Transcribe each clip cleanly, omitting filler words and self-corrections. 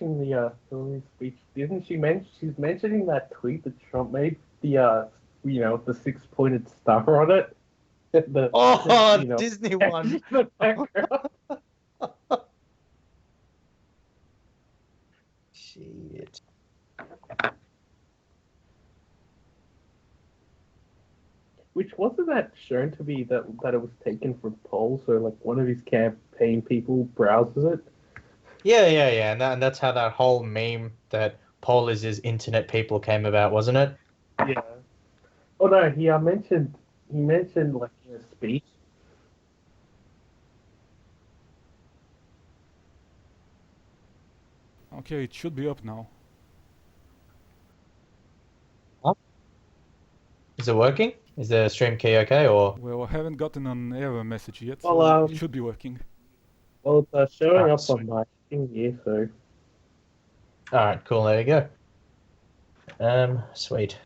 watching the Hillary speech, didn't she mention she's mentioning that tweet that Trump made the the six-pointed star on it. The Oh, Disney one. the background. Shit. Which wasn't that shown to be that it was taken from polls, so like one of his campaign people browses it. Yeah, and that's how that whole meme that Paul is his internet people came about, wasn't it? Yeah. Oh no, he mentioned like in a speech. Okay, it should be up now. Is it working? Is the stream key okay, or? Well, I haven't gotten an error message yet, so Well, it should be working. Well, it's showing up Sweet. on my thing here, so. Alright, cool, there you go. Sweet.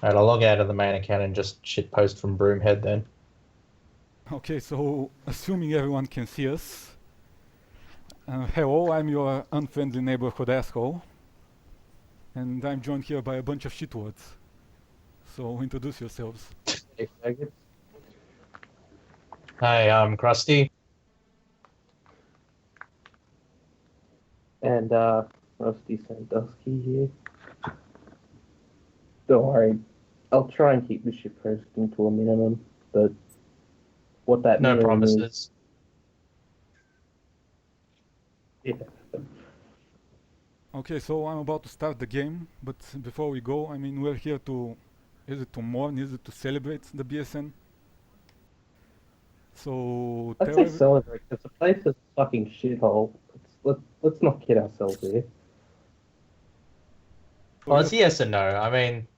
Alright, I'll log out of the main account and just shitpost from Broomhead then. Okay, so assuming everyone can see us. Hello, I'm your unfriendly neighborhood asshole. And I'm joined here by a bunch of shitwords. So introduce yourselves. Hey, faggots. Hi, I'm Krusty. And Rusty Sandusky here. Don't worry, I'll try and keep the shit posting to a minimum, but what that No minimum promises. Yeah. Okay, so I'm about to start the game, but before we go, I mean, we're here to... Is it to mourn? Is it to celebrate the BSN? So... I'd say celebrate, because the place is a fucking shithole. Let's not kid ourselves here. Well, it's yes and no. I mean,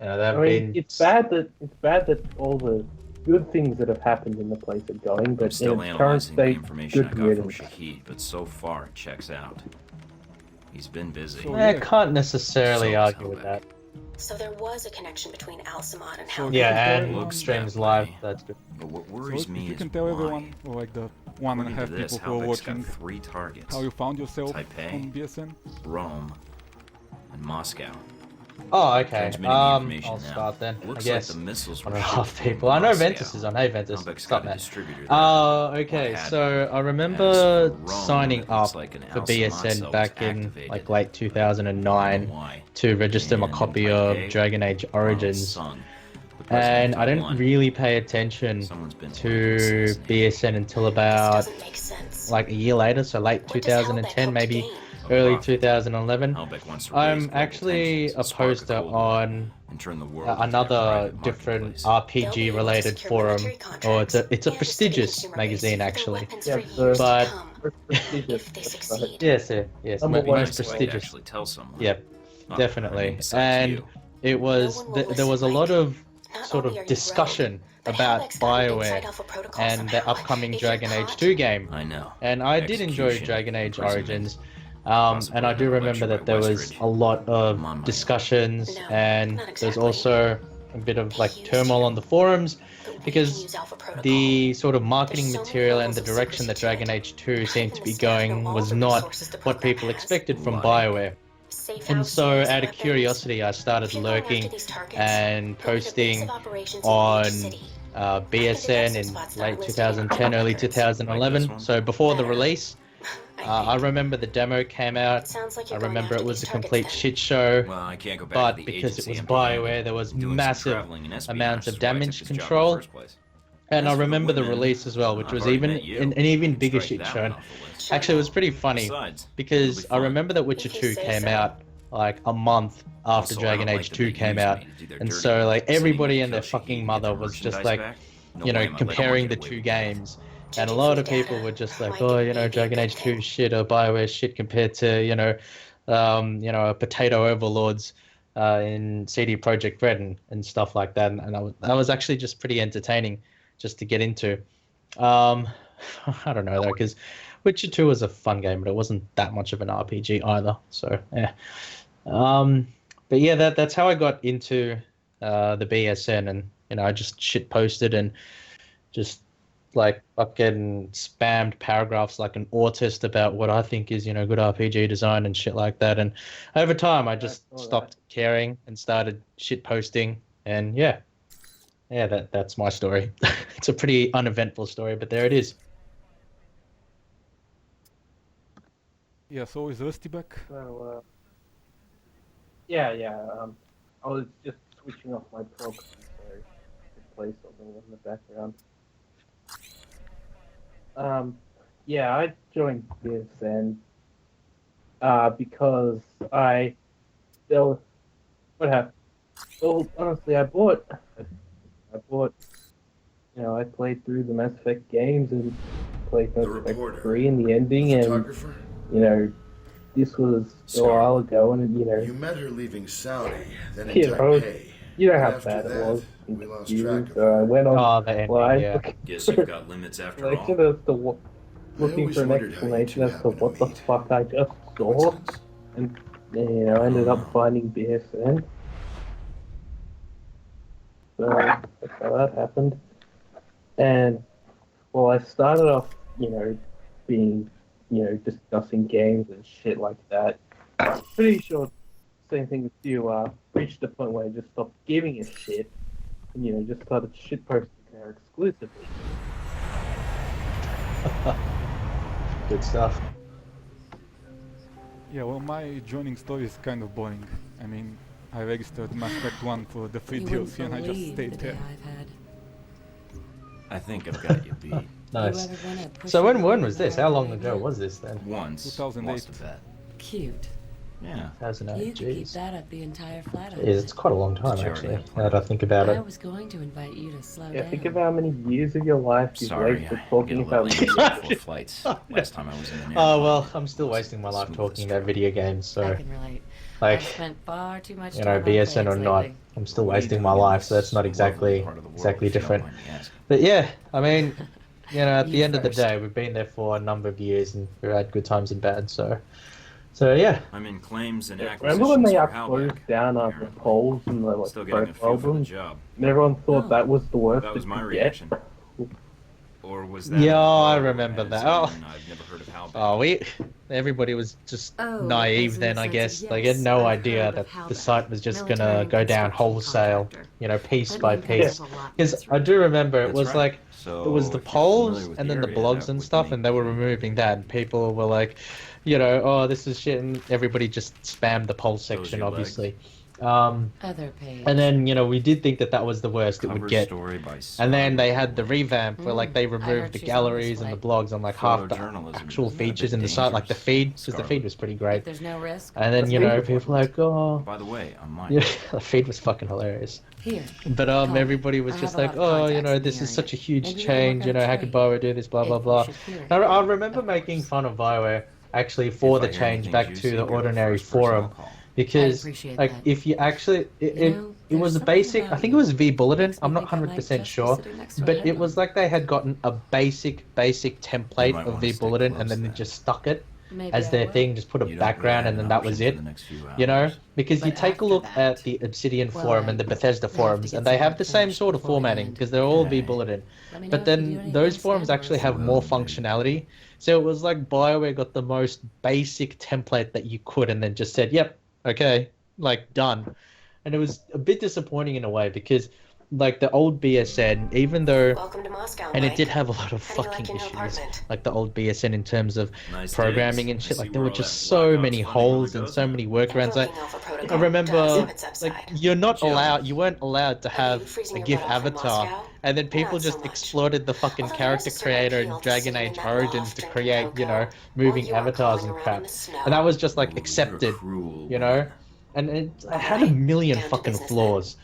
It's bad that all the good things that have happened in the place are going, but I'm still in its current analyzing the state, information I good got from riddance. Shahid, but so far it checks out. He's been busy. So- I can't necessarily So argue is with that. So there was a connection between Al-Samad and So Hal. you can tell Yeah, and everyone- Looks streams that live, way. that's good. But what So worries if me you is can tell why. everyone, or like the 1.5 According to this, people who are Halbeck's watching, got 3 targets. how you found yourself Taipei. on BSN? Rome and Moscow. Oh, okay. Transmitting the information I'll now. start then. I Looks guess. like the missiles One were and a shipped half from people. I know Moscow. Ventus is on. Hey, Ventus. Halbeck's Stop, got a man. distributor there. Oh, okay. What had So I As remember for Rome, signing it up looks like an for Al Samad BSN cell back was in activated. like late I 2009 don't know why. to register my And in copy of Taipei, Dragon Age Origins. Son, the And president of I didn't Taiwan. really pay attention Someone's been to assassinated. BSN until This about doesn't make sense. like a year later, so late What does Halbeck 2010, hope to maybe gain? A early profit. 2011. Halbeck wants to raise I'm global actually tensions a and spark poster Cold War on and turn the world into their another private different marketplace. RPG related forum, or it's a prestigious magazine actually. Yeah, But prestigious. If they That's succeed. yes, Number one most Nice way to prestigious. actually tell someone. Yep, Oh, definitely. I mean, besides And you. it was No one will there was a listen, lot Mike. of Not sort only of are you discussion wrong, but about Halbeck's got an BioWare inside alpha protocol and the somehow. upcoming If you're Dragon Age caught- 2 game. I know. And I did enjoy Execution, Dragon Age imprisonment, Origins. possibly And I do an remember election that by there was Westridge. a lot I'm on of my own. discussions, No, and not there's exactly. also a bit of like They used turmoil to. on the forums But we can because use alpha protocol. the sort of marketing There's so many material and levels the of direction that secrecy to Dragon it. Age 2 Not seemed even to the be staff going know all was the not resources the what program people has. expected from Like- BioWare. Safe And house, so safe out of weapons. curiosity, I If started you're going after lurking these targets, and there'll be the base posting of operations in on each city. BSN in late 2010, early 2011. So before the release, I remember the demo came out. Sounds like I you're going remember after it was a these targets complete then. shit show. Well, I can't go back But to the because it agency was empty-handed. BioWare, there was Doing some massive traveling and espionage amounts of is why I took damage this job in the control. first place. And As I for the remember the women, release as well, which I've was already even met you. an even You can bigger strike shit that show. one off the list. Actually, it was pretty funny Besides, because it'll be I fun. remember that Witcher If you 2 say came so. out like a month after Also, I Dragon don't Age like that 2 they came use out. me to do their And dirty so work. like Sitting everybody with and their Kill fucking Shahid, mother get their was just merchandise like, back? No you know, way am I letting comparing you the get away two with that. games. And a Judging lot from of the people data, were just like, Mike, oh, it you know, may be a Dragon good Age 2 thing. shit or BioWare shit compared to, a potato overlords in CD Projekt Red and stuff like that. And that was actually just pretty entertaining just to get into. I don't know though, because Witcher 2 was a fun game, but it wasn't that much of an RPG either. So yeah. But yeah, that's how I got into the BSN, and I just shit posted and just like fucking spammed paragraphs like an autist about what I think is, good RPG design and shit like that. And over time, I just stopped caring and started shit posting. And yeah, that's my story. It's a pretty uneventful story, but there it is. Yeah, so is Rusty back? So, yeah. I was just switching off my program, so I could play something in the background. Yeah, I joined BSN because what happened? Well, honestly, I played through the Mass Effect games and played Mass Effect 3 in the ending, and this was a while ago, and You met her leaving Saudi, then in you know Taipei. how After bad it that, was. we lost You, track of so I her. went on The ending, live yeah. Guess you've got limits after all. explanation as to what, looking always for an wondered how you explanation two as to happened to what the meet. fuck I just saw, Coincidence? and I ended up finding BSN. So that's how that happened. And well, I started off, being, discussing games and shit like that. Pretty sure same thing with you. Reached the point where I just stopped giving a shit, and just started shit posting there exclusively. Good stuff. Yeah, well, my joining story is kind of boring. I mean, I registered Mass Effect 1 for the free You wouldn't DLC and I just believe stayed the there. day I've had. I think I've got you beat. Nice. You ever wanna push So your when limit was this? without How long doing ago it? was this then? Once. 2008. Lost a bet. Cute. Yeah. 2008. You could keep Jeez. that up the entire flat. I Jeez, it's bet. quite a long time Did you already actually. have Now that I think about I it. was going to invite you to slow Yeah, down. think of how many years of your life you've Sorry, wasted I get talking a little about antsy video before flights. Last time I was in an airplane. Oh well, I'm still wasting my life Smooth talking as about true. video games, I so can relate. like, I've spent far too much you time know, on BSN or planes not, lately. I'm still What are you wasting doing my in life, this so that's not lovely exactly part of the world, exactly if you don't different. mind me asking? But yeah, I mean, at the You end of the first. day, we've been there for a number of years and we've had good times and bad, so yeah. I'm in claims and Remember when acquisitions they for closed Halbach, down the apparently. polls and the Still getting a profile feel for the album? job. And everyone thought Oh. that was the worst That was it my could reaction. get. Or was that? Yeah, I oh, remember as that. Oh. in, I've never heard of Halbach. Oh, everybody was just Oh, naive as in then, the I sense of guess. They yes, had no I've idea heard that of the Halbach, site was just military gonna and go down construction wholesale, contractor. piece That by name comes piece. up a lot Because this I do remember it That's was right. like, So it was the if you're familiar polls with and then the area, blogs that and would stuff, and they were make- removing that, and people were like, oh, this is shit, and everybody just spammed the poll section, your legs. obviously. Other page. And then, we did think that that was the worst it Cover would get. story by And then they had the Scarlett revamp where like they I heard removed the she's on galleries and the display. blogs on like half the Photojournalism actual isn't that a features bit in the site, like the dangerous, feed, because the Scarlett? feed was pretty great. If there's no risk, And then, people were like, oh, By the way, I'm Mike. yeah, the feed was fucking hilarious. here. But Call me. everybody was I just have a like, lot of oh, contacts in this the is such a area. huge Maybe we'll change, work out a how could trade. BioWare do this, blah, If blah, you blah. should hear it, I of remember making course. fun of BioWare actually for If I the hear change anything back juicy, to the you're the ordinary first person I'll forum. call. Because, appreciate like, that. if you actually, it was a there's something basic, about I think you it was V Bulletin, makes me I'm not think I might 100% just be sure, sitting next to a but it headline. was like they had gotten a basic You template might of wanna V stay Bulletin close and then they then. just stuck it Maybe as I their will. thing, just put a You don't background really and have then an that was option it. for the next few You know, hours. because you But take a after look that, at the Obsidian well, forum and the Bethesda I have to forums, get and they some have work the same finished sort of formatting beforehand. because they're all Hey. V Bulletin. Let me know But if you do then anything those forums actually have more Well, maybe. functionality. So it was like BioWare got the most basic template that you could and then just said, yep, okay, like done. And it was a bit disappointing in a way because like the old BSN, even though, Welcome to Moscow, and it Mike. did have a lot of How do you like fucking your new issues, apartment? like the old BSN in terms of Nice programming days. and I shit. see Like there where were all just that so Black many Ops funding really holes and goes so now. many workarounds. Like Invoking Alpha I Protocol remember, does have its like upside. you're not Jealous. allowed, you weren't allowed to Are you have freezing a your GIF butt off in avatar, Moscow? and then people Not so just much. exploited the fucking Although character there's a certain creator in appeal to Dragon sitting in Age that Origins loft to drinking create, cocoa, moving while you are avatars crawling and around crap. in the snow. And that was just like Ooh, you're a accepted, cruel you know? woman. And it had a Alright, million down to fucking business flaws,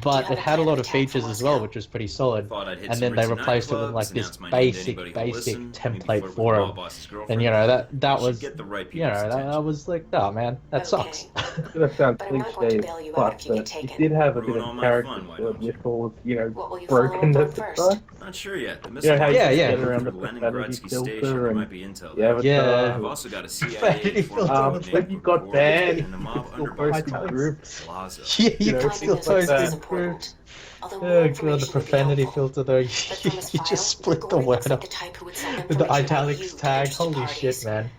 but have it a had a plan lot of of attack features for as well, Moscow? which was pretty solid. Thought I'd hit And some then they ritzy replaced it with nightclubs, like this announce my name to basic anybody who'll listen, maybe template flirt with the forum. mob boss's And girlfriend. that You should was, get the right people's that attention. was like, oh man, that Okay. sucks. It's gonna sound But I'm not going to cliche, bail you out but if you get it taken. did have a bit Ruin all of my character fun, why to it don't you? with all, What will you follow up on brokenness first? at times. Not sure yet. The You missile know how you Yeah, just yeah. get around the Leningradsky profanity station. filter There and might be intel the there. avatar. I've also got a CIA Profanity informant filter. When you got banned, and the mob you still underboss posted called groups. Plaza. Yeah, you know, could it's still just like post that. in important. Although more Oh god, the information would be profanity helpful. filter though. But from his You file, just split the Grigori word looks like up the type who would sell with the information about italics you to tag. interested Holy parties. shit, man.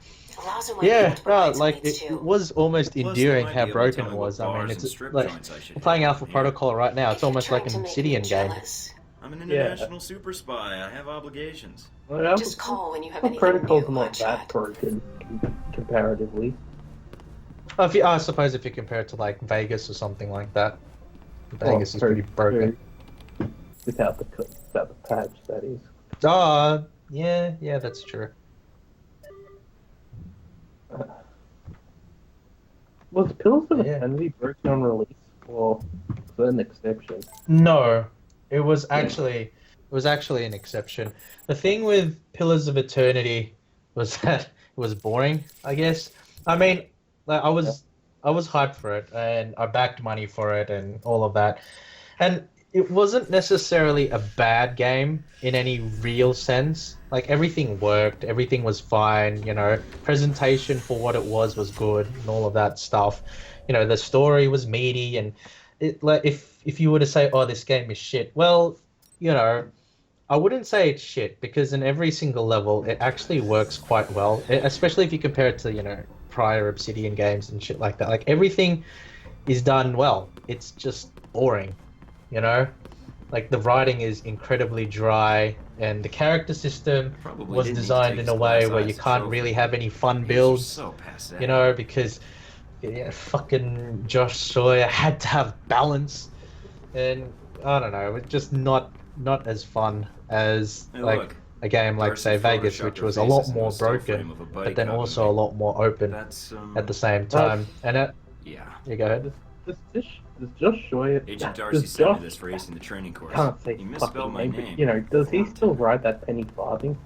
Allows him way Yeah, multiple right. rights and Like needs it too. was almost Plus, they endearing might how be able to broken tell it me what was. I mean, bars it's and strip like joints I should we're playing hit Alpha here. Protocol right now. It's If you're almost like trying an to make Obsidian me game. jealous, I'm an Yeah. international super spy. I have obligations. Well, just call when you have the anything protocol's new, not that hotshot. broken comparatively. Oh, I suppose if you compare it to like Vegas or something like that, Vegas is Well, pretty broken. Without the patch, that is. Oh, yeah, that's true. Was Pillars of Yeah. Eternity broken on release, or was that an exception? No, it was actually an exception. The thing with Pillars of Eternity was that it was boring, I guess. I mean, like I was hyped for it and I backed money for it and all of that. And it wasn't necessarily a bad game in any real sense. Like everything worked, everything was fine, presentation for what it was good and all of that stuff. The story was meaty and it like if you were to say, oh, this game is shit, well, I wouldn't say it's shit because in every single level it actually works quite well, especially if you compare it to, prior Obsidian games and shit like that. Like everything is done well. It's just boring, Like the writing is incredibly dry and the character system Probably was didn't need to designed take in a his way glass where eyes you to can't trophy. really have any fun These are builds, so passe. because fucking Josh Sawyer had to have balance, and I don't know, it's just not as fun as Hey, like look. a game like Darcy say Vegas, photoshopped which our was a lot faces into more a still broken, frame of a buddy but then cop also a movie. lot more open That's at the same time. And yeah. you go ahead. Does Josh Sawyer... Agent Darcy does sent me Josh- this for acing the training course. Can't say He fucking misspelled my name, name. but, does he still write that penny farthing?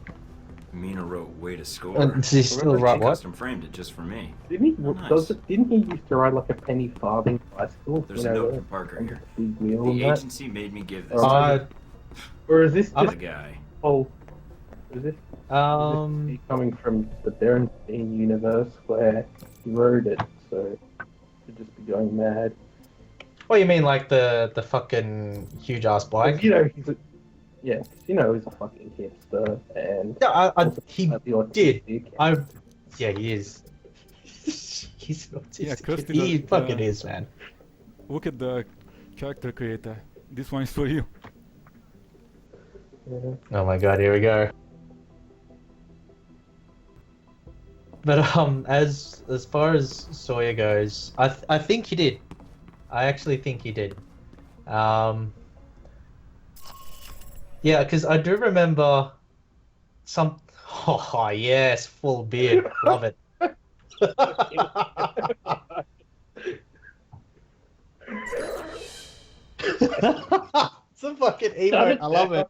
Mina wrote way to score. Does he still She write what? custom framed it just for me. Didn't he? Oh, nice. Didn't he used to ride like a penny farthing bicycle? There's a note from Parker here. Big wheel and The that? agency made me give this Or is this to the just guy. is this coming from the Berenstein universe where he wrote it, so he'd just be going mad? What you mean, like the fucking huge ass bike? He's he's a fucking hipster, and Yeah, also he has the did. autistic. Yeah, he is. He's an autistic. Yeah, Kirsty, he the- fucking is, man. Look at the character creator. This one is for you. Yeah. Oh my god, here we go. But as far as Sawyer goes, I think he did. I actually think he did. Yeah, because I do remember some. Oh yes, full beard, love it. It's a fucking emote. I love it.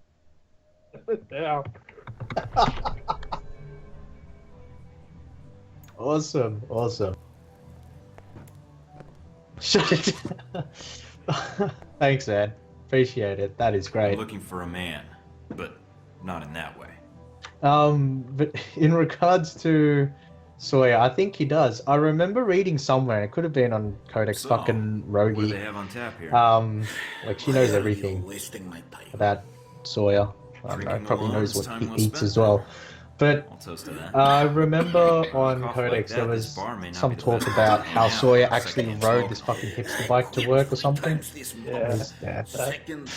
Yeah. Awesome. Thanks, man. Appreciate it. That is I'm great. looking for a man, but not in that way. But in regards to Sawyer, I think he does. I remember reading somewhere, it could have been on Codex So, fucking What do Rogie. they have on tap here? Like she knows Why are you everything wasting my time? about Sawyer. I don't know, Drinking probably alone knows is what time he well eats spent, as well. But I'll toast to that. I remember on Cough Codex like there that, was this bar may not some be the talk best about place to how hang out. Sawyer Looks like actually I can rode smoke. this fucking hipster bike to work or something. Yeah. Yeah, Second-hand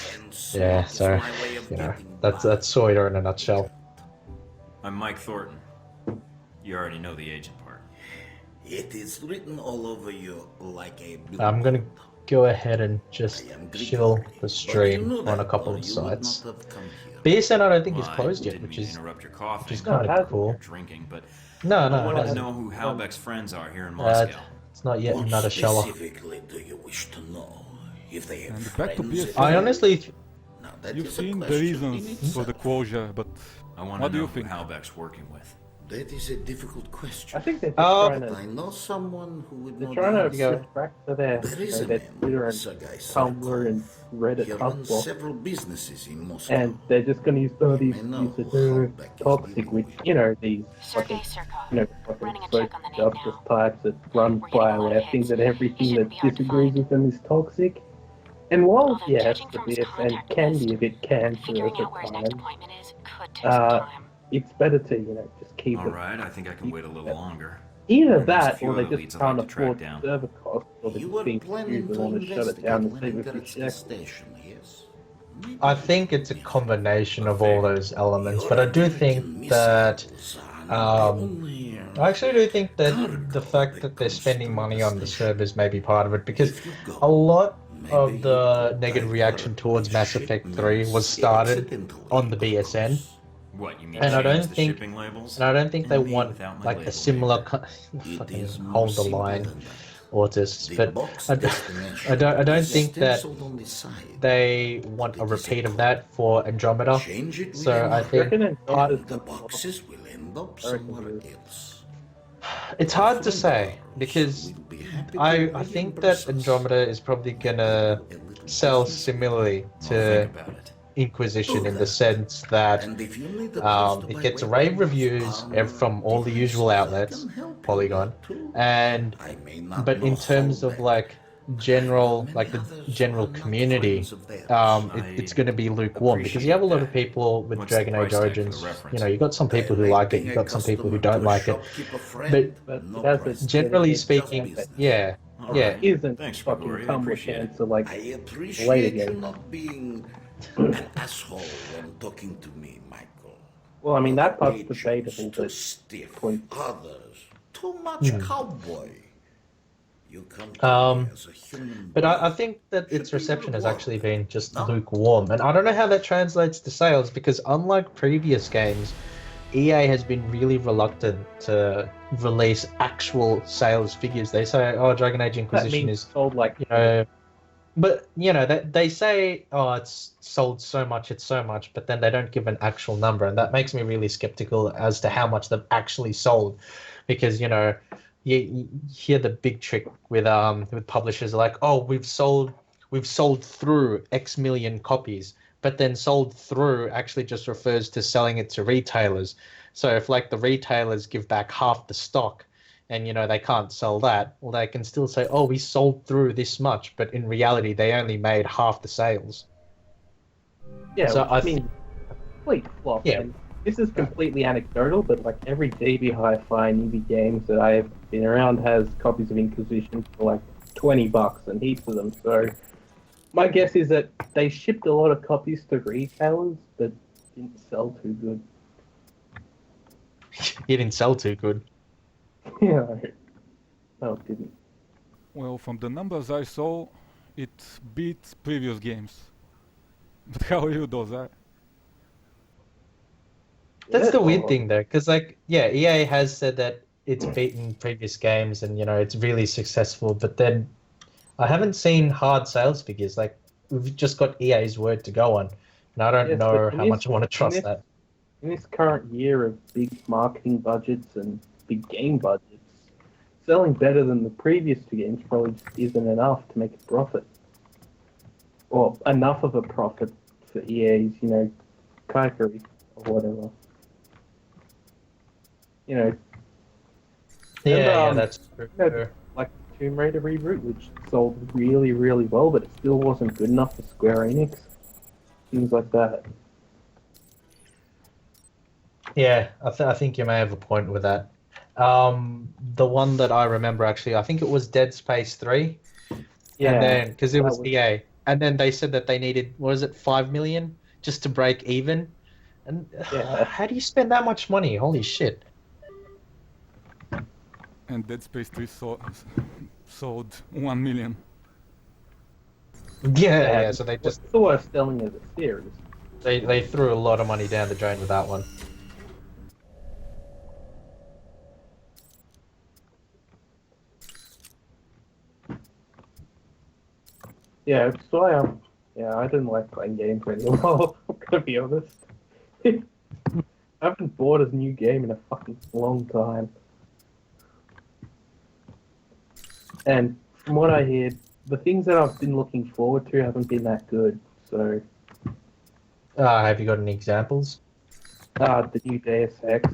yeah, smoke is so my way of getting that's by. Sawyer in a nutshell. I'm Mike Thornton. You already know the agent part. It is written all over you like a I'm gonna go ahead and just I am chill Grigori, the but stream you know on that, a couple or of you would sites. not have come here. BSN I don't think is Well, closed I yet, didn't which mean is to interrupt your coughing. kind No, of it cool. You're drinking, but No, I no, wanted it to hasn't. know who Halbeck's friends are here in Uh, Moscow. it's not yet What another shower. specifically do you wish to know? If they have And back to friends BSN. I honestly, Now, that You've is a seen the question in reasons for the itself. closure, but I want what to do know you who think? Halbeck's working with. That is a difficult question. I think they're just Oh. trying I to. know someone who would They're know trying the to go. answer. get back to their, There is a their man, Twitter and Sergei Tumblr and Sarkov. Reddit He runs hub several businesses in Moscow. and they're just going to use some of these I know uses how back is toxic, dealing which with. these Sergei fucking Surkov. fucking Running a social check on the name justice now. types that run We're getting a lot of BioWare think hits. that It everything shouldn't that be hard to disagrees find. with them is toxic. And while, Although yes, judging the from his BSN contact can list, be a bit cancerous figuring out at where his next times, appointment is could take some time. it's better to, just keep it. Alright, I think I can wait a little longer. Either There's a that, few or they other just leads I'd can't like to track afford down. server costs, or they're You just were being planning confused and to want to shut it investigate down and when save I a got few to the shekels. station, yes? Maybe I you think can it's a brief me. combination of all those elements, Your but I do American think that missiles are not um, only I actually do think that the cargo fact that they're comes spending through money the on the station. servers may be part of it, because If you a go, lot maybe of you the could negative reaction divert towards my Mass Effect 3 was shipments started on accidentally, the of BSN, course. What, you mean and I change don't the think, shipping labels? and I don't think they And me want without my like a label similar maker. It fucking is more hold the simple line, than that. autists, The but box I, destination I don't is think that stenciled on the side. they want a It is a repeat of code. that for Andromeda. Change it with So a I mark, think Reckon Andromeda's and the gonna flop? boxes will end up I reckon somewhere it is. else. it's My hard to friend say Carlos because will be happy to I think that reimburse us. Andromeda is probably Maybe gonna do a little sell business. similarly I'll think to about it. Inquisition in the Okay. sense that And if you need a place to it buy gets rave weapons, reviews armor, from all the usual devices, I outlets, can help you Polygon, there too. and I may not but know in terms of Holbeck, like but I know many like the others general who are not community, friends of theirs. it's going to be lukewarm because you have a Appreciate lot of that. people with What's the Dragon Age price tag for the Origins. reference? You got some people who like it, Directing you a got some people who customer don't to a like it, shopkeeper but friend, But no it has a price tag. generally dedicated speaking, campaign. yeah, All yeah. right. Isn't Thanks, fucking Gregory. I Tumblr appreciate it. cancer like I later appreciate you game. not being an asshole when talking to me, Michael. Well, I mean, that part's Agents debatable, too but stiff. point. Others too much Hmm. cowboy. You come to me Um, as a human but I being. think that its Should be reception has actually rewarded. been just No? lukewarm, and I don't know how that translates to sales because unlike previous games, EA has been really reluctant to release actual sales figures. They say, "Oh, Dragon Age That Inquisition means is, sold like you know," but they say, "Oh, it's sold so much, it's so much," but then they don't give an actual number, and that makes me really skeptical as to how much they've actually sold, because you hear the big trick with publishers like, "Oh, we've sold through X million copies," but then sold through actually just refers to selling it to retailers. So if like the retailers give back half the stock and they can't sell that, well, they can still say, "Oh, we sold through this much," but in reality they only made half the sales. yeah, So which I means complete flop. yeah. And this is completely anecdotal, but like every DB Hi-Fi and EV Games that I've been around has copies of Inquisition for like $20 and heaps of them. So my guess is that they shipped a lot of copies to retailers, but didn't sell too good. He didn't sell too good. Yeah, no, it didn't. Well, from the numbers I saw, it beats previous games. But how are you, Dozar? That's Yeah, the weird well, thing though, because EA has said that it's beaten previous games and it's really successful, but then I haven't seen hard sales figures. Like we've just got EA's word to go on, and I don't yes, know but how much I want to trust this, that. in this current year of big marketing budgets and big game budgets, selling better than the previous two games probably just isn't enough to make a profit. Or enough of a profit for EA's, kikery or whatever. Yeah, And, that's true. like the Tomb Raider reboot, which sold really, really well, but it still wasn't good enough for Square Enix. Things like that. Yeah, I think you may have a point with that. The one that I remember actually, I think it was Dead Space 3, Yeah, and then because it that was EA, and then they said that they needed, what is it, 5 million just to break even, and Yeah. how do you spend that much money? Holy shit! And Dead Space 3 sold 1 million. Yeah. So they What's just the worst selling of the series? they threw a lot of money down the drain with that one. Yeah, it's why I didn't like playing games anymore. I'm gonna be honest. I haven't bought a new game in a fucking long time. And from what I hear, the things that I've been looking forward to haven't been that good. So, Have you got any examples? the new Deus Ex.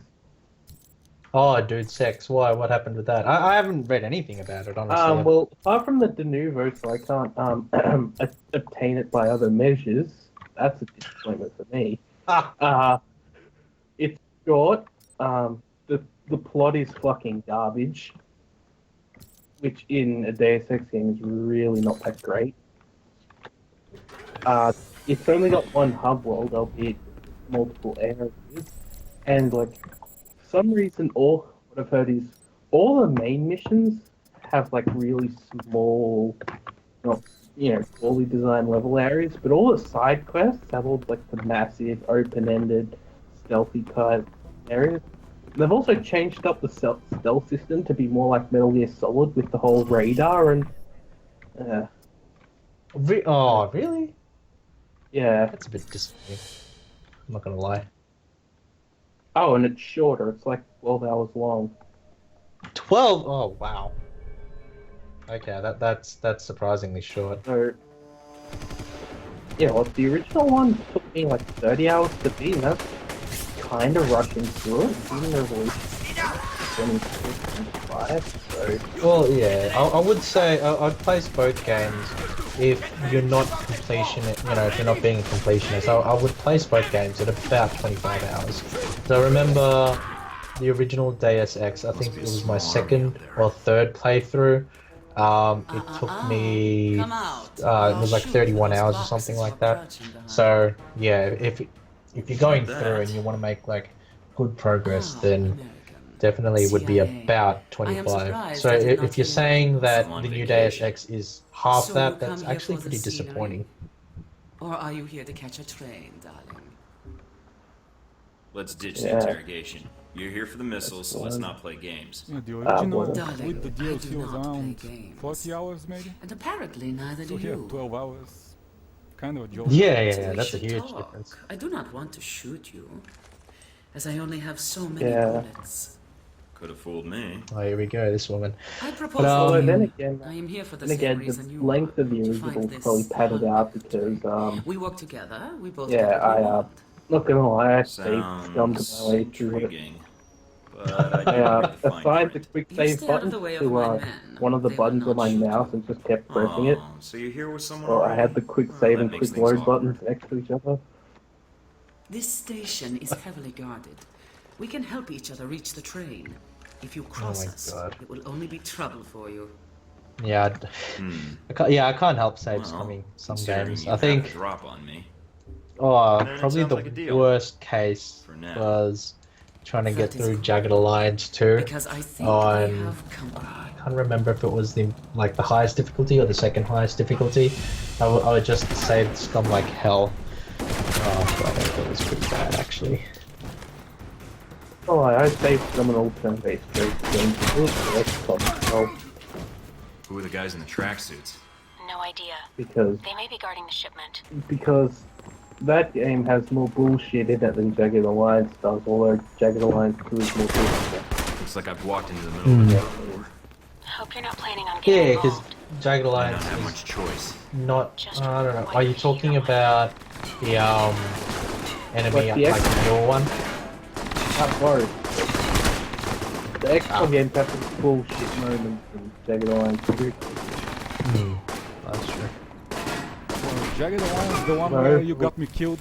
Oh, dude, sex. Why? What happened with that? I haven't read anything about it, honestly. Well, apart from the de novo, so I can't obtain it by other measures. That's a disappointment for me. Ah, It's short. The plot is fucking garbage, which in a Deus Ex game is really not that great. It's only got one hub world, albeit multiple areas, and like for some reason, all what I've heard is all the main missions have like really small, not poorly designed level areas, but all the side quests have all like the massive open-ended, stealthy type areas. They've also changed up the stealth system to be more like Metal Gear Solid with the whole radar and oh, really? yeah. That's a bit disappointing. I'm not gonna lie. Oh, and it's shorter. It's like 12 hours long. 12? Oh, wow. Okay, that's surprisingly short. So yeah, well, the original one took me like 30 hours to beat, and that's kind of rushing through it. Even Revolution 25, so Well, yeah, I would say I'd place both games if you're not if you're not being a completionist. I would place both games at about 25 hours. So I remember the original Deus Ex, I think it was my second or third playthrough. It took me, it was like 31 hours or something like that. So yeah, if you're going through and you want to make like good progress, then definitely would be about 25. So if you're saying that the new Deus Ex is half that, that's actually pretty disappointing. Or are you here to catch a train, darling? Let's ditch the interrogation. You're here for the missiles, so let's not play games. Yeah, the original well. with the I DLC do was not play around games. 40 hours maybe? And apparently neither So do here, you. 12 hours. Kind of a joke. Yeah, We that's a should huge talk. difference. I do not want to shoot you, as I only have so many Yeah. bullets. Could have fooled me. Oh, here we go, this woman. I propose although that then you- again, I am here for the and same again, reason the you length are, of the to original find this probably padded out victory. because We work together, we both yeah, get what we I want. not gonna lie, I saved scummed Sounds my way through it. intriguing. But I do I need the fine assigned the print. quick You save stay out of button the way of to my men. one of the They will buttons on not my shoot mouse you. and just kept pressing it. Oh, so you're here with someone So I already? had the quick Well, save that and makes quick things load awkward. buttons next to each other. This station is heavily guarded. We can help each other reach the train. If you cross my us, God. it will only be trouble for you. Yeah, I can't help save Well, scumming some considering games. you I have a think drop on me. probably Then it the sounds like a deal. worst case For now. was trying to get That is through cool. Jagged Alliance 2. Because I think on they have company. I can't remember if it was the highest difficulty or the second highest difficulty. I would just save scum like hell. Oh god, that was pretty bad actually. Oh, I saved some an old turn-based game. Who are the guys in the tracksuits? No idea. Because They may be guarding the shipment. that game has more bullshit in it than Jagged Alliance does, although Jagged Alliance 2 is more bullshit. Looks like I've walked into the middle of a door. Hope you're not planning on getting Yeah, because involved. Jagged I don't Alliance have is much choice. not. I don't know. Are you talking about the enemy Like the like your one? Not worried. The XCOM games have some bullshit moments in Jagged Alliance 2. That's true. Jagged Alliance, the one No. where you got me killed.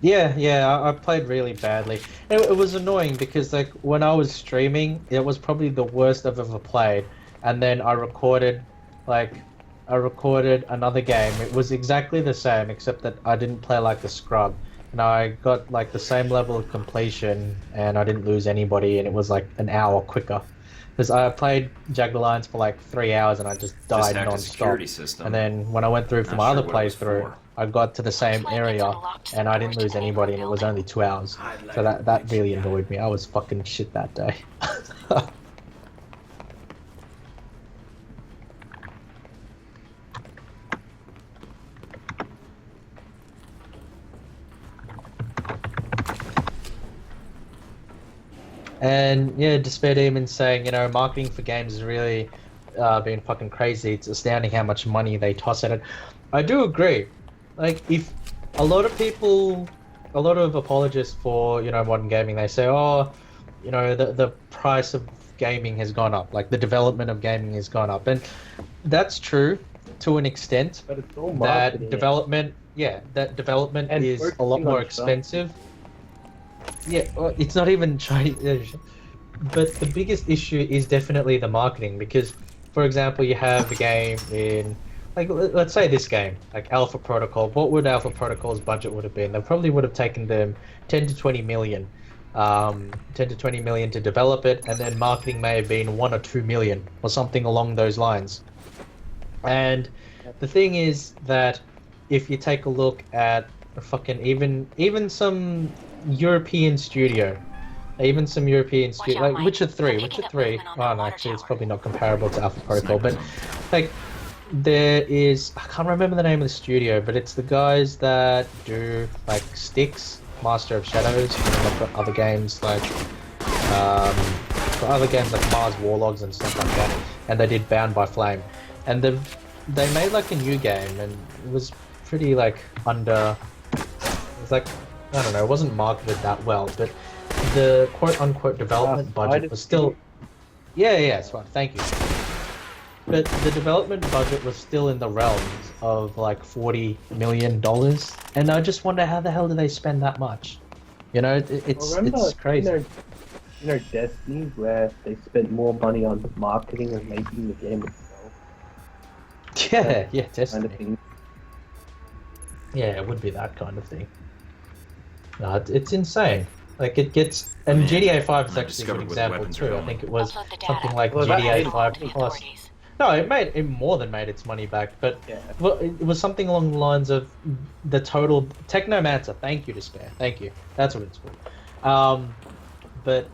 Yeah, I played really badly. It was annoying because like when I was streaming, it was probably the worst I've ever played. And then I recorded another game. It was exactly the same except that I didn't play like a scrub. And I got like the same level of completion and I didn't lose anybody and it was like an hour quicker. Because I played Jagged Alliance for like 3 hours and I just died hacked a security non-stop. system. And then when I went through for Not my sure other what it was playthrough, for. I got to the same like it's area unlocked and I didn't doors lose to the anybody and it was building. only 2 hours. So that really annoyed me. I was fucking shit that day. And yeah, Despair Demon saying, marketing for games is really been fucking crazy. It's astounding how much money they toss at it. I do agree. Like, if a lot of people a lot of apologists for, you know, modern gaming, they say, oh, you know, the price of gaming has gone up, like the development of gaming has gone up, and that's true to an extent. But it's all That marketing. development, development And is a lot focusing more on expensive. Yeah, well, it's not even Chinese, but the biggest issue is definitely the marketing because, for example, you have a game in, like, let's say this game, like Alpha Protocol. What would Alpha Protocol's budget would have been? They probably would have taken them 10 to 20 million, 10 to 20 million to develop it, and then marketing may have been 1 or 2 million or something along those lines. And the thing is that if you take a look at fucking even some European studio, Watch out, like Mike. Witcher 3, I'm Witcher picking up 3. movement on Oh that no, water actually, it's tower. probably not comparable to Alpha Protocol, but like there is, I can't remember the name of the studio, but it's the guys that do like Styx, Master of Shadows, and then they've got other games like Mars Warlogs and stuff like that, and they did Bound by Flame, and they made like a new game, and it was pretty like under. It was like, I don't know, it wasn't marketed that well, but the quote unquote development budget was still. Yeah, it's fine. Thank you. But the development budget was still in the realms of like $40 million, and I just wonder how the hell do they spend that much? You know, it's crazy. You know, Destiny, where they spent more money on marketing and making the game itself. Yeah, Kind Destiny. of thing. Yeah, it would be that kind of thing. No, it's insane. Like it gets, and GTA 5 is I actually a good discovered where the example weapons are too. I going. think it was Upload the data. something like Well, that GTA made 5 to the plus. authorities. No, it more than made its money back, but Yeah. well, it was something along the lines of the total Technomancer. Thank you, Despair. Thank you. That's what it's for. But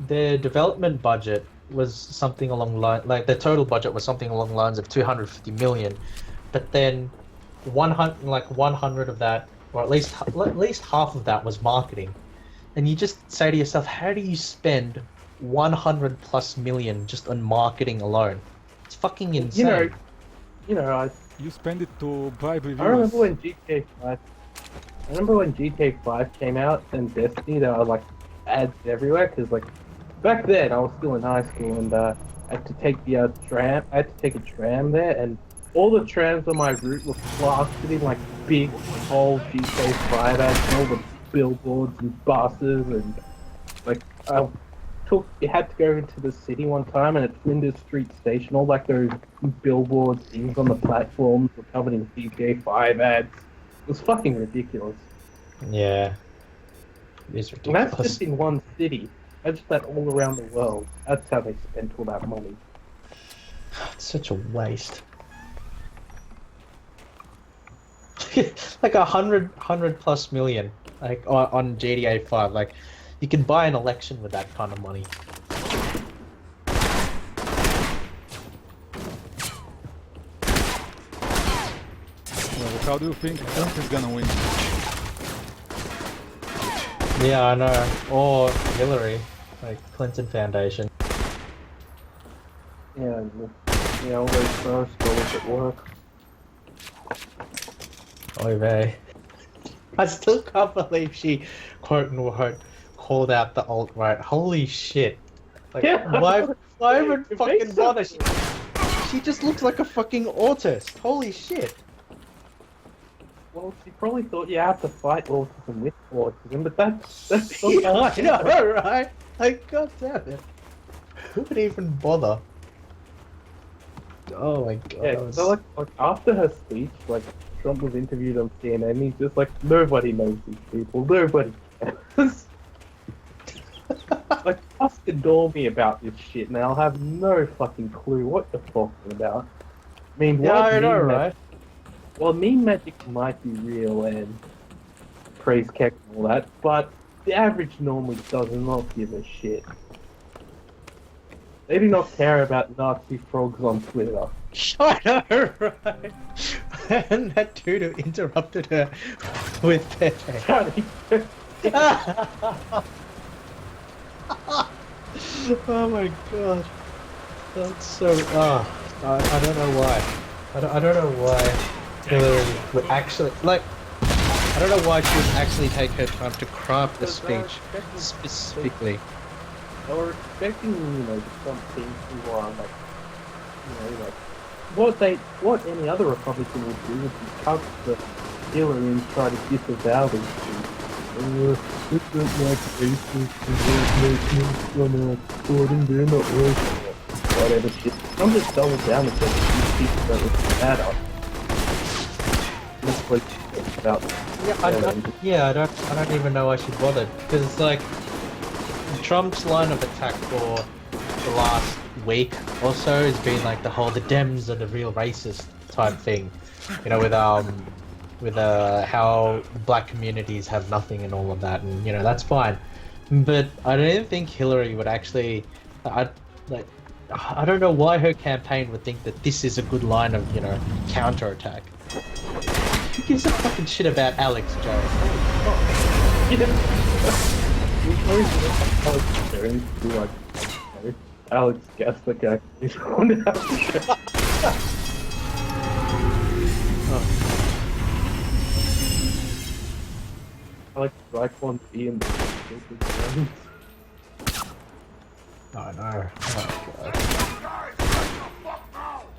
the development budget was something along the line, like the total budget was something along the lines of 250 million, but then 100 of that, or at least half of that was marketing, and you just say to yourself, how do you spend 100 plus million just on marketing alone? It's fucking insane. You spend it to bribe reviewers. I remember when GTA 5 came out and Destiny, there were like ads everywhere because like back then I was still in high school and I had to take the tram. I had to take a tram there, and all the trams on my route were plastered in like big old GTA 5 ads, and all the billboards and buses, and like you had to go into the city one time, and at Flinders Street Station, all like those billboard things on the platforms were covered in GTA 5 ads. It was fucking ridiculous. Yeah, it's And ridiculous. that's just in one city. That's that all around the world. That's how they spent all that money. It's such a waste. Like 100 plus million, like on GTA 5. Like, you can buy an election with that kind of money. Well, how do you think Trump is gonna win? Yeah, I know. Or Hillary, like Clinton Foundation. Yeah, all those first dollars at work. Oy vey. I still can't believe she, quote unquote, called out the alt-right. Holy shit. Like, Yeah. why even It fucking makes bother? sense. She just looks like a fucking autist. Holy shit. Well, she probably thought you had to fight autism with autism, but that's not Yeah, I how know, right? Like, god damn it. Who would even bother? Oh my god. Yeah, that was- so like after her speech, like Trump was interviewed on CNN, he's just like, nobody knows these people, nobody cares. Like, just ignore me about this shit, and I'll have no fucking clue what you're talking about. I mean, Yeah, what I know, meme right? well, meme magic might be real and praise keck and all that, but the average normally does not give a shit. They do not care about Nazi frogs on Twitter. I know, right? And that dude who interrupted her with Pepe. Oh my god. That's so... I don't know why. I don't know why Hillary would actually... Like, I don't know why she would actually take her time to craft the speech specifically. They were expecting, something to, like, what any other Republican would do would be cut the Hillary and try to disavow these things. This is like racist, they're not working. Whatever shit. I'm just double down and say these people don't really matter. That's what it's about. I don't even know I should bother, because it's like Trump's line of attack for the last week or so has been like the Dems are the real racist type thing, with how black communities have nothing and all of that, and that's fine. But I don't think Hillary would actually. I don't know why her campaign would think that this is a good line of counterattack. Who gives a fucking shit about Alex Jones? Alex guessed the guy. He's going to have to. Alex Black wants to be in the I know. Oh, God.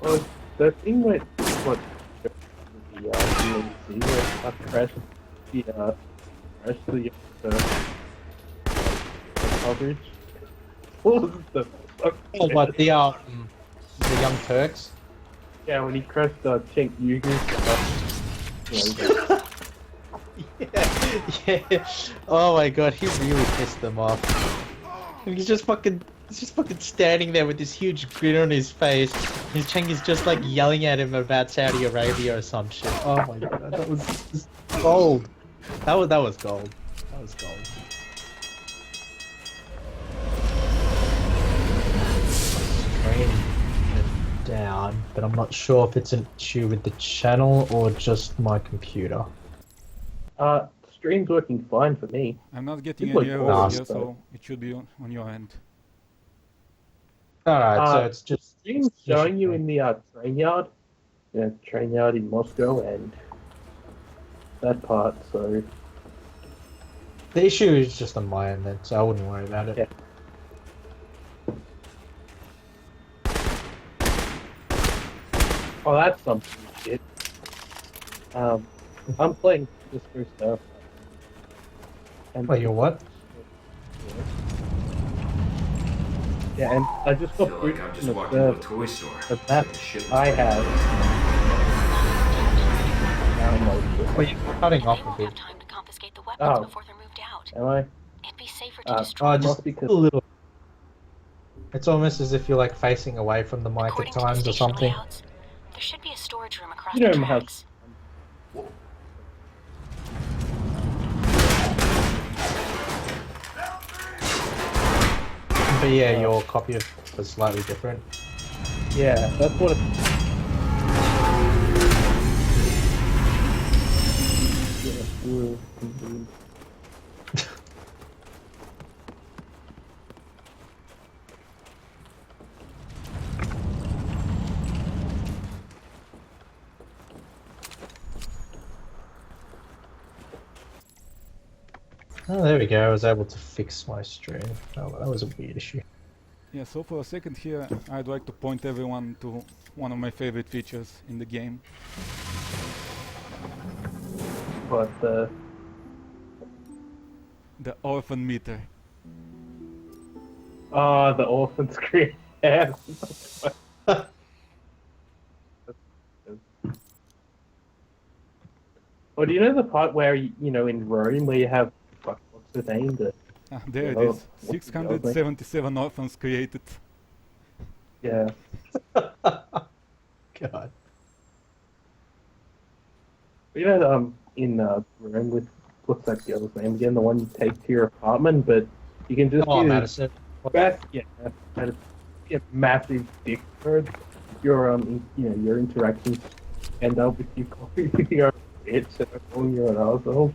Well, the thing with what the DNC where crashed the coverage. What was the fuck? Oh, what the Young Turks? Yeah, when he crashed Cenk Uyghur. Yeah. Oh my God, he really pissed them off. And he's just fucking standing there with this huge grin on his face. His Cheng is just like yelling at him about Saudi Arabia or some shit. Oh my God, that was just gold. That was gold. That was gold. Stream went down, but I'm not sure if it's an issue with the channel or just my computer. Stream's working fine for me. I'm not getting It's any like errors here, awesome. so it should be on your end. Alright, so it's just... Stream's showing you in the train yard. Yeah, train yard in Moscow and that part, so... The issue is just on my end then, so I wouldn't worry about it. Yeah. Oh, that's some shit. I'm playing this first stuff. And Wait, you're what? Yeah, and I just I got feel through like I'm from just the walking into a first toy store. the map I have. Downloaded. Well, you're cutting off a bit. Time to confiscate the weapons Oh. before they're moved out. Am I? It'd be safer to Oh, destroy Just because a little. It's almost as if you're like facing away from the mic at According to the times or station something. layouts, there should be a storage room across you the know how. tracks. But yeah, your copy of was slightly different. Yeah, that's what it. Oh, there we go. I was able to fix my stream. Oh, that was a weird issue. Yeah, so for a second here, I'd like to point everyone to one of my favorite features in the game. But The orphan meter. the orphan screen. Yeah. Well, do you know the part where in Rome where you have what's the name? There it Oh, is. what's the other thing? 677 orphans created. Yeah. God. You know in Rome with what's that girl's name again? The one you take to your apartment, but you can just Oh, use Madison. yeah, massive dick bird. Your your interactions end up with you calling your bitch and calling you an asshole.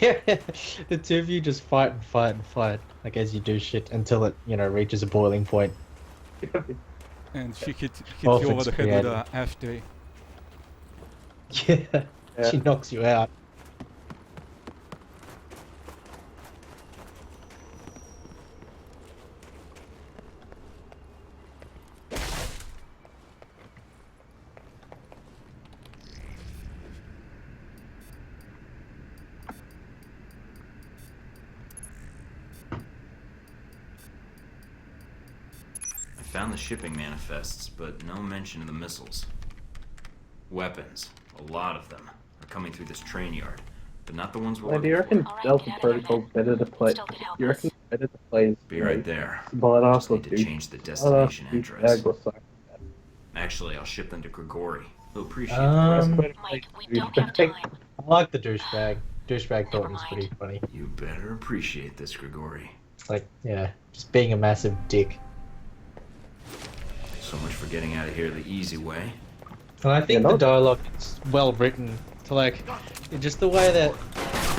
Yeah, the two of you just fight and fight and fight, like as you do shit until it, reaches a boiling point. And she hits Orphans you over the head with created. an ashtray. Yeah, she knocks you out. found the shipping manifests, but no mention of the missiles. Weapons, a lot of them, are coming through this train yard, but not the ones we're Well, do you looking reckon for. Alright, Delta get out of here Protocol's then. better to play? Still could help Do you reckon us. it's better to play as Be right there. Badass Just or need to douche? change the Badass, destination address. douchebag or psychopath? Actually, I'll ship them to Grigori. He'll appreciate Mike, we don't have time. I like the douchebag. Douchebag Never thought was mind. pretty funny. it. You better appreciate this, Grigori. Like, yeah, just being a massive dick. So much for getting out of here the easy way. And I think Yeah, the no- dialogue is well written. To like, just the way that,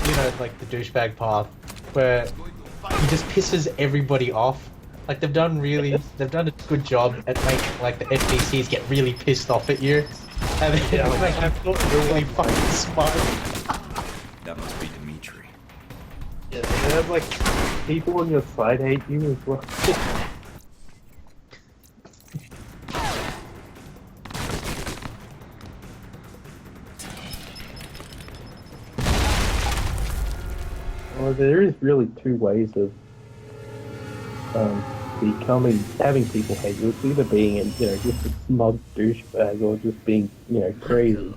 you know, like the douchebag path, where he just pisses everybody off. Like they've done a good job at making like the NPCs get really pissed off at you, and then Yeah, like- they have really fucking smart. That must be Dimitri. Yeah, they have like people on your side hate you as well. Well, there is really two ways of having people hate you. It's either being, just a smug douchebag or just being, crazy.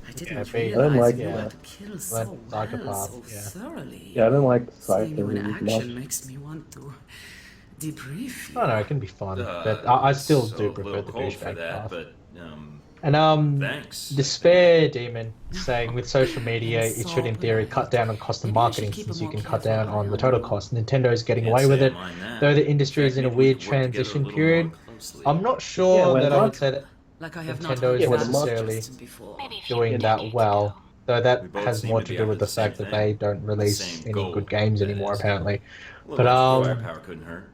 I didn't Yeah, realize I don't like you that. had to kill so Like well, psychopath, so yeah. thoroughly. Yeah, I don't like Seeing you Cypher in as action much. makes me want to debrief you. I don't know, it can be fun, but I still so do a prefer little the cold for douchebag that, path. but And thanks. Despair Demon saying with social media it should in theory cut down on cost of marketing since you can cut down on the total cost. Nintendo is getting away with it, though the industry is in a weird transition period. I'm not sure Yeah, well, that I would like- say that Like I have not Nintendo heard is well, that the market- necessarily suggestion before. Maybe a few doing that decades well, ago. though We that both has seem more to to be do after with the the same fact that thing. they don't release same any goal, good games that anymore is. apparently. A little But, extra firepower couldn't hurt.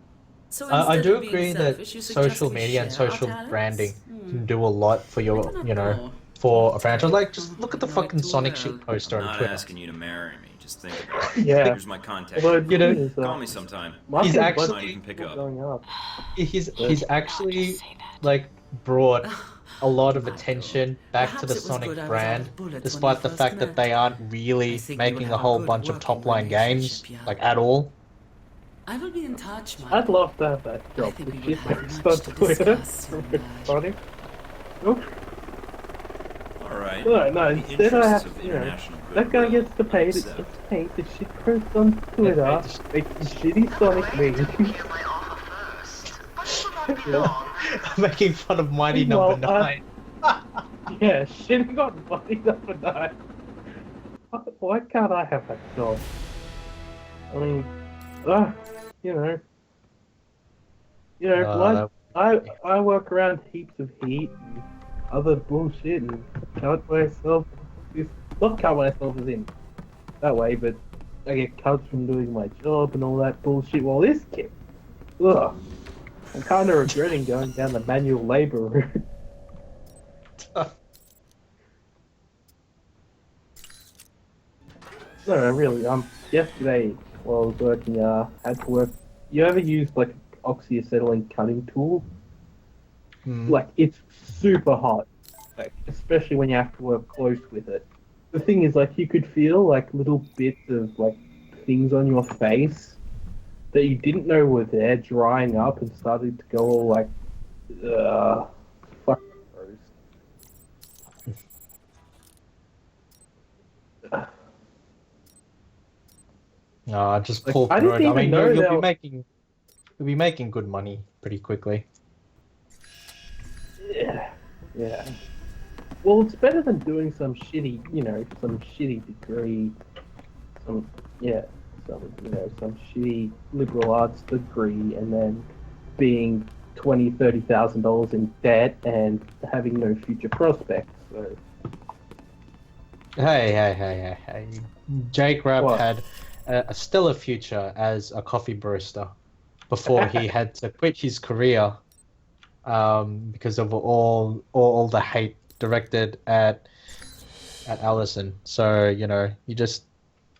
So I instead do of being agree that selfish, you suggest social we media and share our social talents? branding Hmm. can do a lot for I your, do not know. for a franchise. Like, just look at the Know it fucking too Sonic well. shit poster I'm on not Twitter. asking you to marry me. Just think about it. Yeah. Here's my contact. Although, info. You know- the thing is, Call me sometime. He's marketing actually- budgets Might even pick are up. going up. He's Just actually say that. like brought a lot of Might attention back to Perhaps the it was Sonic good I was brand, out of bullets when despite we the first fact that met. they aren't I really think we making will a have whole good bunch of working top-line games, relationship, yeah. like at all. I will be in touch, Mike. I'd love to have that I job. think we The would shit have post much on to Twitter discuss from when, Sonic. Nope. All right. No, In the instead I interests have, of you know, international that guy goodwill, gets to pay accept. to paint the shit post on Twitter, making shitty Sonic memes. Making fun of Mighty Well, Number 9. Yeah, shitting on Buddy Number 9. Why can't I have that job? I mean, you know. I work around heaps of heat and other bullshit and cut myself. Not cut myself as in that way, but I get cuts from doing my job and all that bullshit. While this kid, I'm kind of regretting going down the manual labor route. No, really. Yesterday while I was working, had to work. You ever use like oxyacetylene cutting tool? Like it's super hot, like especially when you have to work close with it. The thing is, like you could feel like little bits of like things on your face that you didn't know were there drying up and starting to go all like, fucking gross. Just Like, pull I through didn't it. I even mean, know you'll that- you'll be making good money pretty quickly. Yeah. Well, it's better than doing some shitty, some shitty degree, some shitty liberal arts degree, and then being $20,000-$30,000 in debt and having no future prospects. So, Hey. Jake Rapp What? had a stellar future as a coffee barista before he had to quit his career because of all the hate directed at Allison. So, you just,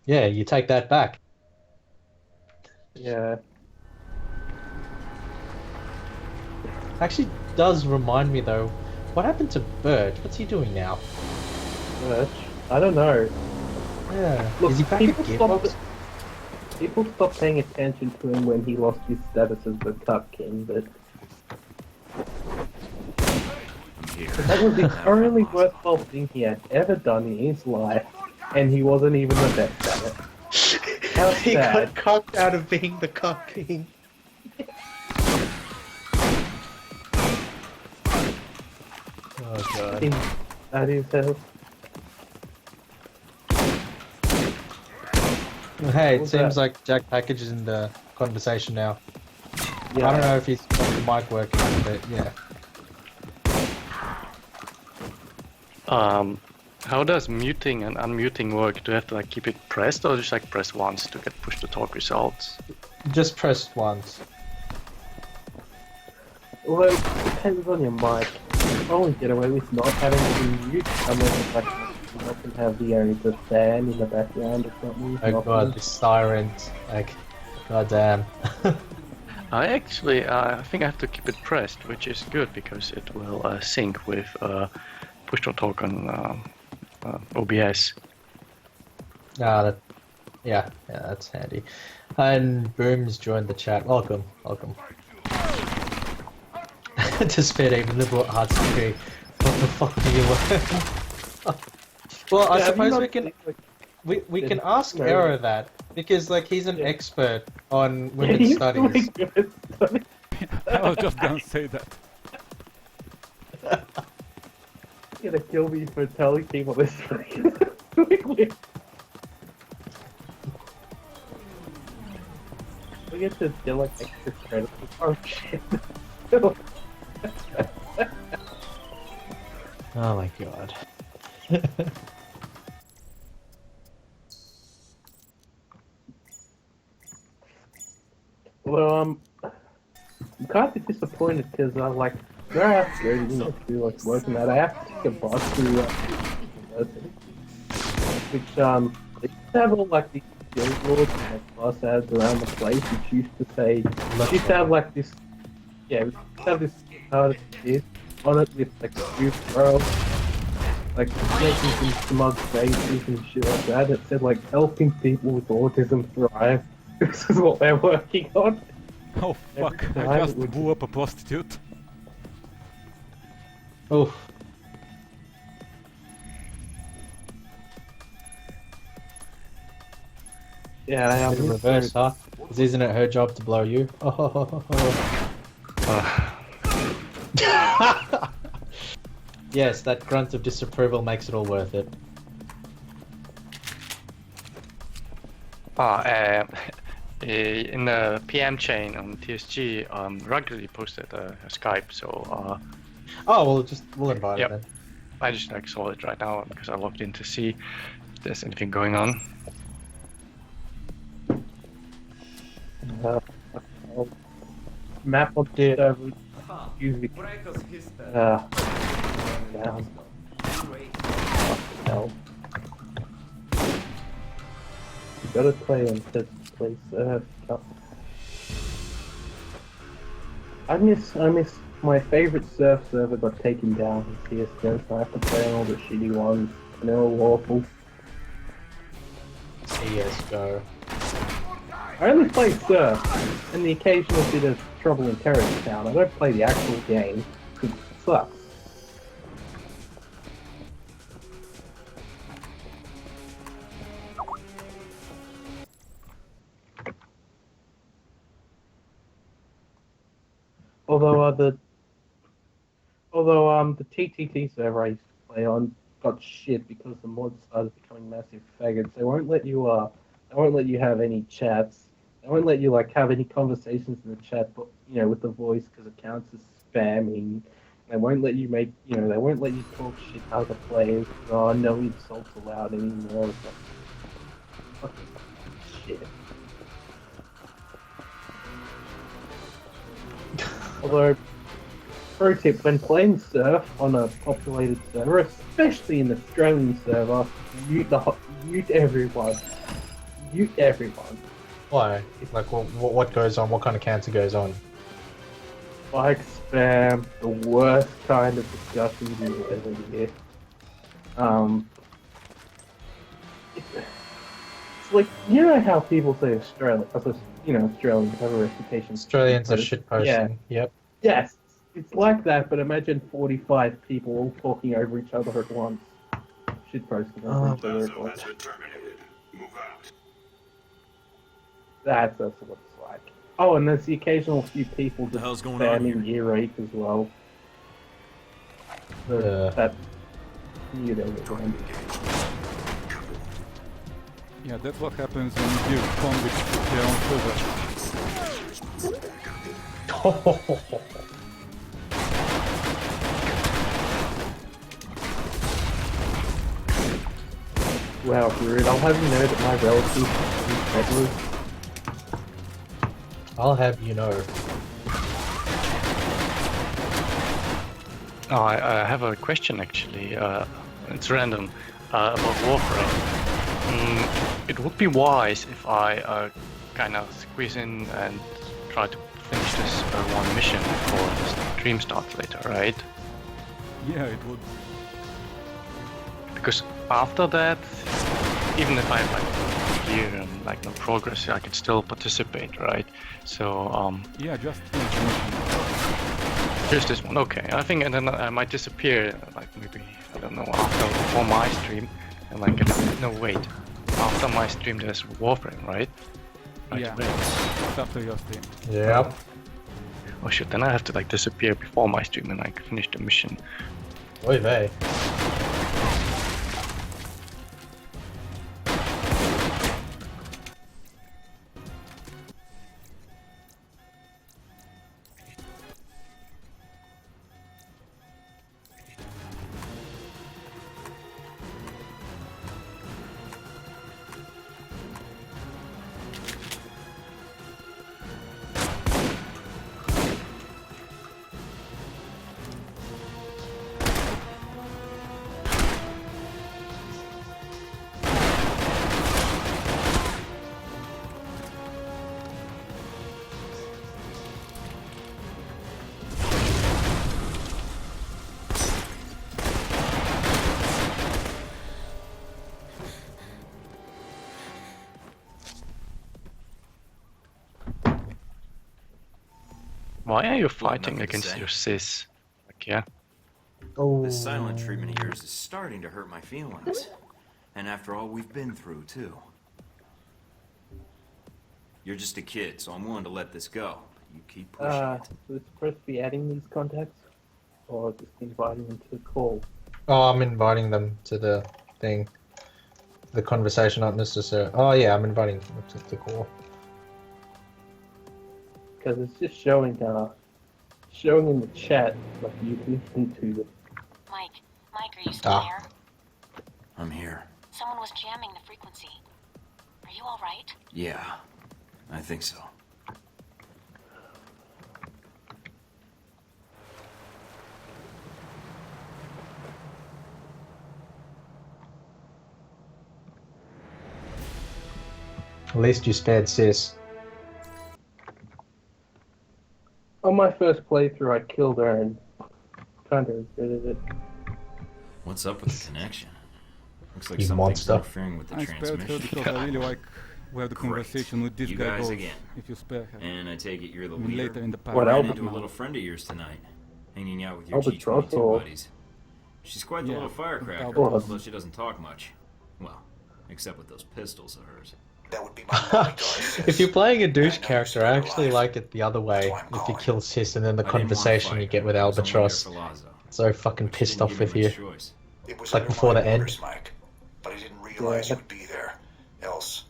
you take that back. yeah. Actually does remind me though, what happened to Birch? What's he doing now? I don't know. Yeah. Look, Is he back at Gearbox? People stopped paying attention to him when he lost his status as the Cup King, but here. That was the only worthwhile thing he had ever done in his life, and he wasn't even the best at it. How He sad. got cocked out of being the cock king. Oh god. That is Hey, it What's seems that? like Jack Package is in the conversation now. yeah. I don't know if he's got the mic working, but yeah. How does muting and unmuting work? Do you have to like keep it pressed, or just like press once to get push to talk results? Just press once. Well, it depends on your mic. You probably get away with not having to mute unless it's like you can have the fan in the background or something. Oh god, the sirens. Like, goddamn. I actually, I think I have to keep it pressed, which is good because it will sync with push to talk on OBS. Yeah, that's handy. And Boom's joined the chat. Welcome. To spit even liberal arts degree. What the fuck do you learn? Well, I suppose we can ask Arrow that because like he's an expert on women's studies. I was just gonna say that. You're gonna kill me for telling people this. We get to steal like extra credit. Oh shit. Oh my god. Well, I'm kind of disappointed because like where I have to go to do like working out, I have to take a bus to university, which they used to have all like these billboards and like bus ads around the place, which used to say, used to have like this, we used to have this card on it with like a few girls, like making some smug faces and shit like that. It said like helping people with autism thrive. This is what they're working on. Oh fuck, I just blew up a prostitute. Oof. Yeah, I am. In reverse, huh? 'Cause isn't it her job to blow you? Yes, that grunt of disapproval makes it all worth it. In the PM chain on TSG, regularly posted a Skype, so Oh, we'll invite yep. her then. I just like saw it right now because I logged in to see if there's anything going on. Map of the server. Music. Down. Hell. You gotta play on to play surf. I miss my favorite surf server got taken down in CSGO, so I have to play on all the shitty ones, and they're all awful. CSGO. I only play surf, and the occasional bit of Trouble in Terrorist Town. I don't play the actual game, because it sucks. Although the TTT server I used to play on got shit because the mods started becoming massive faggots. They won't let you have any chats. They won't let you like have any conversations in the chat, but with the voice because it counts as spamming. They won't let you they won't let you talk shit to other players. Oh, no insults allowed anymore. It's like, fucking shit. Although, pro tip, when playing surf on a populated server, especially an Australian server, mute everyone. Mute everyone. Why? Like, what goes on? What kind of cancer goes on? Like spam, the worst kind of discussions you will ever hear. It's like, how people say Australians have a reputation. Australians are shit posting. Yeah. Yep. Yes, It's like that, but imagine 45 people all talking over each other at once. Shit posting over each other at once. That's what it's like. Oh, and there's the occasional few people the hell's just going on spamming ear rape as well. So that you know one. Yeah, that's what happens when you give convicts their own server. Wow, rude. I'll have you know that my relatives are peddlers. I'll have you know. Oh, I have a question actually. It's random about Warframe. It would be wise if I kind of squeeze in and try to finish this one mission before the stream starts later, right? Yeah, it would. Because after that, even if I have like gear and like no progress, I can still participate, right? So yeah, just finish the mission. Just this one, okay. I think, and then I might disappear, like maybe, I don't know, before my stream, and like, no wait, after my stream there's Warframe, right? Yeah, it's after your stream. Yep. Oh shit, then I have to like disappear before my stream and like finish the mission. Oy vey. Why are you fighting nothing to against say. your sis? Like, yeah. Oh. This silent treatment of yours is starting to hurt my feelings. And after all we've been through, too. You're just a kid, so I'm willing to let this go. But you keep pushing it. So it's supposed to be adding these contacts? Or just inviting them to the call? Oh, I'm inviting them to the thing. The conversation, not necessarily. Oh yeah, I'm inviting them to the call. Because it's just showing in the chat, like you listen to them. Mike, are you still there? I'm here. Someone was jamming the frequency. Are you alright? Yeah, I think so. At least you spared sis. On my first playthrough, I killed her and kind of regretted it. What's up with the connection? Looks like You something's monster. interfering with the I spared her transmission. because I really like where the Great. conversation with this You guy guys goes. again. If you spare her. And I take it you're the I mean, leader. later in the past. What Ran else? into a little friend of yours tonight, hanging out with your Albatross G22 or- buddies. She's quite the Yeah, little firecracker, Albatross. although she doesn't talk much. Well, except with those pistols of hers. That would be my bodyguard, sis. If you're playing a douche I know character, you I saved her actually life. like it the other way. That's why I'm If you calling. kill sis and then the I didn't want to conversation fight you get her. with I was only there Albatross. for Lazo. So fucking But she pissed didn't off give me with much you. choice. It was Like under before my the end. orders, Mike, but I didn't realize Yeah. you would be there. Else,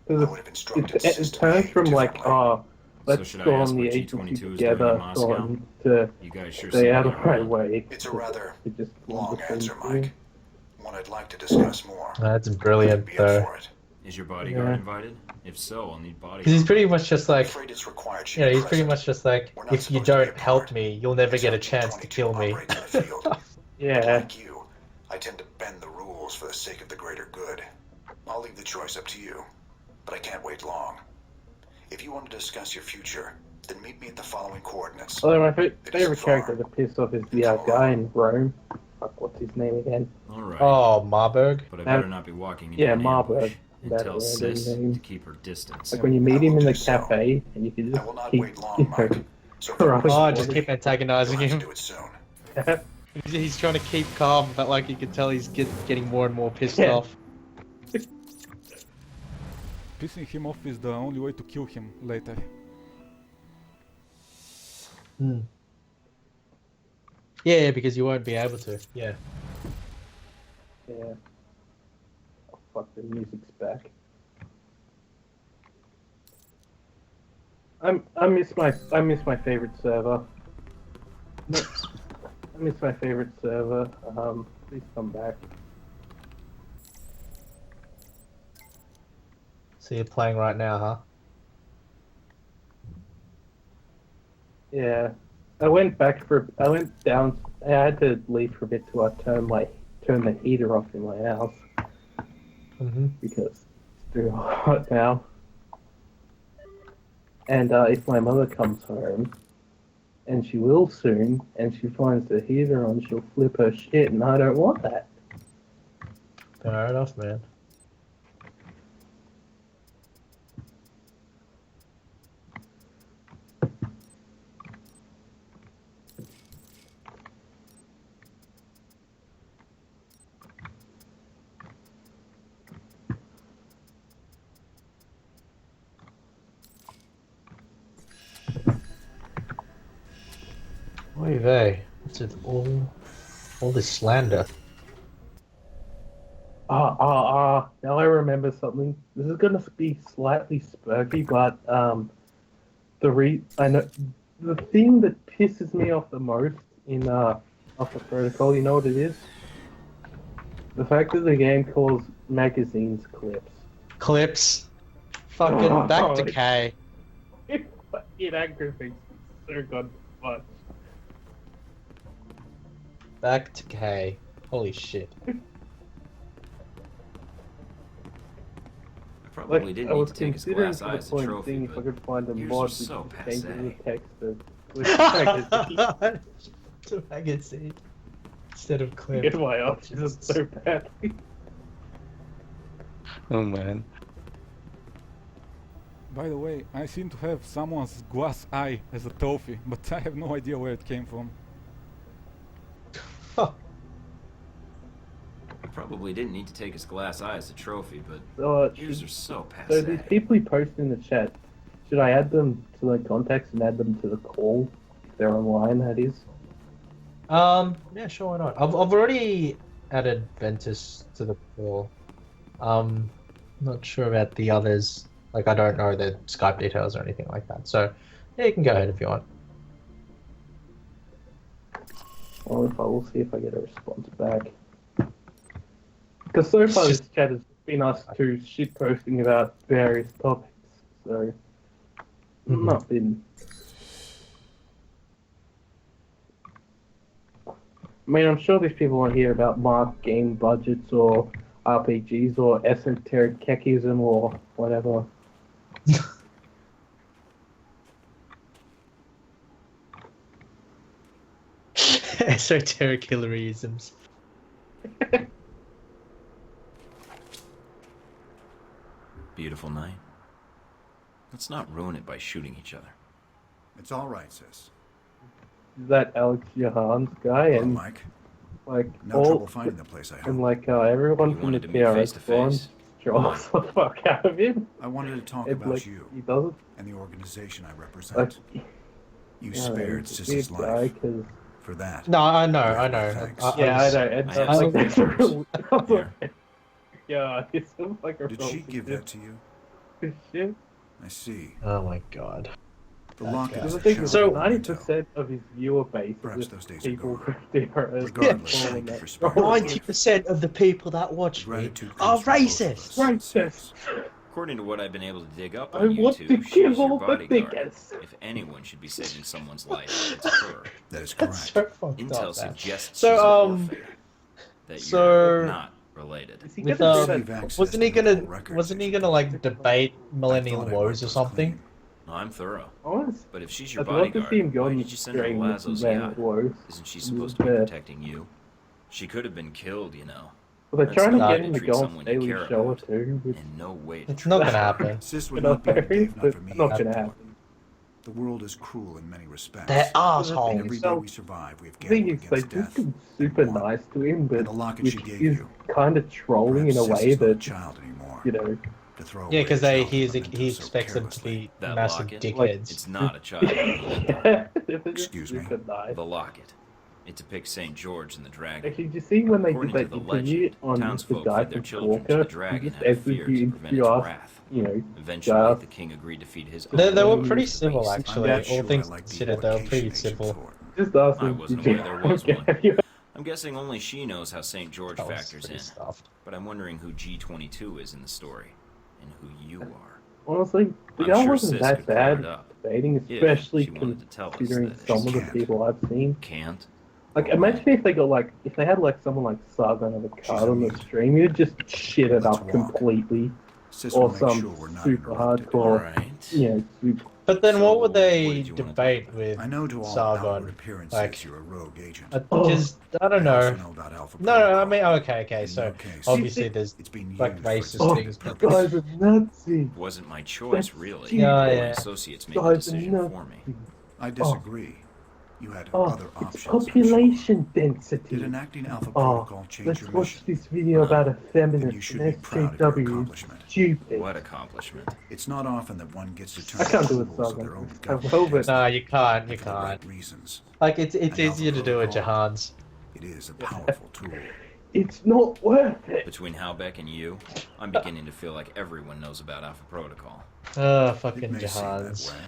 I Because would have instructed it sis to turns behave from like, differently. oh, let's should I go ask on the what agency G22 is doing in together, Moscow? on to You guys sure stay seem out to of get my around. way. It's a rather It just long the same answer, thing. Mike. One I'd like to discuss more. That's brilliant Be up though. for it. Is your bodyguard Yeah. invited? If so, I'll need bodyguard. Because he's pretty much just I'm like, afraid it's required she you know, be he's pretty present. much just like, We're not if you supposed to be don't help apart. me, you'll never It's get how a chance to G22 kill me. operates in the field. But Yeah. like you, I tend to bend the rules for the sake of the greater good. I'll leave the choice up to you, but I can't wait long. If you want to discuss your future, then meet me at the following coordinates. Although my favorite character to piss off is the guy in Rome. Fuck, what's his name again? Alright. Oh, Marburg. But I better not be walking into Yeah, an Marburg. ambush. And That tell random Sis name. to keep her distance. Like when you meet him in will the do so. cafe and you can I just will not keep, wait long, you know, Mike. So if you want to Oh, support just me, keep antagonizing you'll have him. to do it soon. He's trying to keep calm, but like you can tell he's getting more and more pissed Yeah. off. Pissing him off is the only way to kill him later. Hmm. Yeah, because you won't be able to. Yeah. Yeah. Oh, fuck, the music's back. I miss my favorite server. No, I miss my favorite server. Please come back. So you're playing right now, huh? Yeah. I went down. I had to leave for a bit till I turn the heater off in my house Mm-hmm. because it's too hot now. And if my mother comes home, and she will soon, and she finds the heater on, she'll flip her shit, and I don't want that. Fair enough, man. Oy vey, what's with all this slander? Now I remember something. This is gonna be slightly spooky, but I know the thing that pisses me off the most in Alpha Protocol, you know what it is? The fact that the game calls magazines clips. Clips. Fucking back to Oh, K. It aggravates me so goddamn much. Back to K. Holy shit. I probably Like, didn't I need was to take his considering glass to eye the as a point trophy, seeing if I but could find a yours mod was which so changes the passé. text of clip magazine. To magazine. Instead of clip. Get my options so badly. Oh man. By the way, I seem to have someone's glass eye as a trophy, but I have no idea where it came from. I probably didn't need to take his glass eye as a trophy, but So, yours are so so these passé. people you post in the chat, should I add them to the contacts and add them to the call? If they're online, that is. Yeah, sure, why not? I've already added Ventus to the call. Not sure about the others. Like, I don't know their Skype details or anything like that. So, yeah, you can go ahead if you want. Or if I will see if I get a response back. Because so far this chat has been us two shit posting about various topics, so not been. I mean, I'm sure these people want to hear about marked game budgets or RPGs or esoteric kekism or whatever. Esoteric Hillaryisms. Beautiful night. Let's not ruin it by shooting each other. It's all right, sis. That Alex Johan's guy Hello, and Mike. like No trouble finding the place, I hope. and like everyone You from the wanted to meet TRS face to spawn face? draws the fuck out of him. I wanted to talk It's about like you he doesn't and the organization I represent. like. You Yeah, spared he's a Sis's weird guy, life. 'cause- For that. No, I know. Thanks. Yeah, I was- know. And, I have like, some that's pictures. yeah, it's like a Did she give that to you? shit. I see. Oh my god. The locket Because is the a thing shell is, of so intel. 90% of his viewer base Perhaps is those days are people gone. from TRS. Regardless, thank you for sparing me. 90% of the people that watch me Gratitude are comes from both of racist. us. Racist. According to what I've been able to dig up I on want YouTube, to she's kill your all the bodyguard. biggest. If anyone should be saving someone's life, it's her. That is That's correct. so fucked Intel up, man. suggests So, she's an orphan. That so- you're not related. Is he With gonna do You've that? accessed wasn't he the gonna full records wasn't he if gonna you like want. debate I millennial thought I woes wiped or those something? clean. No, I'm thorough. Honest. But if she's your I'd love to bodyguard, see him go why on did you send her to during Lazo's Van yacht? Woes. Isn't she supposed to be Yeah. protecting you? She could have been killed, you know. Well, they're That's trying to not get how him to to treat go on someone you Daily care Show or about. two. With And no way. It's not gonna happen. Sis would you know, not be on the Dave, not but for me. not gonna report. happen. The world is cruel in many respects. They're And assholes. every day we survive, we have The thing gambled is, like, against this death. is super and won. nice to him, And but the locket which she gave is you. kind of trolling in a Perhaps way Sis is not a that, child anymore. you know, To throw Yeah, away because a he childhood memento he so expects them to carelessly. be That massive locket? dickheads. It's not a childhood memento. yeah, it's Excuse me? super nice. The locket. It depicts St. George and the dragon. Actually, did you see when they According did to that the interview legend, on the townsfolk guy fed their from children to Stalker? the dragon Just out of every fear to prevent you its ask, wrath. you know, Eventually, just the king agreed to feed his They own were pretty to the civil, beast. actually. I'm not All sure things I like the considered, they were pretty implication Agent civil. Thornton. just ask I them. wasn't did you- aware there was okay, one. have you- I'm guessing only she knows how St. George That was factors pretty in. stuffed. But I'm wondering who G22 is in the story, and who you are. Honestly, the I'm guy sure wasn't Sis that could clear it bad up. dating, If especially she wanted to tell us considering that some of the can't. people I've seen. Can't? Like, imagine if they got like, if they had like someone like Sargon of the card on the immune. stream, you'd just shit it Let's up walk. completely, Sis or will make some sure we're not super interrupted. hardcore, Alright. you know, super. But then So, what would what they did you wanna talk debate about? with I know to all outward Sargon? appearances Like, you're a rogue agent. Just, I don't I also know. know about Alpha No, I Protocol. mean, okay, In so no case, obviously there's it's been like used for its racist Oh, things. intended this purpose. guy's a Nazi. Wasn't my choice, That's really. Yeah, My yeah. associates made the Guy's a decision for me. Nazi. I disagree. You had Oh, other it's options. population I'm sure. density. Did enacting Alpha Oh, Protocol change let's your watch mission? this video No. about a Then feminist you should and be proud of your SJW. accomplishment. Stupid. What accomplishment? It's not often that one gets to turn I can't the do it, rules of Sargon. their own I government hope it- against No, them, you can't. You and for the right can't. reasons. Like it's And Alpha easier to do at Protocol, Jahan's. It is a powerful tool. It's not worth it. Between Halbeck and you, I'm beginning to feel like everyone knows about Alpha Protocol. It Fucking may seem that Jahan's. way.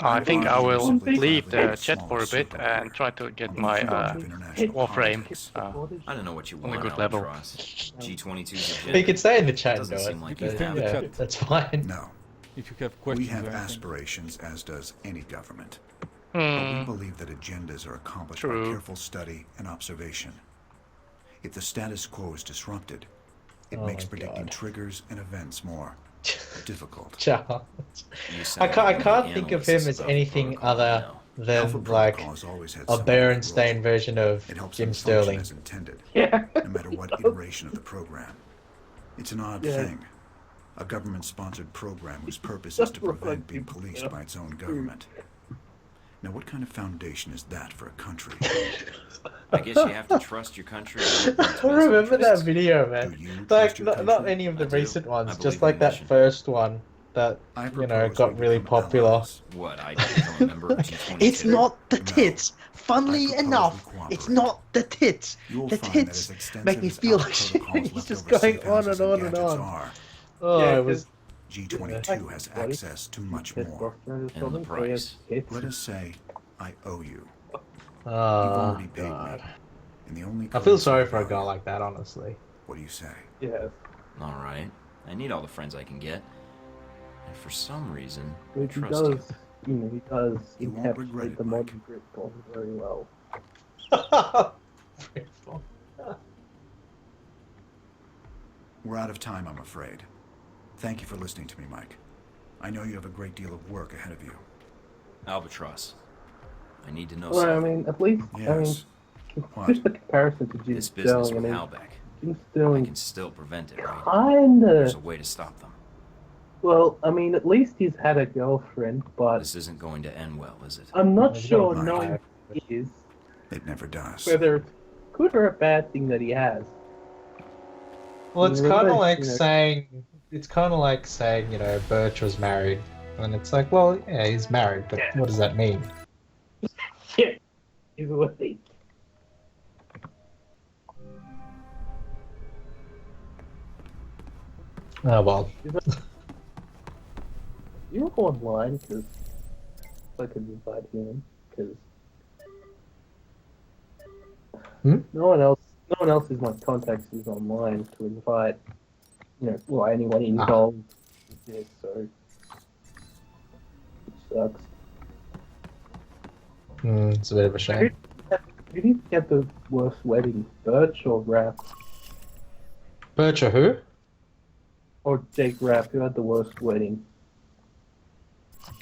I think I will One thing- leave the a chat smaller for a bit superpower and try to get on the my field of international Warframe. politics. I don't know what you On a want, good level. Albatross. G22's agenda. You can stay in the chat and Doesn't do seem it. like You you can stay in have the it. Yeah, chat. that's fine. No, If you have we questions have or anything. aspirations, as does any government. But we Hmm. believe that agendas are accomplished True. by careful study and observation. If the status quo is disrupted, it Oh makes my predicting God. triggers and events more difficult. Jahan. You I sound can't, I like can't one think of analyst him as Alpha anything Protocol other now. Alpha than like Protocol has always had a some kind of Berenstain role. version of It helps Jim them function Sterling. as intended, Yeah. no matter what iteration of the program. It's an odd Yeah. thing. A government-sponsored program whose purpose is That's to right, prevent being people, policed yeah. by its own government. Now, what kind of foundation is that for a country? I guess you have to trust your country. I remember that video, Do man. you trust Like, your not country? any of the I do. recent I ones, believe just in like that mission. first one that, I you know, propose got we really become popular. allies. What, I become a member of G22? It's not the No. tits. Funnily I propose enough, we cooperate. it's not the tits. You will The find that tits as extensive make me as feel Alpha like shit. Protocol's He's just leftover going safe on houses and on and gadgets on. are, Oh, Yeah, it was. G22 has access to much more. And the price. Let us say, I owe you. You've Oh, already paid God. me. And the only I feel currency sorry I for a value- guy like that, honestly. What do you say? Yes. Alright. I need all the friends I can get. And for some reason, I Which he trust you. does, you know, he does You won't regret encapsulate it, the Mike. modern grip bomb very well. We're out of time, I'm afraid. Thank you for listening to me, Mike. I know you have a great deal of work ahead of you. Albatross. I need to know Well, I something. mean, at least, Yes. What? just the comparison to Jim This business Sterling, with I mean, Halbeck. Jim I Sterling can still prevent it, right? There's a kinda, way to stop them. well, I mean, at least he's had a girlfriend, but This isn't going to end well, is it? I'm not He's sure got a knowing wife. who he is, It never does. whether it's good or a bad thing that he has. Well, it's Remember, kind of like you know- saying, you know, Birch was married, and it's like, well, yeah, he's married, but what does that mean? Yeah, he's worthy. Oh well. You go online because I could invite him because no one else is my contacts is online to invite. You know, well, anyone involved with this, so it sucks. It's a bit of a shame. Who did get the worst wedding, Birch or Rap? Birch or who? Or Jake Rap? Who had the worst wedding?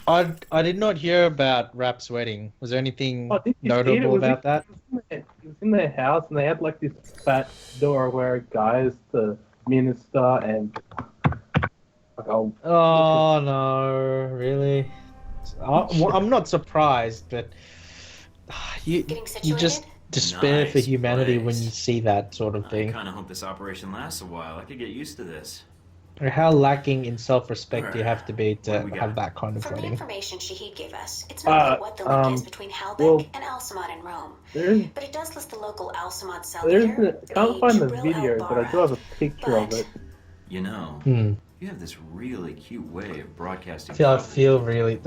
I did not hear about Rap's wedding. Was there anything Oh, did you see it? It notable was about that? It was in their house, and they had like this fat door where a guy is the minister, and like, Oh no, really? I'm not surprised, but you Getting you just situated? despair for Nice humanity when place. you see that sort of I thing. kind of hope this operation lasts a while. I could get used to this. Or how lacking in self-respect do you have to be What do to we have got? that kind of From the wedding? information Shahid gave us, it's not clear what the link is between Halbeck and Al-Samad in Rome. But it does list the local Al-Samad cell leader, can't find the Jibril video, but I do have a picture of it. You know, Hmm. you have this really cute way of broadcasting. I feel really. It's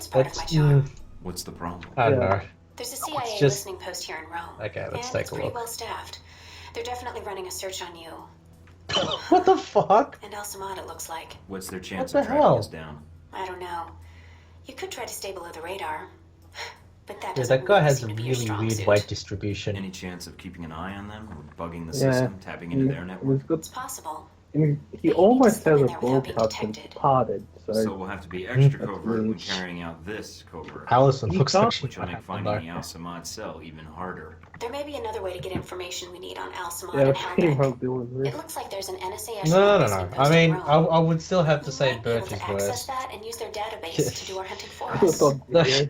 part of my charm. What's the problem? I don't know. There's a CIA just- listening post here in Rome. Okay, let's and take it's a pretty look. well staffed. They're definitely running a search on you. What the fuck? And Al-Samad, it looks like. What's their chance What of the tracking hell? us down? I don't know. You could try to stay below the radar. But that Yeah, doesn't that guy really has a seem to be your really strong weird suit. weight distribution. Any chance of keeping an eye on them or bugging the Yeah. system, tapping into their network? It's possible. I mean, he almost has a broadcast that's parted, So so we'll have to be extra That's covert when weird. carrying out this covert. Allison You looks can't- like she Which will might make have finding one the Al-Samad cell even harder. There may be another way to get information we need on Al-Samad yeah, and I've seen Halbeck. him doing It this. looks like there's an NSA No, echelon no, listening no. post I in mean, Rome. I would still have to We say might be able Birch to is access worse. that and use their database to do our hunting for It's us. on video.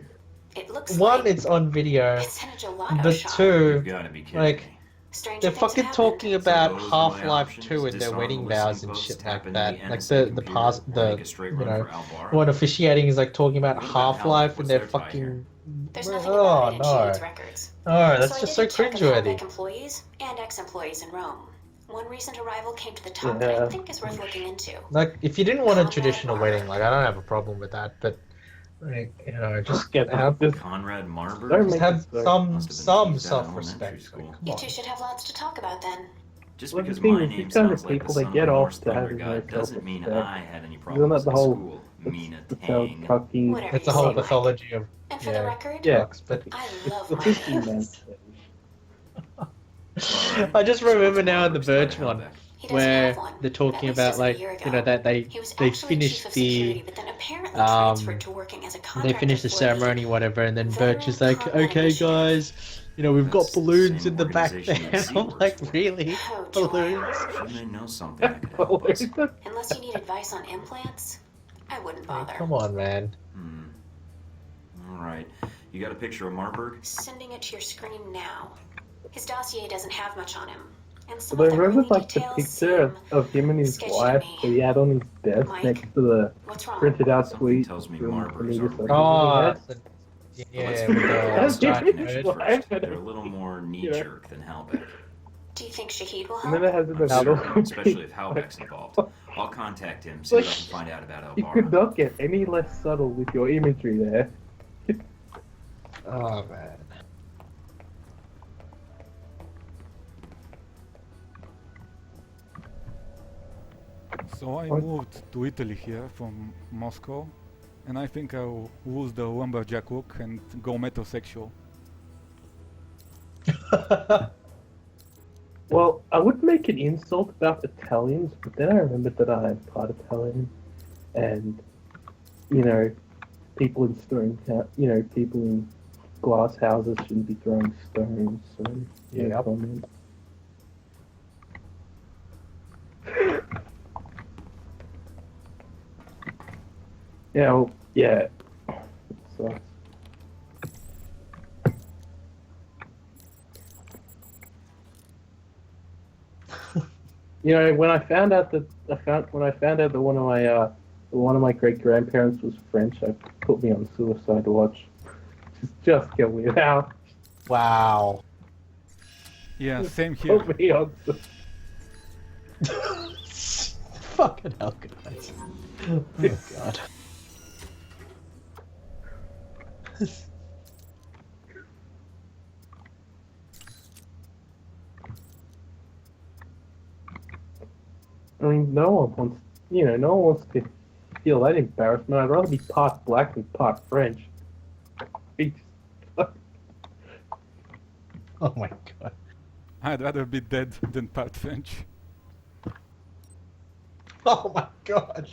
It looks One, like it's on video, it's in a gelato but shop. two, You've got to be kidding like, me. Stranger they're things fucking have talking happened. about So those are my Half-Life options. 2 and their Disarm wedding the vows listening and posts, shit tap like into that. the Like NSA the computer, past, or make a straight you run know, for Alvaro. one officiating is like talking about What about Half-Life Halbeck? and their What's their tie here? fucking. There's nothing Oh about it in no! Shahid's records. Oh, that's I just so did a check of cringeworthy. Halbeck employees and ex-employees in Rome. One recent arrival came to the top Yeah. that I think is worth looking into. Like, if you didn't want a Conrad traditional Marber. wedding, like I don't have a problem with that, but like, you know, just Get have, this. Conrad Marber? Don't just make have it so. some Must have been teased out in self-respect. elementary Like, school. come You on. two should have lots to talk about then. Just Well, because the thing my is, name these kind of sounds like the people, they son of get a off Norse to thunder having no god doesn't mean self-respect. I had any Isn't problems that at the whole? school. Mina That's how Tang. cucking. Whatever It's a you whole say, Mike. pathology of And for the yeah. record, Yeah. But I love The my 50 names. man. I just remember now in the Marber's not Birch a one Halbeck. He doesn't where have one. they're talking At least about as of a like year you know ago. that they He was they actually chief finished of the security, but then apparently transferred to working as a they contractor finished the for ceremony whatever, and then Birch is like, Veteran okay Initiative. guys, you know we've got That's the balloons same in the back organization there. that I'm Z like, works for. really? Oh, joy. Balloons? Shouldn't they know something that could help us? Unless you need advice on implants, I wouldn't Like, bother. come on, man. All right. You got a picture of Marburg? Sending it to your screen now. His dossier doesn't have much on him. And some But I of the remember early like the details picture seem of him and his sketchy to wife me. that he had on his desk Mike, next to the what's wrong? printed out Something tweet. tells me from Marburg's Anita are Sutherland. Oh, Yes. that's Let's yeah, figure with out the the That's Scott different. connection Why? first. They're a little more knee-jerk than Halbeck. Do you think Shahid will And then help? it has I'm another certain, especially if Halbeck's involved. I'll contact him, see what I can find out about You could Alvaro. not get any less subtle with your imagery there. oh man. So I What? moved to Italy here from Moscow, and I think I'll lose the lumberjack look and go metrosexual. Well, I would make an insult about Italians, but then I remembered that I am part Italian, and you know, people in people in glass houses shouldn't be throwing stones. So no Yep. comment. Yeah, well, yeah. So. You know, when I found out that one of my great grandparents was French, I put me on suicide watch. Just kill me now. Wow. Yeah, same here. Put me on. Fucking hell, guys. Oh god. I mean, no one wants to feel that embarrassment. I'd rather be part black than part French. Oh my god. I'd rather be dead than part French. Oh my god.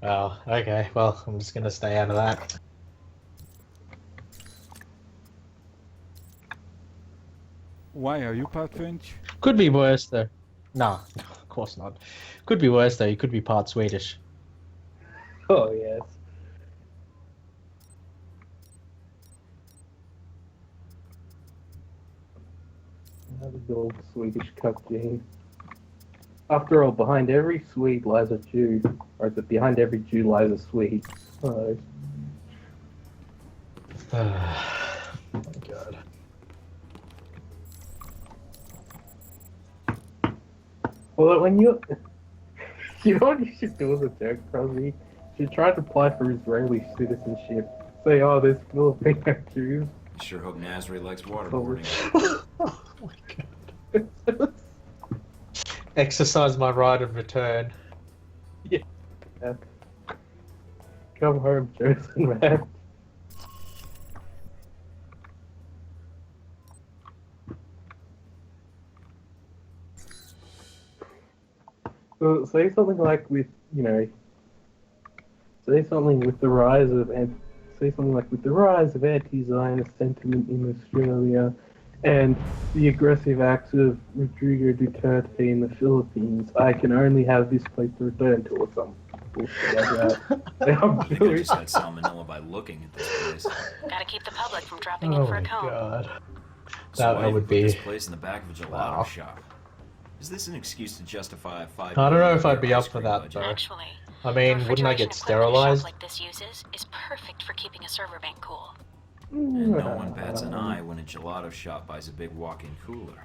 Oh, okay. Well, I'm just gonna stay out of that. Why are you part French? Could be worse though. Nah, of course not. Could be worse though. You could be part Swedish. Oh yes. the old Swedish cup game. After all, behind every Swede lies a Jew, or is it behind every Jew lies a Swede? Oh my god. Well, when you know what you should do as a joke, probably? You should try to apply for Israeli citizenship. Say, oh, there's Filipino Jews. Sure hope Nasri likes waterboarding. Oh my god. Exercise my right of return. Yeah. Come home, Joseph, man. So say something like with, say something with the rise of anti-Zionist sentiment in Australia and the aggressive acts of Rodrigo Duterte in the Philippines, I can only have this place to return to or something. Bullshit like that. I think I just had salmonella by looking at this place. Gotta keep the public from dropping in for a comb. God. So That would be. this place in the back of a gelato shop. Is this an excuse to justify a $5 I don't know if I'd be ice up for cream that budget? though. Actually, I mean, the wouldn't I get refrigeration equipment a shop sterilized? like this uses is perfect for keeping a server bank cool. And no one bats an eye when a gelato shop buys a big walk-in cooler.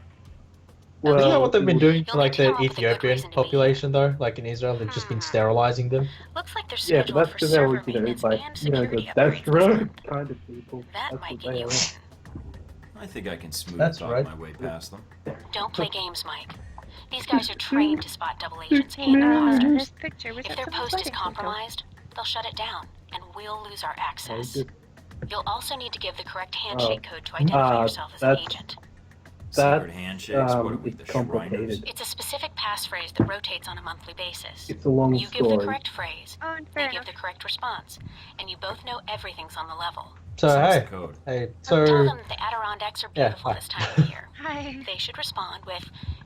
Well, Isn't that what they've been doing to You'll like need to the come up with a good Ethiopian reason to be population though? Like in Israel, they've just been sterilizing them. Looks like they're Yeah, but scheduled that's for because they server were, maintenance like, and the security upgrades Dash this Road month. kind of people. That That's might what get they you are. in. I think I can smooth That's talk right. my way past them. Don't play games, Mike. These guys are trained to spot double agents and imposters. If their post is compromised, they'll shut it down, and we'll lose our access. You'll also need to give the correct handshake code to identify yourself as an agent. Secret handshakes? What are we, the it's Shriners? complicated. It's a specific passphrase that rotates on a monthly basis. It's a long You give the story. correct phrase, they give the correct response, and you both know everything's on the level. So What's hey, the code? hey, Tell so them the Adirondacks are Yeah, beautiful hi. this time of year. They should respond with,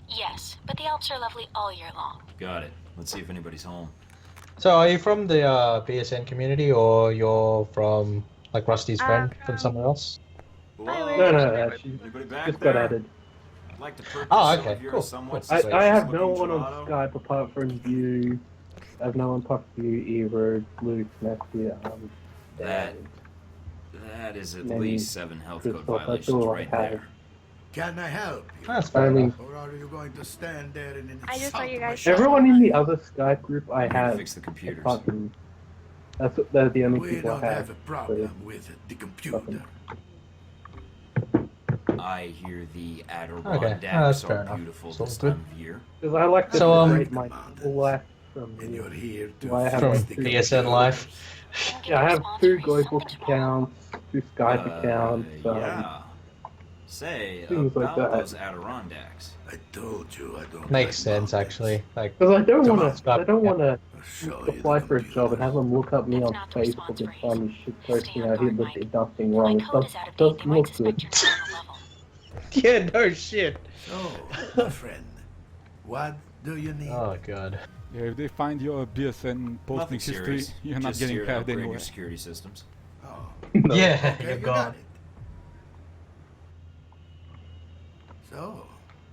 yes, but the Alps are lovely all year long. Got it. Let's see if anybody's home. so are you from the BSN community or you're from like Rusty's friend from somewhere else? Hello? No, she Anybody back just there? got added. I'd like to purchase Oh, some okay, of your cool. somewhat Cool. I have no suspicious-looking one on gelato. Skype apart from you. I have no one apart from you, Evo, Luke, Matthew, That is at Maybe least 7 health code Christoph, that's violations all I right have. there. Can I help you? That's fair I mean, enough. Or are you going to stand there and I just saw you guys. everyone in the other Skype group I I'm here to have, fix the computers. apart from they're the only We people don't I have a have. problem with the computer. I hear the that's Adirondacks fair are enough. beautiful It's all this good. time of year. Because I like to So, separate my life from And you're you. here to Why I have From fix the BSN life. Yeah, I have 2 Global accounts, 2 Skype accounts. Yeah. Say, things like about that. those Adirondacks. I told you I don't Makes like sense mountains. actually. Like Because I don't Come want on, to. I don't yeah. want to I'll show you apply the for a computer. job and have them look up me That's on not the Facebook response and phrase. find me shit Stay posting on out here guard, that Mike. did nothing My wrong. It code is out of date. doesn't They might look suspect good. you're not on the level. yeah, no shit. So, my friend, what do you need? Oh god. Yeah, if they find your BSN posting Nothing history, serious. you're not Just getting here to hired upgrade anyway. your security systems. Oh, Yeah, okay, you're you gone. got it. So,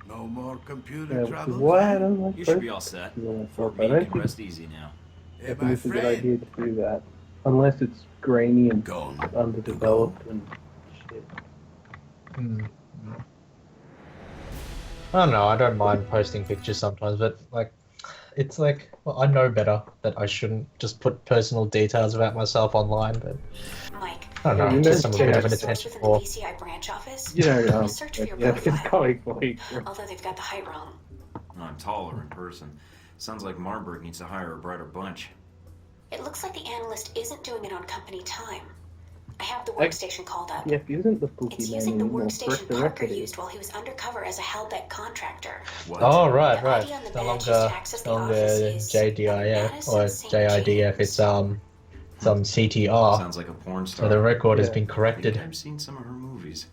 no more computer Yeah, which is trouble. why I don't like You should be Facebook all set. to myself. Fort I Meade don't can think rest easy now. Hey, it's my a good friend. idea to do that. Unless it's grainy and Gone. underdeveloped and shit. Hmm. I don't know, I don't mind posting pictures sometimes, but like, it's like, well, I know better that I shouldn't just put personal details about myself online, but Mike, I don't know, Yeah, you just know, some a bit of an search attention within the for. BCI branch office. You know, Search for your yeah, it's profile. going like Although they've got the height wrong. I'm taller in person. Sounds like Marburg needs to hire a brighter bunch. It looks like the analyst isn't doing it on company time. I have the workstation called up. Yep, isn't the It's Pookie man using the anymore. workstation Correct the Parker record. used while he was undercover as a Hellbeck contractor. What? Oh, right, The right. ID on the It's no badge used longer, to access it's the no longer office is JDIF Madison or St. JIDF, it's some CTR. Sounds like a porn So star. the record has Yeah. been I think corrected. I've seen some of her movies.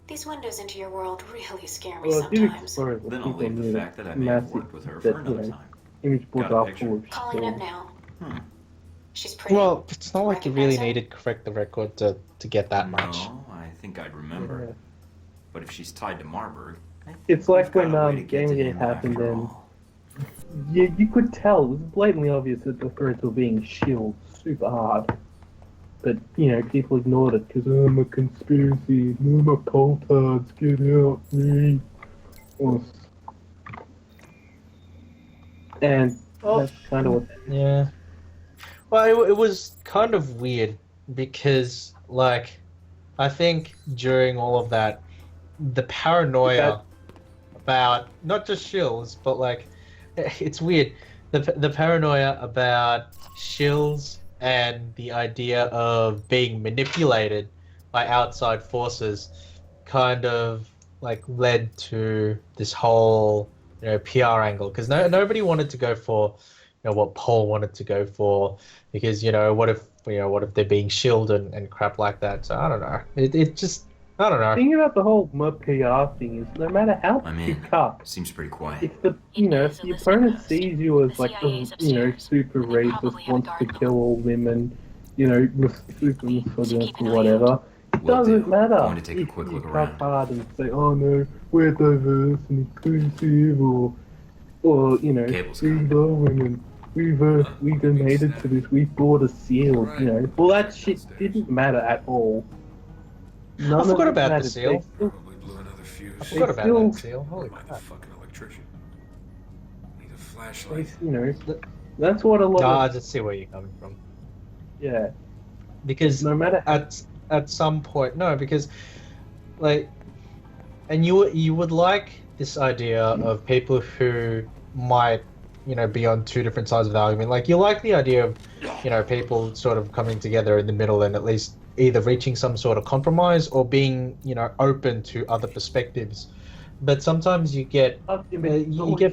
These windows into your world really scare me Well, it did sometimes. explore the Then I'll people leave the knew fact that I may have massive worked with her that, for another time. image boards Got a are picture? full of Calling it up shit. now. Hmm. She's pretty. Well, it's not like you really Recognize her? needed to correct the record to get that much. No, I think I'd remember. Yeah. But if she's tied to Marburg, it's like when got a way to get to Gamergate him happened, after and all. you could tell it was blatantly obvious that the threads were being shielded super hard. But, you know, people ignored it because I'm a conspiracy, I'm a cultard, get out me. And that's kind of what. Yeah. Well, it was kind of weird because, like, I think during all of that, the paranoia about not just shills, but like, it's weird. The paranoia about shills and the idea of being manipulated by outside forces kind of like led to this whole PR angle because nobody wanted to go for what Paul wanted to go for because what if they're being shielded and crap like that. So I don't know. It just I don't know. The thing about the whole mob PR thing is no matter how you cut, seems pretty quiet. if the if the opponent sees you as like super racist, wants to kill all women, super misogynist or whatever, it doesn't matter. Going to take a quick look cut around. hard and say, oh no, we're diverse and inclusive, or we love women. We donated to this. We bought a seal. Well, that shit didn't matter at all. I forgot about the seal. Probably blew another fuse. I forgot about that seal. Holy Mind the crap. fucking electrician. Need a flashlight. That's what a lot I of... just see where you're coming from. Yeah. Because no matter at some point, no, because like, and you would like this idea of people who might be on two different sides of the argument. Like you like the idea of people sort of coming together in the middle and at least either reaching some sort of compromise or being open to other perspectives. But sometimes you get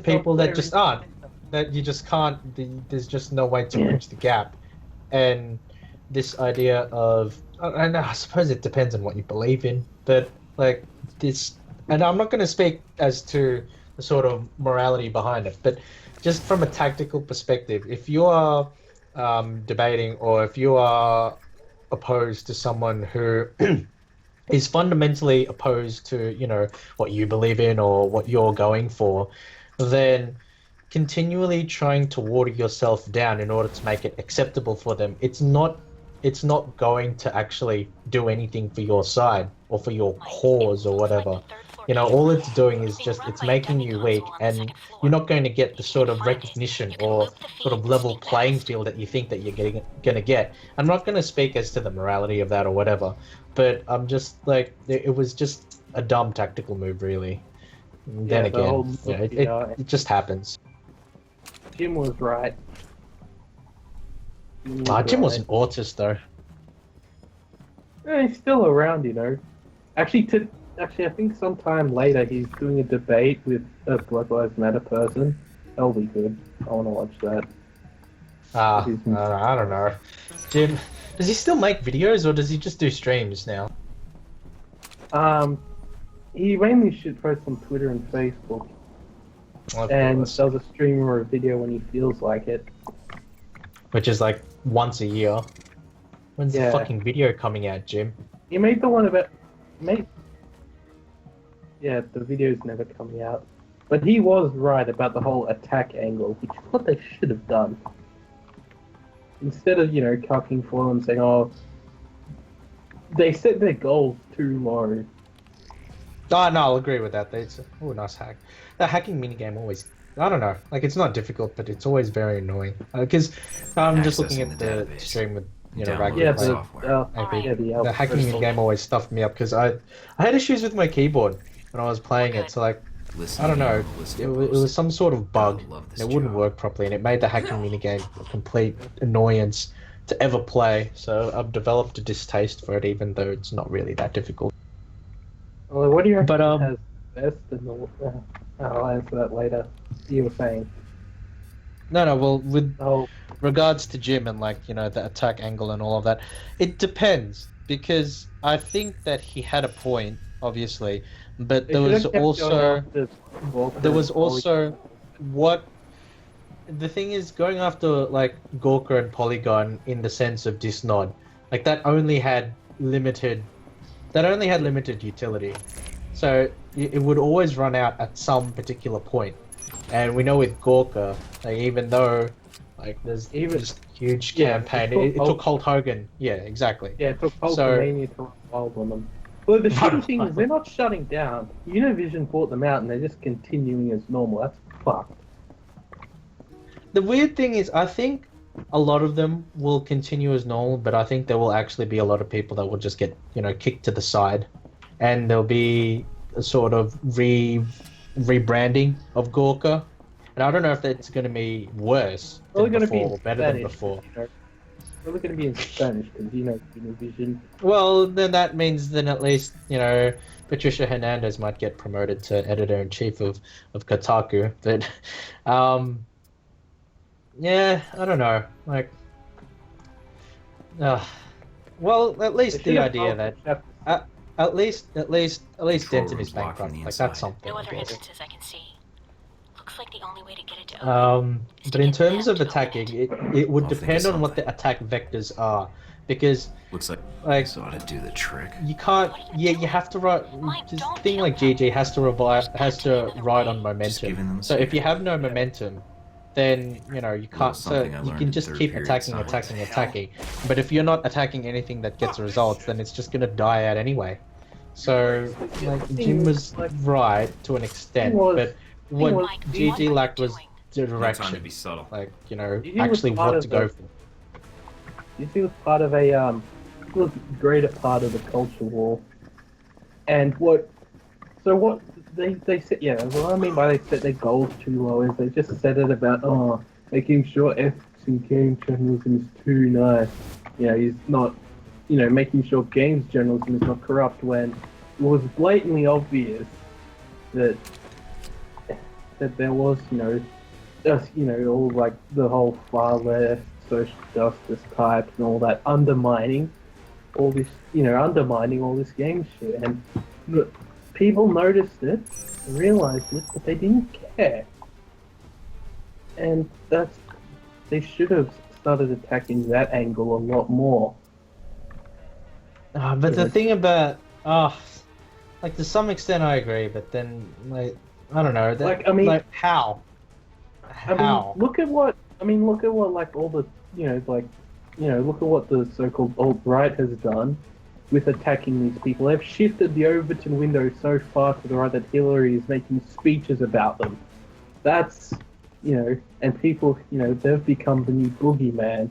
people that just aren't, that you just can't, there's just no way to bridge the gap. And this idea of, I suppose it depends on what you believe in, but like this, and I'm not going to speak as to the sort of morality behind it, but just from a tactical perspective, if you are debating or if you are opposed to someone who is fundamentally opposed to what you believe in or what you're going for, then continually trying to water yourself down in order to make it acceptable for them, it's not going to actually do anything for your side or for your cause or whatever. All it's doing is it's making you weak, and you're not going to get the sort of recognition or sort of level playing field that you think that you're going to get. I'm not going to speak as to the morality of that or whatever, but I'm just like, it was just a dumb tactical move, really. Then again, it just happens. Jim was right. Jim was an autist, though. Yeah, he's still around, Actually, I think sometime later he's doing a debate with a Black Lives Matter person. That'll be good. I want to watch that. I don't know. Jim, does he still make videos or does he just do streams now? He mainly should post on Twitter and Facebook. And does a stream or a video when he feels like it. Which is like once a year. When's the fucking video coming out, Jim? He made the one about... Yeah, the video's never coming out. But he was right about the whole attack angle, which is what they should have done. Instead of, cucking for them, saying, oh, they set their goals too low. Oh, no, I'll agree with that. It's a nice hack. The hacking minigame always, I don't know, like it's not difficult, but it's always very annoying. Because I'm just looking at the stream with, Ragnar. Yeah, the hacking minigame always stuffed me up because I had issues with my keyboard when I was playing it, so like, I don't know, it was some sort of bug, and it wouldn't work properly, and it made the hacking minigame a complete annoyance to ever play, so I've developed a distaste for it, even though it's not really that difficult. Well, what do you reckon has best in the... I'll answer that later. You were saying. No, well, with regards to Jim and like, the attack angle and all of that, it depends, because I think that he had a point, obviously, but there was also what the thing is, going after like Gawker and Polygon in the sense of Disnod, like that only had limited utility. So it would always run out at some particular point. And we know with Gorka, like, even though like there's this huge campaign, it took Hulk Hogan. Yeah, exactly. Yeah, it took Hulkamania to run wild on them. Well, the shitty thing is they're not shutting down. Univision bought them out and they're just continuing as normal. That's fucked. The weird thing is, I think a lot of them will continue as normal, but I think there will actually be a lot of people that will just get, kicked to the side, and there'll be a sort of rebranding of Gorka. And I don't know if that's going to be worse than before or better than before. Probably going to be in Spanish because Univision. Well, then that means at least Patricia Hernandez might get promoted to editor-in-chief of Kotaku, but yeah, I don't know. Like, well, at least the idea that at least Denton is bankrupt. Like, that's something. No other entrances I can see. Looks like the only way to get it to open. But in terms of attacking, it would depend on what the attack vectors are, because looks like this ought to do the trick. You can't. Yeah, you have to ride. This thing like GG has to ride on momentum. So if you have no momentum, then you can't. So you can just keep attacking. But if you're not attacking anything that gets results, then it's just gonna die out anyway. So like Jim was right to an extent, but what GG lacked was direction. Like actually what to go for. You see, it was part of a was greater part of the culture war, and what they said, what I mean by they set their goals too low is they just said it about making sure ethics in game journalism is too nice. He's not, making sure games journalism is not corrupt, when it was blatantly obvious that there was, all like the whole far left, social justice type and all that undermining all this game shit, and people noticed it, realized it, but they didn't care. And they should have started attacking that angle a lot more. But the thing about, like, to some extent I agree, but then, like, I don't know, how? Look at what like all the, look at what the so-called alt-right has done with attacking these people. They've shifted the Overton window so far to the right that Hillary is making speeches about them. That's, and people, they've become the new boogeyman.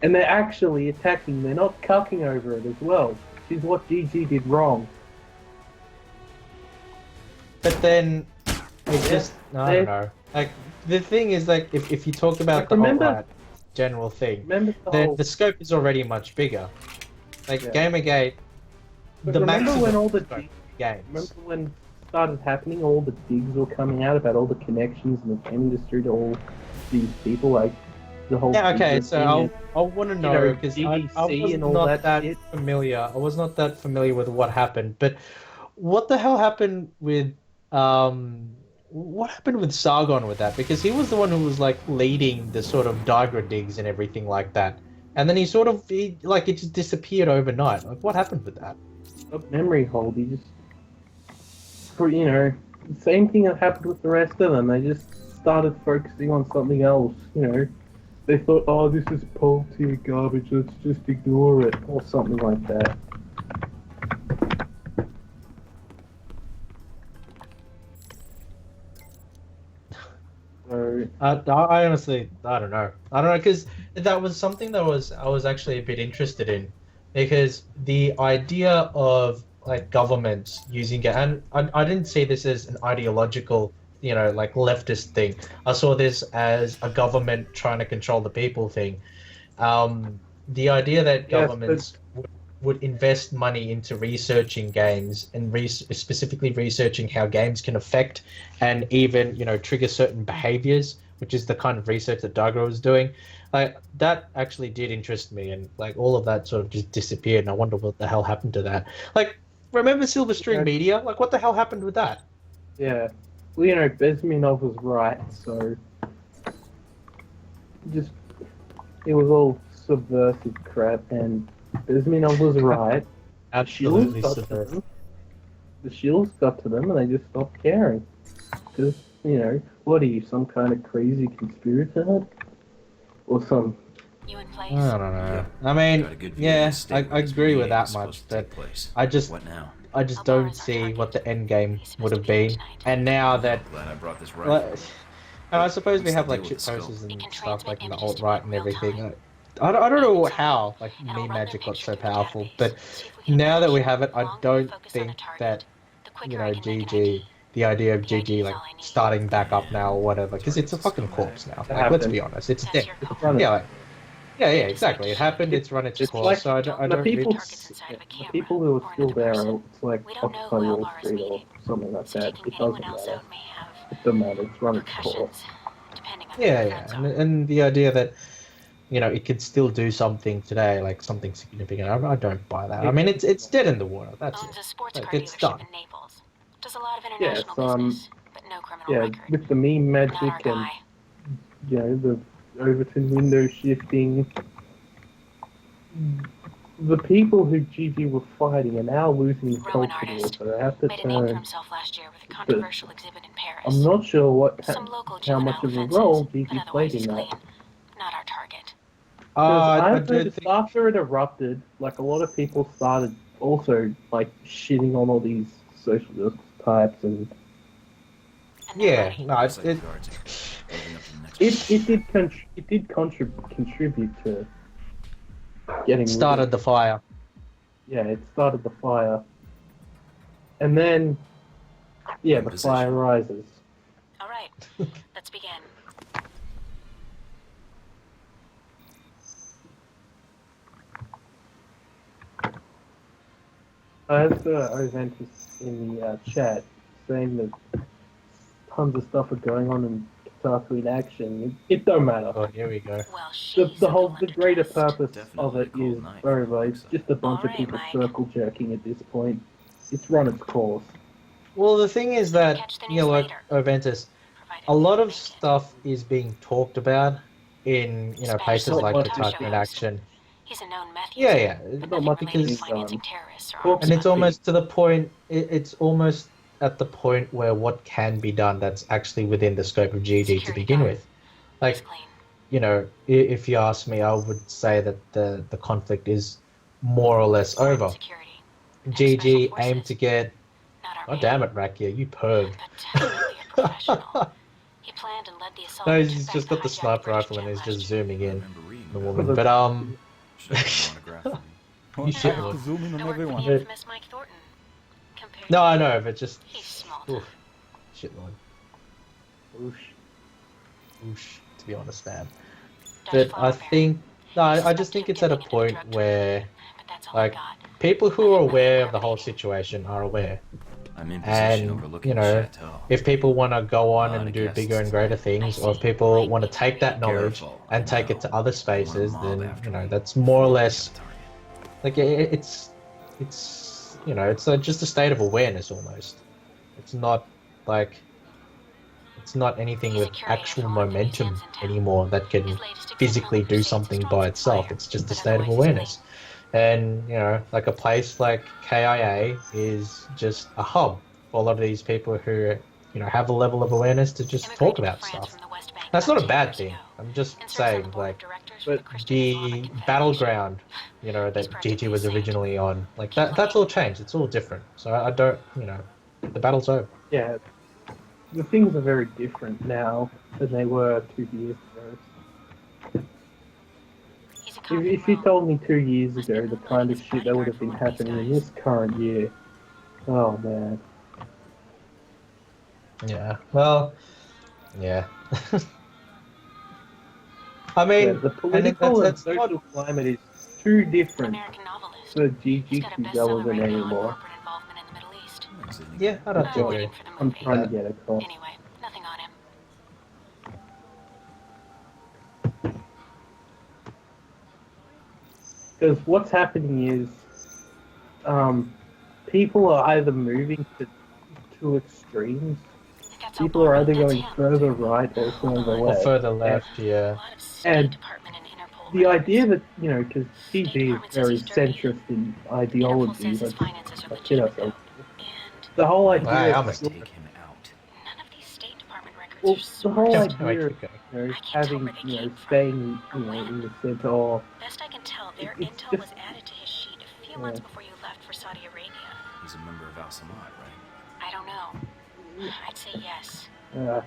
And they're actually attacking, they're not cucking over it as well, which is what GG did wrong. But then, it's just, I don't know. Like, the thing is, like, if you talk about the alt-right general thing, then the scope is already much bigger. Like, Gamergate, the maximum when all the games. Remember when it started happening, all the digs were coming out about all the connections in the game industry to all these people, like the whole... Yeah, okay, so I want to know, because I was and all not that familiar. I was not that familiar with what happened, but what the hell happened with... what happened with Sargon with that? Because he was the one who was like leading the sort of Digra digs and everything like that. And then it just disappeared overnight. Like, what happened with that? Memory hold. He just, same thing that happened with the rest of them. They just started focusing on something else. They thought, oh, this is pole tier garbage. Let's just ignore it, or something like that. I honestly, I don't know, because that was something that I was actually a bit interested in, because the idea of like governments using it, and I didn't see this as an ideological, like leftist thing. I saw this as a government trying to control the people thing. The idea that governments would invest money into researching games and specifically researching how games can affect and even trigger certain behaviors, which is the kind of research that Digra was doing. Like, that actually did interest me, and like all of that sort of just disappeared, and I wonder what the hell happened to that. Like, remember Silver String Media? Like, what the hell happened with that? Yeah, well, Bezmenov was right, so it was all subversive crap, and Bezmenov was right. Absolutely subversive. the shields got to them and they just stopped caring. Because, you know, what are you, some kind of crazy conspirator? Or some... You in place? I don't know. Yep. I mean, Got a good view of yeah, the state I where this agree with meeting that is much, supposed to take but place. I just What now? don't see what the end game would have been. And now that, Glad I brought this like, rifle. and I suppose we What's have the like deal shit with the posters scope? and can stuff like in the transmit images to alt-right me and in real everything. time. I don't know It's how like and I'll me run their magic got picture so through the powerful, database. but See if we can now that we match. have it, The I longer we don't focus on the think target, that, the you quicker know, I can make an GG, ID. the idea of The ID GG is like all I need. starting back up now or whatever, because it's a Target's a fucking scumbag. corpse now. It Like, let's happened. be honest, it's That's dead. your It's call. running. Yeah, like, yeah, Just exactly. It happened. It's run its It's course. like So I don't don't the put people, targets inside of a the camera people who are or still another there, person. it's like We don't know Occupy who Wall Alvaro is Street or meeting, something like so that. taking It anyone doesn't else matter. out may have It doesn't matter. It's run its course. repercussions, depending on who yeah, your yeah, friends and, are. and the idea that, you know, it could still do something today, like something significant. I don't buy that. I mean, it's dead in the water. That's Owns it. a sports Like, car it's dealership done. in Naples. Does a lot of Yes, international business, but no criminal yeah, record. with the meme Not magic our and, guy. you know, the Overton window shifting, the people who GG were fighting are now losing the Rowan culture war, artist. so they have to Made a name for turn. himself last year with a controversial exhibit in Paris. I'm not sure Some local how much juvenile of a offenses, role but GG otherwise played he's in clean. that. Not our target. Because I I've do noticed think. after it erupted, like a lot of people started also like shitting on all these socialist types, and And they're Yeah, ready. no, Looks like the guards are moving up to the next it did contribute to getting started the fire. Yeah, it started the fire, and then yeah, the Position. fire rises. All right, let's begin. As Oventus in the chat saying that tons of stuff are going on in Kotaku in action, it don't matter. Oh, here we go. Well, she's The greater underdressed. purpose of Definitely it a cold is night. over. It's just a bunch of Alright, people Mike. circle jerking at this point. It's run its course. Well, the thing is that, Catch the you know, news like later. Oventus, Provided a we lot can of make it. stuff is being talked about in, you know, Spanish places like celebrity Kotaku talk in shows. Action. He's a known meth Yeah, user, yeah. but Not nothing much related to is, financing terrorists or talk- arms And it's smuggling. almost to the point, it's almost at the point where what can be done that's actually within the scope of GG to Security begin guard. with. He's Like, clean. you know, if you ask me, I would say that the conflict is more or less over. Security. GG Special aim forces. to get. Not our Oh, man, damn it, Rakia, you perv. but technically a professional. He planned and led the assault. No, that he's took back just the got the hijacked sniper British rifle and jet he's last just year. zooming I in remember reading the about woman. it. But Should I get an autograph from you? Oh, You I should have to look. zoom in on I work for everyone. the infamous Mike Thornton. Compared No, to I you, know, but just he's small time. oof, shitlord. Oosh, to be honest, man. Dutch But I flower bearer. think no, We I suspect just think him it's at a dipping into the point drug trade, where but that's all I like got. people who are Nothing aware of the whole incriminating. situation are aware. I'm in position And overlooking you know, the chateau. if people want to go on Lot and of do guests bigger and greater things, or if see. people Might want to be take that very knowledge careful, and I take it know. to other I want a spaces, mob then after you know me that's more or before we less get the target. like it's you know it's just a state of awareness almost. It's not like it's not anything He's a with curator actual for one of the momentum museums in town. anymore that can His latest exhibit physically only do proceeds a something strong by itself. supplier, It's just a but state of otherwise he's awareness. And, you know, like a place like KIA is just a hub for a lot of these people who, you know, have a level of awareness to just talk about stuff. That's not a bad thing. I'm just saying, like, But the battleground, you know, that GG was originally on, like, that's all changed. It's all different. So I don't, you know, the battle's over. yeah, the things are very different now than they were 2 years ago. If you told me 2 years ago the kind of shit that would have been happening in this current year, oh man. Yeah, well, yeah. I mean, Yeah, the and political and that's not social climate is too different American novelist. for He's GG got a to be bestseller relevant right now on anymore. corporate involvement in the Middle East. yeah, I don't I'm think waiting it. for the I'm movie. trying to get across. Anyway, nothing on him. Because what's happening is, people are either moving to extremes. That's People are either That's going him. further right or further Or left. further left, yeah. A lot of State And Department and Interpol the records. idea that, you know, because GG is Department says very he's dirty. centrist in Interpol ideology, says his let's finances are not kid legitimate, ourselves. though. And the whole Wow, idea. I of, must like, Take him out. None of these State Department records well, are the sourced. whole Yeah, idea wait, of keep going. having staying in the center, or Best I can tell, their it's intel just was added to his sheet a few months before you left for Saudi Arabia. He's a member of Al Samad, right? I don't know. I'd say yes. uh, But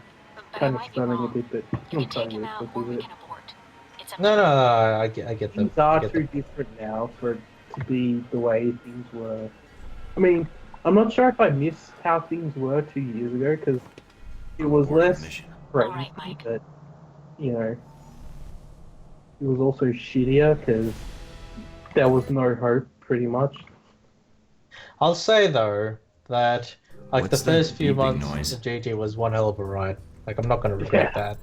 I kind of might be stunning a wrong. bit, but You I'm can take fine him with out it. or we can abort. It's up No, to no, you. no, I get the. Things are get too different now for it to be the way things were. I mean, I'm not sure if I miss how things were 2 years ago, because it was less crazy, but, you know, it was also shittier, because there was no hope, pretty much. I'll say though that like What's the that first few beeping months noise? of GG was one hell of a ride. Like I'm not gonna regret that.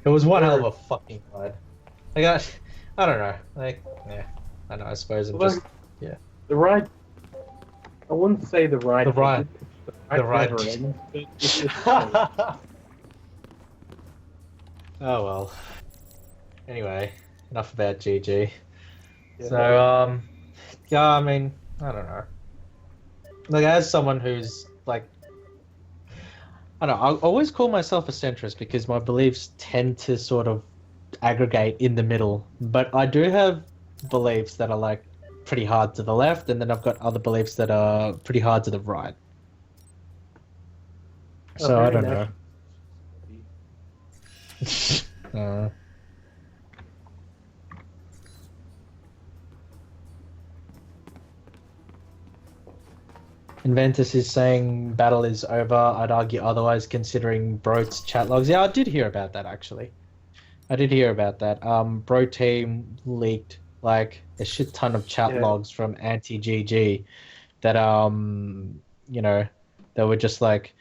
It was one hell of a fucking ride. Like I don't know. Like yeah, I know. I suppose I'm just yeah. The ride. I wouldn't say the ride. The ride. The ride. The ride. Never ends, but it's just, Oh well. Anyway, enough about GG. Yeah. So yeah, I mean, I don't know. Like as someone who's like, I don't know, I always call myself a centrist because my beliefs tend to sort of aggregate in the middle. But I do have beliefs that are like pretty hard to the left, and then I've got other beliefs that are pretty hard to the right. So I don't know. Inventus is saying battle is over. I'd argue otherwise considering Brote's chat logs. Yeah, I did hear about that actually. I did hear about that. Bro team leaked like a shit ton of chat logs from anti-GG that you know, they were just like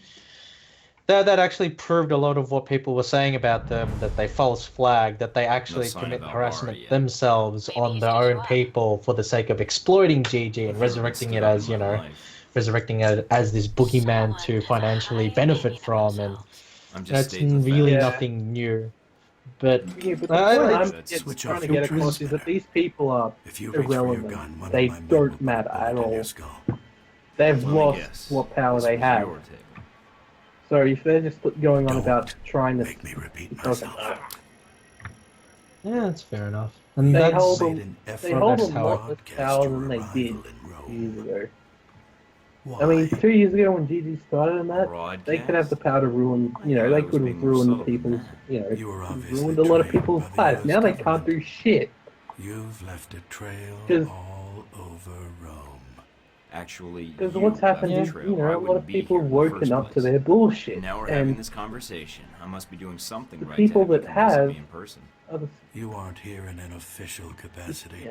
that actually proved a lot of what people were saying about them, that they false flag, that they actually commit harassment themselves on their own people for the sake of exploiting GG and resurrecting it as, you know, resurrecting it as this boogeyman to financially benefit from, and it's really nothing new. But the point I'm trying to get across is that these people are irrelevant. They don't matter at all. They've lost what power they have. So if they're just going on about trying to make me repeat myself, yeah, that's fair enough. And they that's, hold a lot less power than they did 2 years ago. I mean, 2 years ago when GG started on that, they could have the power to ruin, you know, they could have ruined people's, you know, ruined a lot of people's lives. Now they can't do shit. You've left a trail all over Rome. Actually, because what's happened is, you know, a lot of people have woken up to their bullshit. Now we're having this conversation. I must be doing something right. The people that have, in person. You aren't here in an official capacity.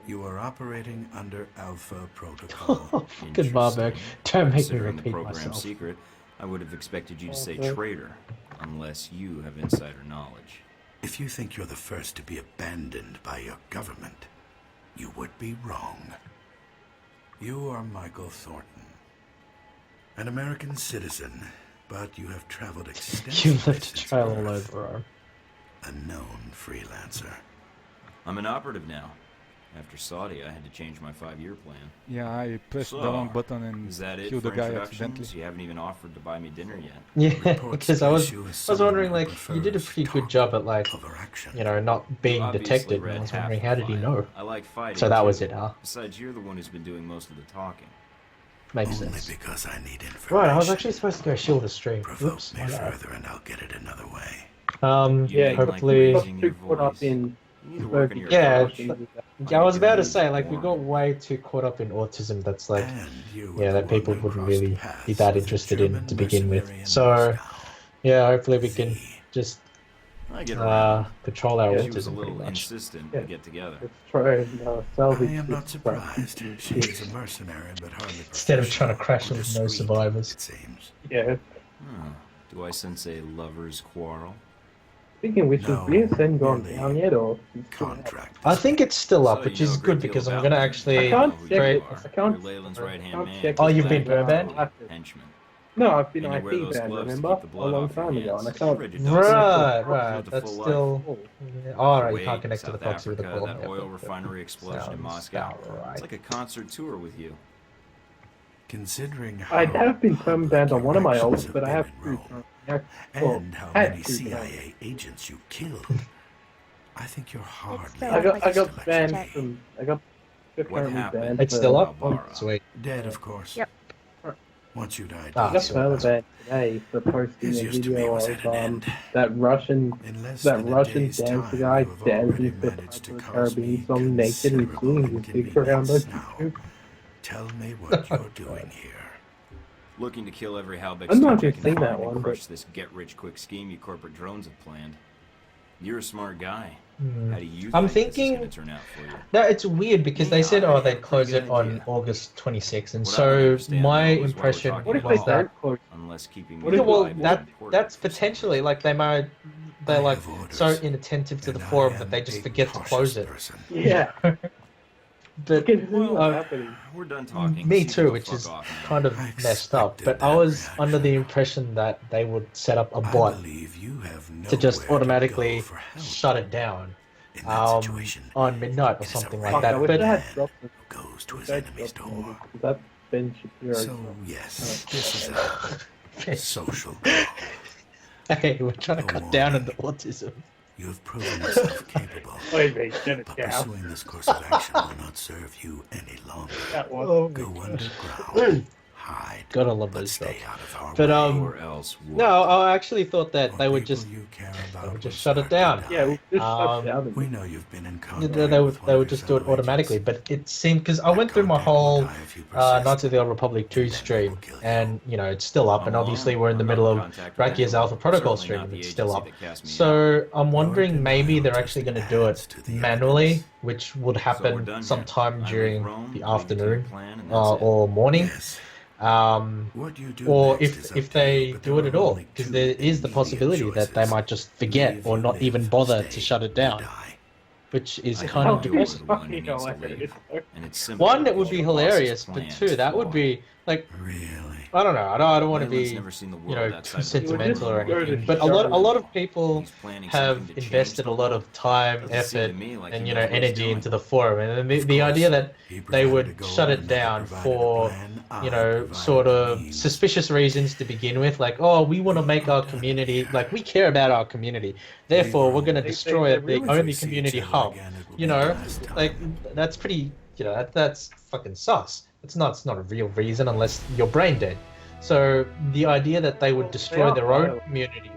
You are operating under Alpha Protocol. Good Marburg. Don't make me Considering repeat the program myself. secret, I would have expected you to say traitor, unless you have insider knowledge. If you think you're the first to be abandoned by your government, you would be wrong. You are Michael Thornton, an American citizen, but you have traveled extensively. You left a trail all over Rome. A known freelancer. I'm an operative now. After Saudi, I had to change my 5-year plan. Yeah, I pressed the wrong button and killed the guy accidentally. You haven't even offered to buy me dinner yet. Yeah, because I was wondering, like, you did a pretty good job at, like, you know, not being detected. And I was wondering, how did he know? I like fighting. So that was it, huh? Besides, you're the one who's been doing most of the talking. Makes Only sense. because I need information. Right, I was actually supposed to go shield the stream. Provoke Oops, me my bad. further and I'll get it another way. Yeah, hopefully. too caught up in. Yeah, I was about to say, like, we got way too caught up in autism. That's like, yeah, that people wouldn't really be that interested in to begin with. So, yeah, hopefully we can just control our She was a autism pretty little much. insistent to get together. Let's try salvage I am not this surprised. She is a mercenary, but hardly Instead of trying to crash with no discreet, survivors. it seems. Yeah. Do I sense a lover's quarrel? Speaking of which, No, has BSN gone really. down yet, or? Contract. I think it's still up, So which you know is a great good deal because I'm about gonna me. actually I can't check create. it. I can't. You're Leyland's I right-hand can't man. check Oh, it. you've been But, banned? Henchman. No, I've been And you wear IP those banned, gloves to remember? keep the A blood long off your time ago, hands. and I can't. Frigid, don't Right, you? right. Live the That's full still. life. Oh, right, you Kuwait, can't connect to South the proxy with the Africa, call. that Yeah, oil but refinery explosion in sounds Moscow. about right. It's like a concert tour with you. Considering I how have been perm banned on one of my actions ults, but I been have in two. Rome, Well, and how had many two CIA agents you killed, I think you're hardly. still I got against banned election from I got What currently happened? banned It's for still up? Balbara? Sweet. Dead, of course. Yep. Once you died, Ah, I got so perma banned today for posting His a used to be video was of at an end. that Russian In less that than a Russian day's dancer time, guy you have already dancing to managed to the cause Caribbean me song naked and considerable swinging his dick around on inconvenience. Now, YouTube. tell me what you're doing here. Looking to kill every Halbeck I'm not stage I gonna can sing find that and one, crush but- this get-rich-quick scheme you corporate drones have planned. You're a smart guy. Hmm. How do you I'm think this is thinking- gonna turn out for you? No, it's weird because they Yeah, said, I oh, have a they'd close pretty it good on idea. August 26th, and What I don't so understand, my though, is why we're impression talking What if about they was that, don't close? Unless keeping What me if- well, alive is that important that's for some potentially reason. like they're I like have orders, so inattentive to the and I forum am that they just a forget to close cautious it. person. Yeah. But Look at who's Well, happening. We're done talking. me You can too, go which fuck is off now. kind of I messed up. expected But I that was reaction. under the impression that they would set up a I bot believe you have to just nowhere automatically go for help shut it down in that situation. on midnight or It is a something raid like Fuck, I that. wish But I had dropped it. who goes to his Wish I had enemy's dropped it, door. because that Ben Shapiro. So yes, this is a social call. hey, we're trying to A cut down on the warning. autism. You have proven yourself capable, Wait, mate, shut it but down. pursuing this course of action will not serve you any longer. That was. Oh Go my god. underground, hide, Gotta love but those stuff. stay out of our But, way. Or else what? No, I actually thought that Or they would people just you care about they would just will shut it start to down. die. Yeah, we'll just shut down. We know you've been in They, contact they with would one they of would your just do it fellow automatically, agents. but it seemed because I went through my Contact will whole die if you persist. Knights of the Old Republic 2 stream, and you know it's still up, and obviously we're in the middle of Rakia's Alpha Protocol stream, and it's still up. So I'm wondering maybe they're actually going to do it manually, which would happen sometime during the afternoon or morning. Yes. What you do Or next is if up if to you, they but do there it at are all, only because two there is the immediate possibility that they choices. might just forget Live, or you not live, even bother stay, to shut it you down, die. which is I kind of think you're depressing. the one who Fucking needs to hilarious. leave. And it's simple One, it because would be your boss's hilarious, but plan two, is that would flawed. be like Really? I don't know. I don't want to Wayland's be never seen the you world know outside too the sentimental or It would just anything, go to but a lot show of people He's planning have something to change invested the a lot world. of time, Doesn't seem effort, to me like and he you know knows what he's energy doing. into the forum, and the Of idea course, that he they preferred to would go shut on it and down provided a for plan. you I know provided sort the of means. suspicious reasons to begin with, like oh we want to make our community like we care about our community, therefore we're going to They destroy really the If we only see community each other hub. again, it will You be know, the last time. like that's pretty. You know that's fucking sus. It's not a real reason unless you're brain dead. So the idea that they would destroy their own community,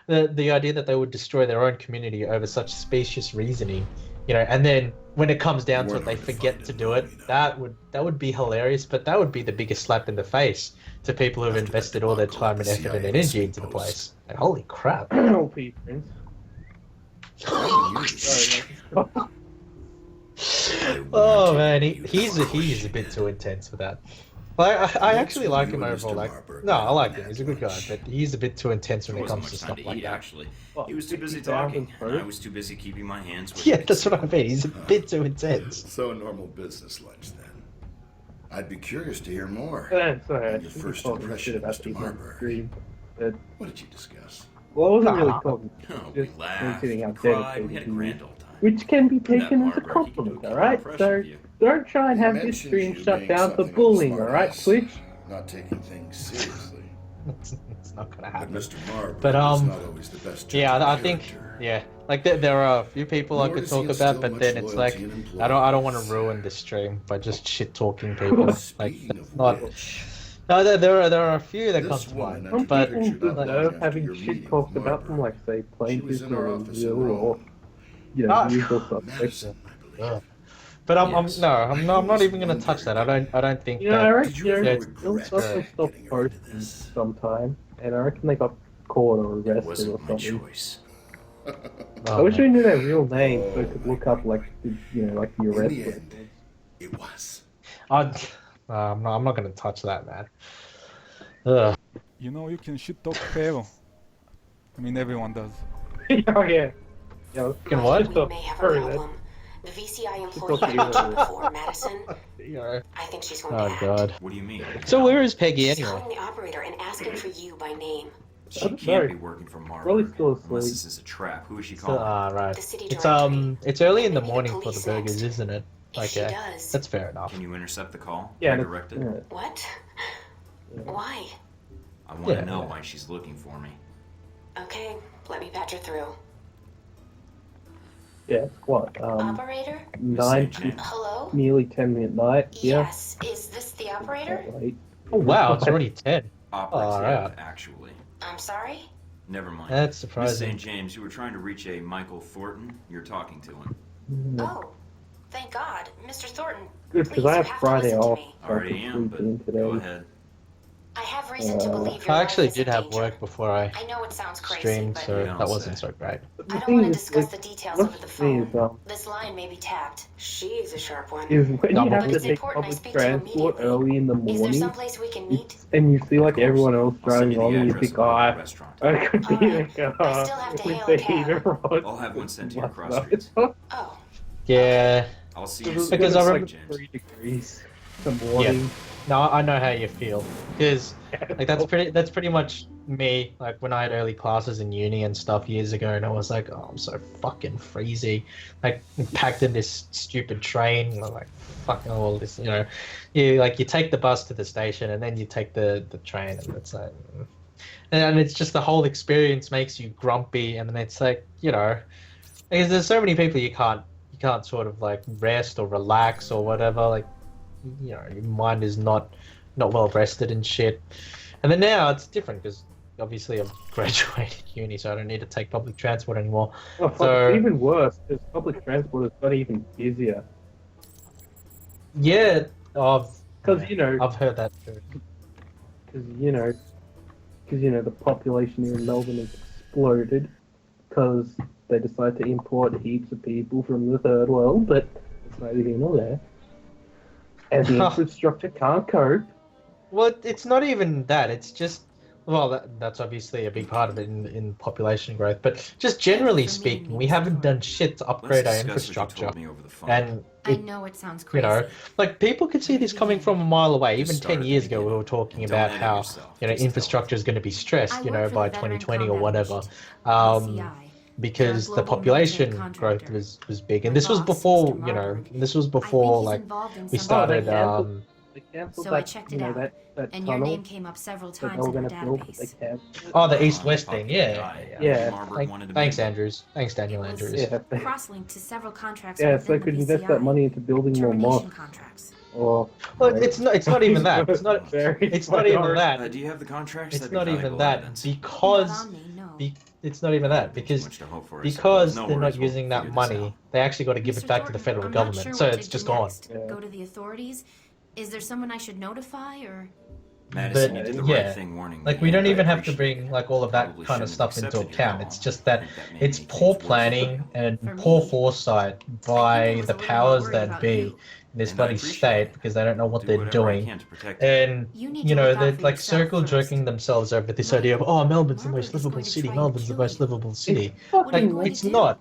the idea that they would destroy their own community over such specious reasoning, you know, and then when it comes down to it, they forget to do it. That would be hilarious, but that would be the biggest slap in the face to people who've invested all their time and effort and energy into the place. Like, holy crap! LP Prince. Oh man, he's a bit too intense for that. I actually like him overall. Like, no, I like him. He's a good guy, but he's a bit too intense when There it wasn't comes to much time stuff to like eat, that. actually. What, He was too busy 50,000 talking, and I first? was too busy keeping my hands with Yeah, the that's what I concealed. mean. He's a bit too intense. So a normal business lunch then. I'd be curious to hear more. Sorry, I On your shouldn't first have talked impression, shit about Mr. people on Marburg. stream. But, What did you discuss? well, I wasn't really talking. Oh, we Just laughed, mentioning how we cried, we had a dedicated he grand is. old time. Which can be That taken as a Marburg, he can do compliment, a alright? impression So of you. don't try and He have this mentions stream you shut being down for something of a bullying, smart alright, ass, Twitch? Not taking things seriously. It's not gonna But happen. Mr. Marburg But, is not always the best judge Yeah, of I think character. yeah, like there are a few people I Nor could does he talk about, instill but much then it's like loyalty in I don't want employees. to ruin the stream by just shit talking people. Like Speaking that's of not. which, No, there are a few that come this to woman mind, entered but the picture not long Deserve after having your shit meeting talked with about them, Marburg. like, say, She was plaintiffs in our or office in real or, Rome. you know, Ah. usual suspects. Madison, I believe. but I'm Yes. no, I'm not even gonna touch that. I don't think You know, I that. reckon Did you ever they'll regret stop getting her into posting this? sometime, and I reckon they got caught or It arrested or wasn't my something. choice. I Oh, wish man. we knew their real names so I could look up, like, the, you know, like the In arrest the records. end, it was. I'm not gonna touch that, man. Ugh. You know, you can shit talk Pharaoh. I mean, everyone does. Oh, yeah. Yeah, Can what? just a We may have a furry, that- problem. The VCI employee It's okay, I mentioned yeah. before, Madison, You know. I think she's going Oh to act. god. What do you mean? So where is Peggy She's anyway? calling the operator and asking for you by name. She I'm can't sorry. be working for Probably Marburg. still Unless asleep. this is a trap. Who is she So, calling? right. The city It's directory. it's early in the Maybe the morning for the police burgers, next. isn't it? If she Okay, does. that's fair enough. Can you intercept the call? Yeah, Redirect it? What? Why? I want to Yeah, know yeah. why she's looking for me. Okay, let me patch her through. Yeah, it's what? Operator? 9, Hello? nearly 10 midnight. Yeah. Yes, is this the operator? Late. Oh wow, it's already 10. Operative, Alright. actually. I'm sorry? Never mind. That's Miss surprising. St. James, you were trying to reach a Michael Thornton. You're talking to him. Oh, thank God. Mr. Thornton, Good, please, because I you have have to Friday listen to off. me. So I Already can am, sleep in but go today. ahead. I have reason to believe your I life actually is in did have danger. work before I I know it sounds crazy, streamed, but so You don't that wasn't say. so great. But I the don't thing want to is, discuss like, the details what's over the funny phone. This line may be tapped. She's a sharp one. is when you have But to it's take important I public speak to you transport immediately. early in the Is there morning, someplace we can meet? and you see like course. everyone else I'll send driving you the on, and you address think, of oh, our I restaurant. could be in a Alright. I car still have to with hail the a cab. heater on. I'll have one sent to your What's cross up? streets. Oh, Yeah, I'll see you It's soon, Because I like remember- James. 3 degrees in the morning. no, I know how you feel. Because like that's pretty much me. Like when I had early classes in uni and stuff years ago, and I was like, oh, I'm so fucking freezy. Like packed in this stupid train, like fucking all this, you know. You take the bus to the station, and then you take the train, and it's like, and it's just the whole experience makes you grumpy, and then it's like, you know, because there's so many people you can't sort of like rest or relax or whatever. Like, you know, your mind is not well rested and shit. And then now it's different because obviously I've graduated uni, so I don't need to take public transport anymore. Oh, fuck, So- it's even worse because public transport has got even busier. Yeah, Because you know, I've heard that too. because the population here in Melbourne has exploded because they decided to import heaps of people from the third world, but it's neither here nor there. And the infrastructure can't cope. Well, it's not even that. It's just, well, that's obviously a big part of it in population growth. But just generally speaking, we haven't done shit to upgrade our Let's discuss what you infrastructure. told me over the phone. And I know it sounds you crazy. know, like people could see this coming from a mile away. Just Even start 10 at the years ago, we beginning. were talking And don't about edit how yourself. you know Just tell infrastructure is going to be stressed, I you work know, for by the Veteran 2020 or Combat whatever. Initiative, VCI. Because They're a the global population military growth contractor. was big, and My this was boss, before Mr. you know, Marburg, this was I think before he's like involved in we some started. They cancelled So that, I checked it out, that and your tunnel name came up several that they times were in our going to build, but they database. cancelled. Oh, the east-west Popular thing, yeah, guy. Yeah. Marburg wanted to Thanks, meet him. Andrews. Thanks, Daniel It was Andrews. Yeah, cross-linked to several contracts yeah, so they within could the invest that VCI. money into building more Termination mosques. contracts. Or Well, it's not even that. It's not. Very It's not even minority. that. Do you have the contracts? It's That'd be not even valuable that evidence. because Not on me, no. it's not even that Too because much to hope for, I suppose. because No they're worries, not we'll using that figure this money. out. They actually got to give Mr. it back to the Thornton, federal I'm government, not sure so what it's to just do gone. next. Yeah. Go to the authorities? Is there someone I should notify, or...? Madison, you But did the yeah, right thing warning like me, we don't and I even have to appreciate bring it. like all of that Probably kind of shouldn't stuff have into accepted your account. call. It's just I that think that made it's me poor things worse. planning and For poor me, foresight I by think I was the a little powers worried that about be you. in this And I bloody appreciate state it. because they don't know what Do they're whatever I doing. can to protect you. And You need you to know look out they're for like yourself circle first. jerking themselves over this Mike, idea of Melbourne's the most Marburg is livable going to city. try and Melbourne's the kill most you. livable city. What are Like you going it's to do? not.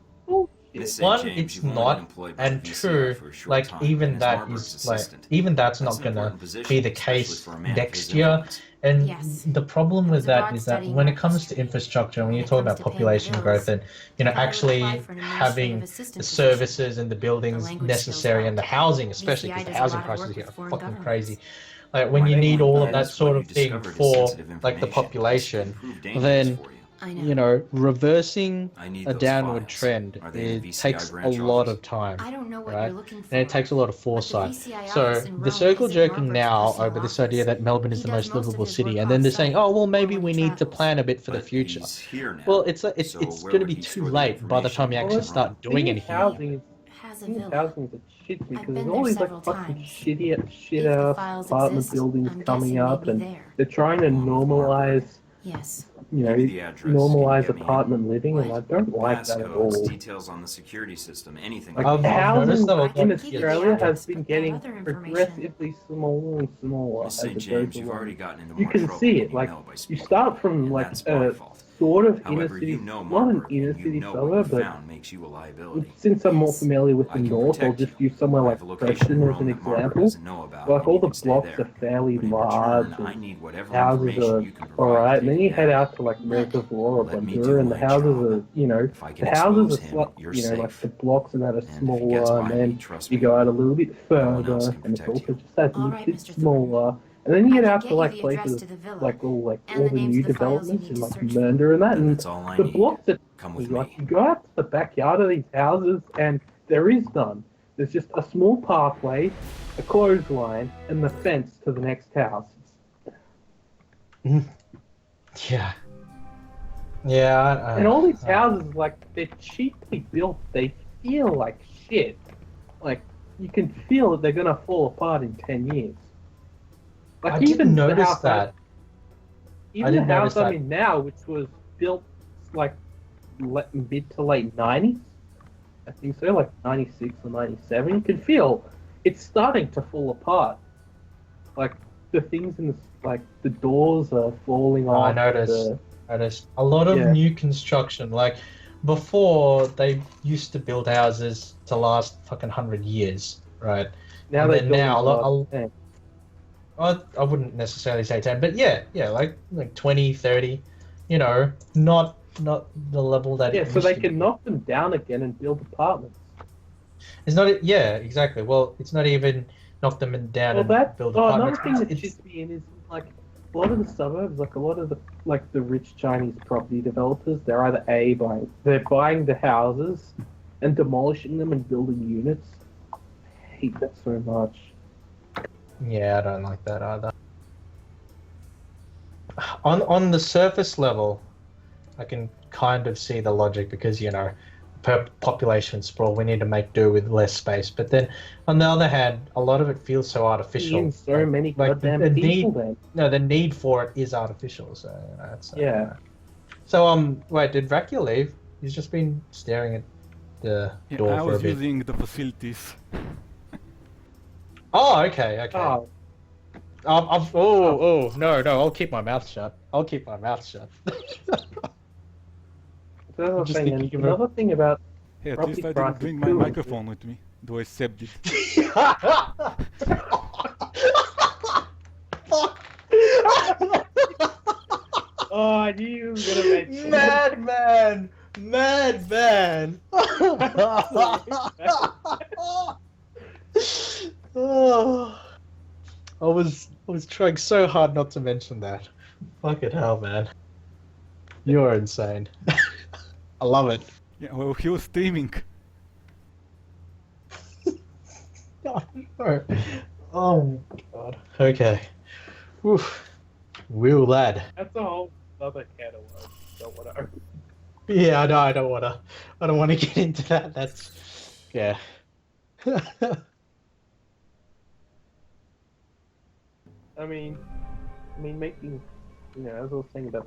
Miss One, St. James, it's you've only not, been employed by and the VCI two, for a short like time, even as that Marburg's is like assistant. even that's That's not an gonna important position, be the especially case for a man of next his year. influence. And Yes. the problem I with was that abroad is that studying when it art comes to history. infrastructure, when When you it talk comes about to paying the population bills, growth and I thought I would actually apply for an having administrative the assistant position. services and the The buildings language skills necessary and the helped. housing, especially VCI because the does a housing lot of prices work here with are foreign fucking governments. crazy. Like when Why you they need want all of that that is sort what of you thing discovered is for sensitive like the information. This population, could prove dangerous then for you. I know. you know reversing I need a those downward files. trend Are they in it the VCI takes a branch lot office? of time, I don't know what right? you're looking for. And it takes a lot of But the foresight. VCI So office in the Rome circle isn't jerking Marburg's now personal over this office. idea that Melbourne is He the does most most of livable his city, work and then they're saying, off-site oh well, or maybe when we he need to travels. plan a bit for the But future. he's here now. Well, it's So it's where going to would be he too store the late by the time you information actually start from? doing anything. Housing Has a is villa. housing is a shit I've because been there's there all these several like fucking times. shit If the ass files apartment exist, buildings I'm coming guessing up, they'd and be there. they're trying to Along with Marburg. normalize, Yes. you know, Give me the address. Can you normalize get me in? apartment living, and I don't like that at Passcodes, all. details on the security system, anything Like like that. I've noticed housing that I can in give you the Australia has address, been but that getting other information- progressively smaller and smaller Miss as St. it goes James, you've along. already gotten into You more can trouble see than it, you like know by you speaking. start from And like that's my fault. sort of inner However, city, you know not an Marburg, inner and you city know what you suburb, but found makes you a liability. since I'm more familiar with I the can north, I'll protect just use somewhere I like have a location in Preston as Rome an that Marburg example. doesn't know about, Like and all you the can stay blocks there. are fairly But in large, return, I and need whatever houses information are you can provide alright. to And then take you it head down. out to like Reservoir or Let me Bundur, do and the my houses job. are, you know, If I can the houses expose are him, you're you know, like safe. the blocks are that are And if he gets smaller, and by me, then trust you me, go out a little bit no one else further, can and it's protect also you. just that All little right, bit Mr. smaller. And then you I get can out get to you like the address places to the villa like all and the the names new of the files you developments need and to like search for. Murder and that, Then and that's all I the need. blocks are Come with like me. you go out to the backyard of these houses and there is none. There's just a small pathway, a clothesline, and the fence to the next house. Yeah. Yeah. And all these houses, like, they're cheaply built. They feel like shit. Like, you can feel that they're gonna fall apart in 10 years. Like, I didn't notice that. Even the house I'm in now, which was built, like, mid to late 90s, I think so, like 96 or 97, you can feel it's starting to fall apart. Like, the things in the, like, the doors are falling off. I noticed a lot of new construction. Like before, they used to build houses to last fucking 100 years, right? Now and they then build now them I wouldn't necessarily say 10, but yeah, like 20, 30. You know, not the level that it so used they to can be. knock them down again and build apartments. It's not. Yeah, exactly. Well, it's not even knock them down Well, and build another apartments. thing that shits me in is like a lot of the suburbs, like a lot of the rich Chinese property developers, they're either they're buying the houses and demolishing them and building units. I hate that so much. Yeah, I don't like that either. On the surface level, I can kind of see the logic because, you know, per population sprawl, we need to make do with less space. But then, on the other hand, a lot of it feels so artificial. In so many goddamn people, then. No, the need for it is artificial. So, you know, it's, yeah. So, wait, did Vacuum leave? He's just been staring at the door I for a was bit. using the facilities. Oh, okay. Oh. No, I'll keep my mouth shut. Another thing about Hey, at least I didn't prices bring my too. microphone with me, though I said it. Oh, I knew you were gonna mention Madman! Oh, I was trying so hard not to mention that. Fucking hell, man. You're insane. I love it. Yeah, well, he was streaming. Oh my god. Okay. Oof. Wheel lad. That's a whole other can of worms. Don't wanna. Yeah, no, I don't wanna get into that. That's yeah. I mean, making, you know, as I was saying about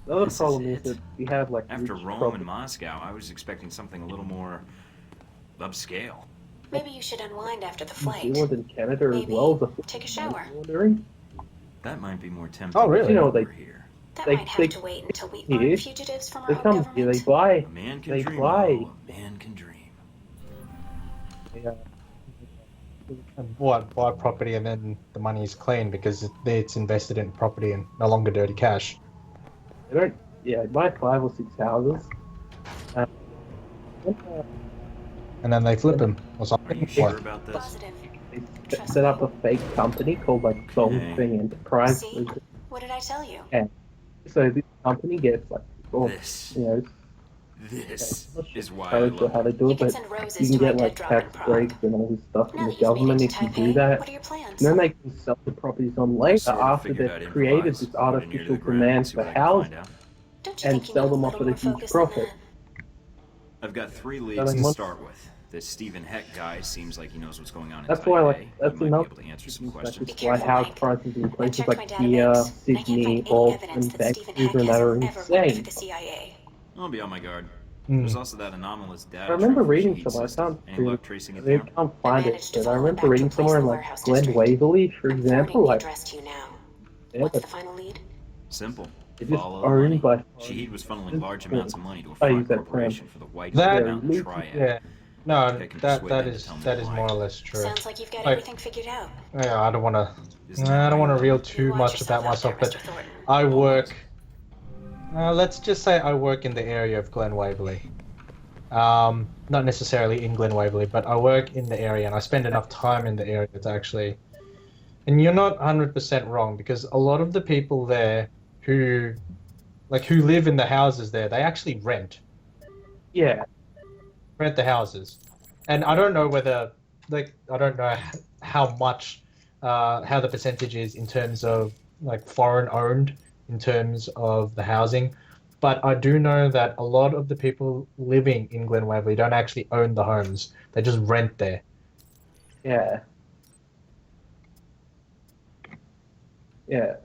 the other problem is that we have like After rich Rome property. and Moscow, I was expecting something a little more upscale. Maybe you should unwind after the New flight. Zealand and Canada as Maybe well. take a shower. That might be more tempting. Oh, really? You know, they That they- might have they- to wait until we here, aren't fugitives from our they own come government. here, they buy, A man can they dream. buy. Oh, a man can dream. Yeah. And buy property and then the money is clean because it's invested in property and no longer dirty cash. They don't. Yeah, buy 5 or 6 houses. And then they flip them or Are something. you sure What? about this? Positive. They set up a fake company called like Something Enterprise. See? What did I tell you? And so this company gets like, This. you know, This is why I encouraged or love how they do You it, can but send roses you can to my get dead like drop in tax Prague. breaks and all this stuff Now from the that you've made government it to if you Taipei, do that. what are your plans? And then they can sell the properties on later sort of after figured they've I'd created improvise, this put it near to artificial the ground, demand see for what I can houses find out. Don't you and think you sell need them a off at little a more huge focus than profit. that? I've got 3 So leads then to once- start with. This Stephen Heck guy seems like he knows what's going on in That's Taipei. why, like, He that's might enough. be able to answer some questions. That's why house prices in I places checked my like database, here, and I can't Sydney, find any Boston, evidence that Stephen Heck Vancouver, that are hasn't ever worked for insane. the CIA. I'll be on my guard. Mm. There's also that anomalous data. I remember transmission reading heat somewhere, I system. can't Any prove luck it. tracing it I down? can't find it, managed to but I follow it remember back to reading a place somewhere in in the like warehouse Glen district. Waverley, for I'm example, forwarding the like address to you now. yeah, What's but the final lead? Simple. They're just Follow owned money. by. Shahid was funneling large amounts of money to a I foreign use that term. corporation for the White That- Mountain Yeah, Triad. Yeah. No, I can persuade them to tell me that is why. more or less true. Sounds like you've got Like, everything figured out. yeah, I don't want Isn't that to right? reel You too watch much yourself about out there, myself, but Mr. Thornton. I Always. work. Let's just say I work in the area of Glen Waverley. Not necessarily in Glen Waverley, but I work in the area and I spend enough time in the area to actually. And you're not 100% wrong, because a lot of the people there who live in the houses there, they actually rent Yeah, the houses. And I don't know whether, I don't know how much, how the percentage is in terms of like foreign owned in terms of the housing. But I do know that a lot of the people living in Glen Waverley don't actually own the homes. They just rent there. yeah, yeah.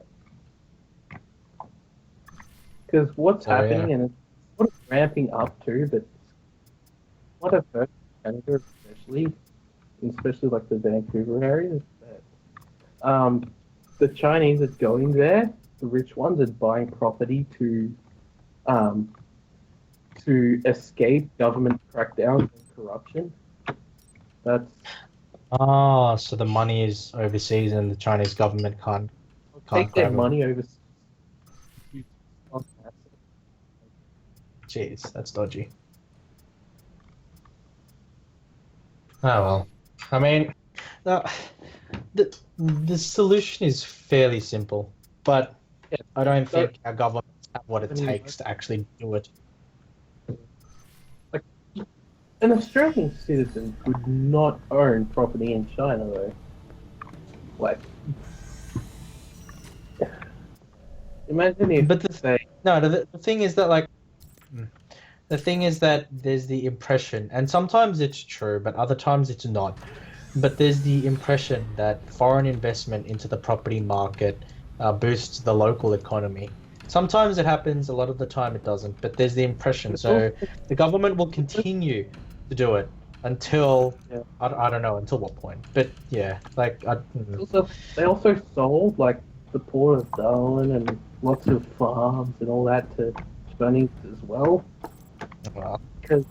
Because what's Oh, yeah. happening, and it's sort of ramping up too, but what I've heard in Canada, especially like the Vancouver area, is that the Chinese are going there, the rich ones are buying property to escape government crackdowns and corruption. That's Ah, so the money is overseas and the Chinese government can't take their grab it. money overseas. Jeez, that's dodgy. Oh well. I mean, the solution is fairly simple, but I don't think our governments have what it takes to actually do it. An Australian citizen would not own property in China, though. Like, imagine if. But the thing is that the thing is that there's the impression, and sometimes it's true, but other times it's not. But there's the impression that foreign investment into the property market boosts the local economy. Sometimes it happens, a lot of the time it doesn't, but there's the impression. So the government will continue to do it until, I don't know, until what point. But yeah, They also sold, like, the Port of Darwin and lots of farms and all that to Chinese as well. Wow. Because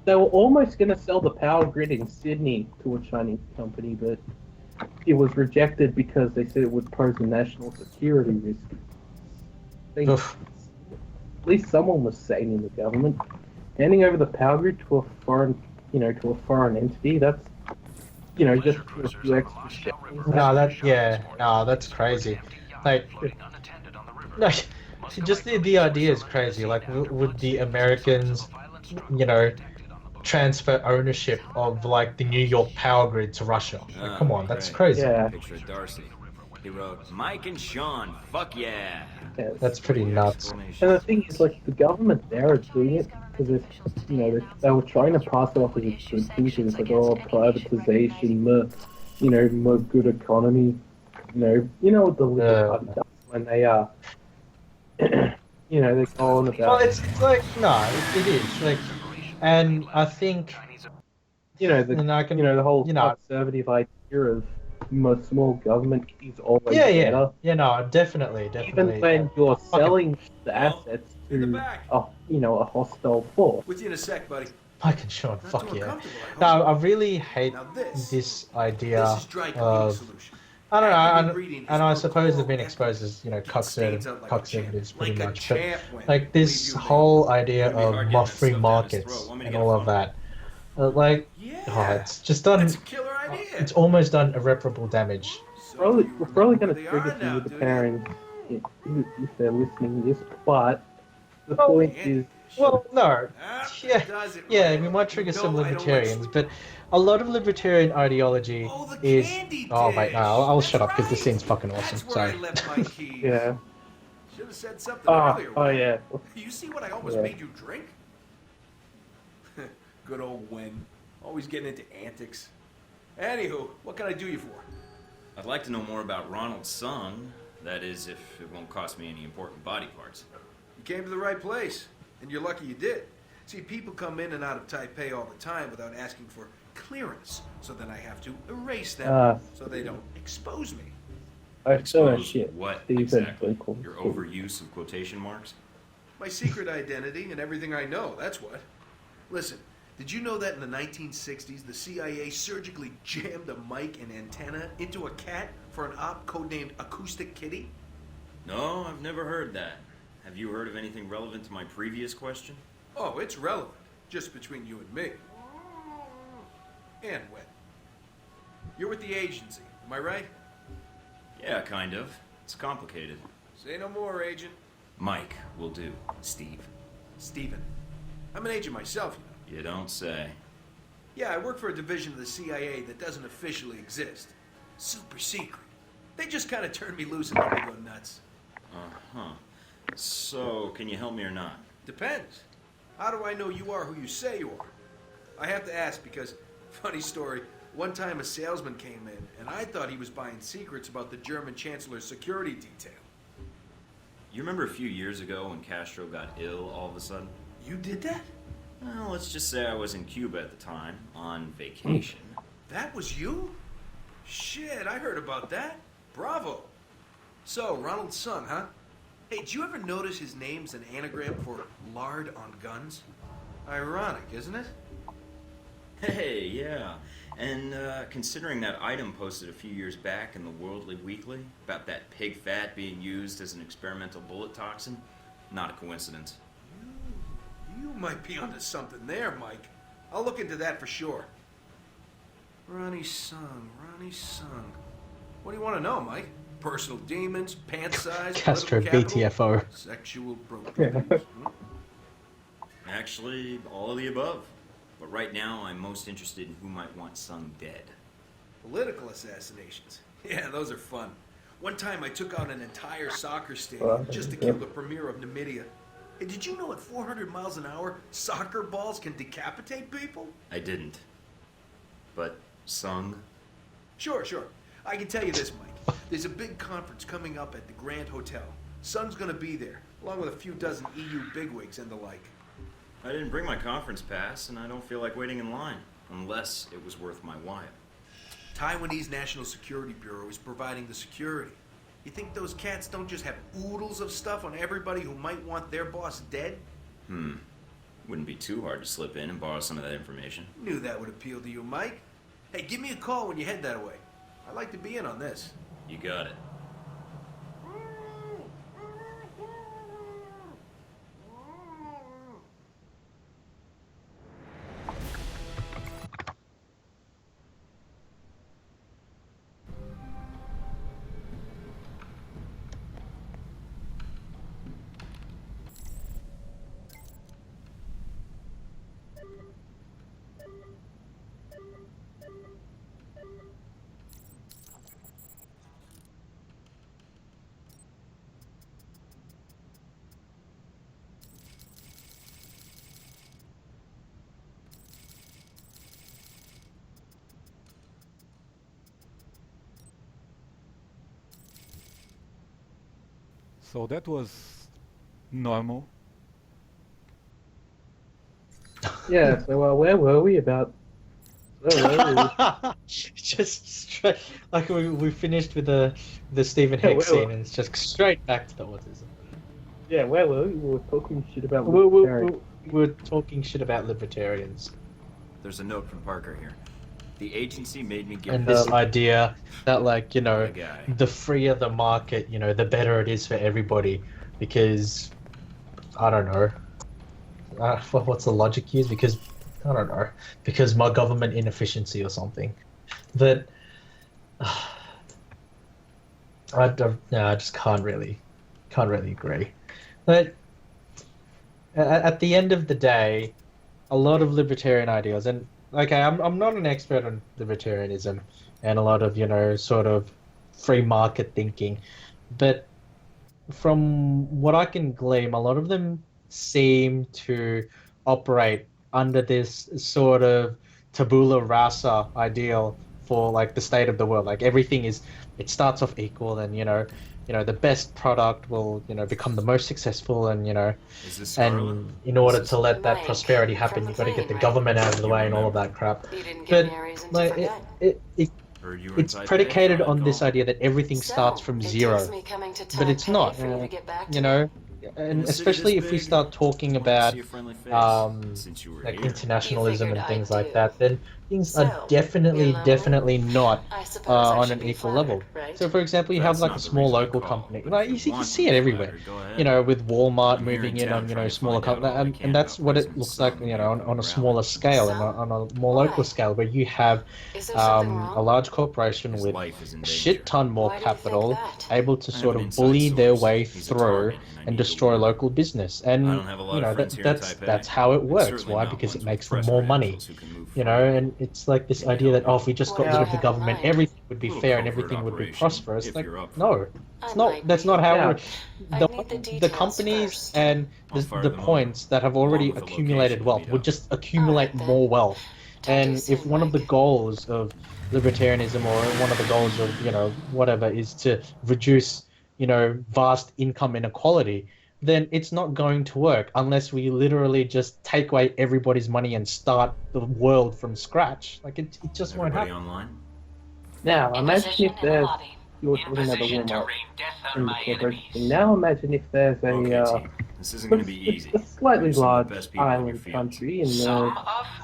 they were almost going to sell the power grid in Sydney to a Chinese company, but it was rejected because they said it would pose a national security risk. At least someone was sane in the government. Handing over the power grid to a foreign entity, that's, just a few extra shekels. That's crazy. Like, no, just the idea is crazy. Like, would the Americans, transfer ownership of like the New York power grid to Russia? Like, come on, that's crazy. Yeah. Picture of Darcy. He wrote, "Mike and Sean, fuck yeah." That's pretty nuts. And the thing is, like, the government there is doing it because they were trying to pass it off as a good thing. It's like, privatization, more good economy. You know what the Liberal Party does when they they go on about. Well, it's like it is like, and I think the whole conservative idea of small government is always better. Definitely. Even when you're selling the assets to a hostile force. With you in a sec, buddy. Mike and Sean, fuck yeah. No, I really hate this idea of. I don't know, and I suppose they've been exposed as conservatives pretty much, but like this whole idea of free markets and all of that, it's just done. It's almost done irreparable damage. We're probably going to trigger some of the parents if they're listening to this, but the point is. Well, no. Yeah, we might trigger some libertarians, but a lot of libertarian ideology is... Oh, wait, no, I'll shut up because this scene's fucking awesome. Sorry. Yeah. Should have said something earlier. Oh, yeah. You see what I almost made you drink? Good old Win. Always getting into antics. Anywho, what can I do you for? I'd like to know more about Ronald Sung. That is, if it won't cost me any important body parts. You came to the right place. And you're lucky you did. See, people come in and out of Taipei all the time without asking for clearance. So then I have to erase them so they don't expose me. I still Expose shit. what Stephen exactly? Winkle. Your overuse of quotation marks? My secret identity and everything I know, that's what. Listen, did you know that in the 1960s, the CIA surgically jammed a mic and antenna into a cat for an op codenamed Acoustic Kitty? No, I've never heard that. Have you heard of anything relevant to my previous question? Oh, it's relevant. Just between you and me. And when. You're with the agency, am I right? Yeah, kind of. It's complicated. Say no more, Agent. Mike will do, Steve. Steven. I'm an agent myself, you know. You don't say. Yeah, I work for a division of the CIA that doesn't officially exist. Super secret. They just kind of turned me loose and let me go nuts. Uh-huh. So, can you help me or not? Depends. How do I know you are who you say you are? I have to ask because, funny story, one time a salesman came in and I thought he was buying secrets about the German Chancellor's security detail. You remember a few years ago when Castro got ill all of a sudden? You did that? Well, let's just say I was in Cuba at the time, on vacation. That was you? Shit, I heard about that. Bravo. So, Ronald Sung, huh? Hey, did you ever notice his name's an anagram for lard on guns? Ironic, isn't it? Hey, yeah. And considering that item posted a few years back in the Worldly Weekly about that pig fat being used as an experimental bullet toxin, not a coincidence. You might be onto something there, Mike. I'll look into that for sure. Ronnie Sung. What do you want to know, Mike? Personal demons, pant size, Castro political capital, BTFO. sexual proclivities. Actually, all of the above. But right now, I'm most interested in who might want Sung dead. Political assassinations. Yeah, those are fun. One time I took out an entire soccer stadium just to kill the premier of Namibia. Hey, did you know at 400 miles an hour, soccer balls can decapitate people? I didn't. But Sung? Sure. I can tell you this, Mike. There's a big conference coming up at the Grand Hotel. Sung's gonna be there, along with a few dozen EU bigwigs and the like. I didn't bring my conference pass, and I don't feel like waiting in line, unless it was worth my while. Taiwanese National Security Bureau is providing the security. You think those cats don't just have oodles of stuff on everybody who might want their boss dead? Wouldn't be too hard to slip in and borrow some of that information. Knew that would appeal to you, Mike. Hey, give me a call when you head that way. I'd like to be in on this. You got it. So that was normal. Yeah, so where were we about? Just straight, like we finished with the Stephen Yeah, Hicks where- scene, and it's just straight back to the autism. Yeah, where were we? We were talking shit about We're talking shit about libertarians. There's a note from Parker here. The agency made me give And this this idea that, like, you know, the guy. the freer the market, you know, the better it is for everybody. Because, I don't know. What's the logic used? Because, I don't know. Because my government inefficiency or something. But, I just can't really agree. But, at the end of the day, a lot of libertarian ideals, and okay, I'm not an expert on libertarianism and a lot of, you know, sort of free market thinking, but from what I can glean, a lot of them seem to operate under this sort of tabula rasa ideal for, like, the state of the world. Like, everything is, it starts off equal, and, you know, the best product will, you know, become the most successful, and, you know, Is this and Scarlet? in order to let that Mike, prosperity happen, from you've got to get the the government out of the way and all of that crap. You didn't But give me a reason to like forget. it Heard you were in it's Taipei. predicated Thought I'd on this call. idea that everything starts from zero, but it's not. You know, In and a city especially this if we big, start talking wanted to about see a friendly face. um, Since you were like here. internationalism and things like that, then things are definitely not on an equal level. So, for example, you have That's like a not the small reason I local called, company. but Like if you you see, you want see to it be everywhere. flattered, go ahead. You know, with Walmart I'm here moving in in on town trying to smaller find out company, all I and, can and that's about what it raising looks some like. You know, on a rally. smaller scale and on a more local scale, where you have a large corporation His with life is in a danger. shit ton more capital, able to I have sort an of inside bully their source. way He's a through target, and I and need to destroy lure him. local business. I And don't have a you lot know of friends here in Taipei. that's how it and works. certainly Why? not Because it ones makes with them press more money. credentials who can move You know, freely. and it's like this Maybe idea help that oh, out. if we just got Yeah. rid of the government, everything would be Little fair and covert everything would be operation, prosperous. if Like, you're up for no, it. it's not. That's not how Yeah. it works. The companies and I'll the, fire the them points that have along already with a accumulated location to wealth meet would up. just accumulate more wealth. And if one of the goals of libertarianism or one of the goals of whatever is to reduce vast income inequality, then it's not going to work unless we literally just take away everybody's money and start the world from scratch. Like it just won't Everybody happen. online? Now, imagine if there's, you were talking about the Walmart and the corporate thing. Now imagine if there's Okay, team. This isn't going to be easy. a slightly Maybe some of large the best people in your island field. country in the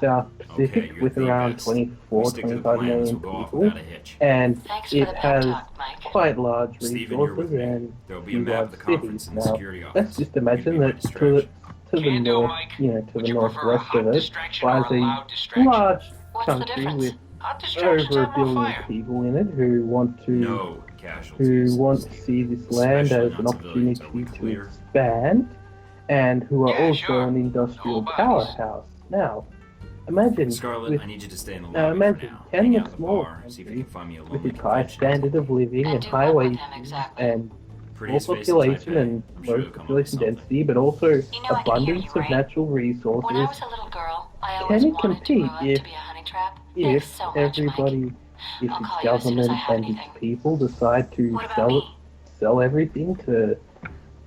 South Pacific you're with the around best. 24, We stick to the 25 plan, this million will go off people, without a hitch. and Thanks for it the pep has talk, Mike. quite large Steven, you're with resources me. and There'll be a few map large of the conference cities. in the Now, security let's office. just You imagine can be my that distraction. to the north, to the northwest of it, lies a large country with over 1 billion people in it who want to No casualties. see this land Especially as an not civilians, opportunity are we to clear? expand, and who are also an industrial powerhouse. Now, imagine Scarlett, I need you to stay in the lobby for imagine now. 10 Hang the out in the smaller bar, see if you country can find me a with lonely its high convention. standard of living and high wages and Prettiest low face in population Taipei. and I'm sure low you'll come up with population something. density, but also You know I can hear abundance you, of right? natural When I resources. was a little girl, I always Can it wanted to grow compete up if to be a honey trap. if Thanks so much, Mike. everybody, if I'll its call you as soon as I government have and its anything. people decide to What about me? sell everything to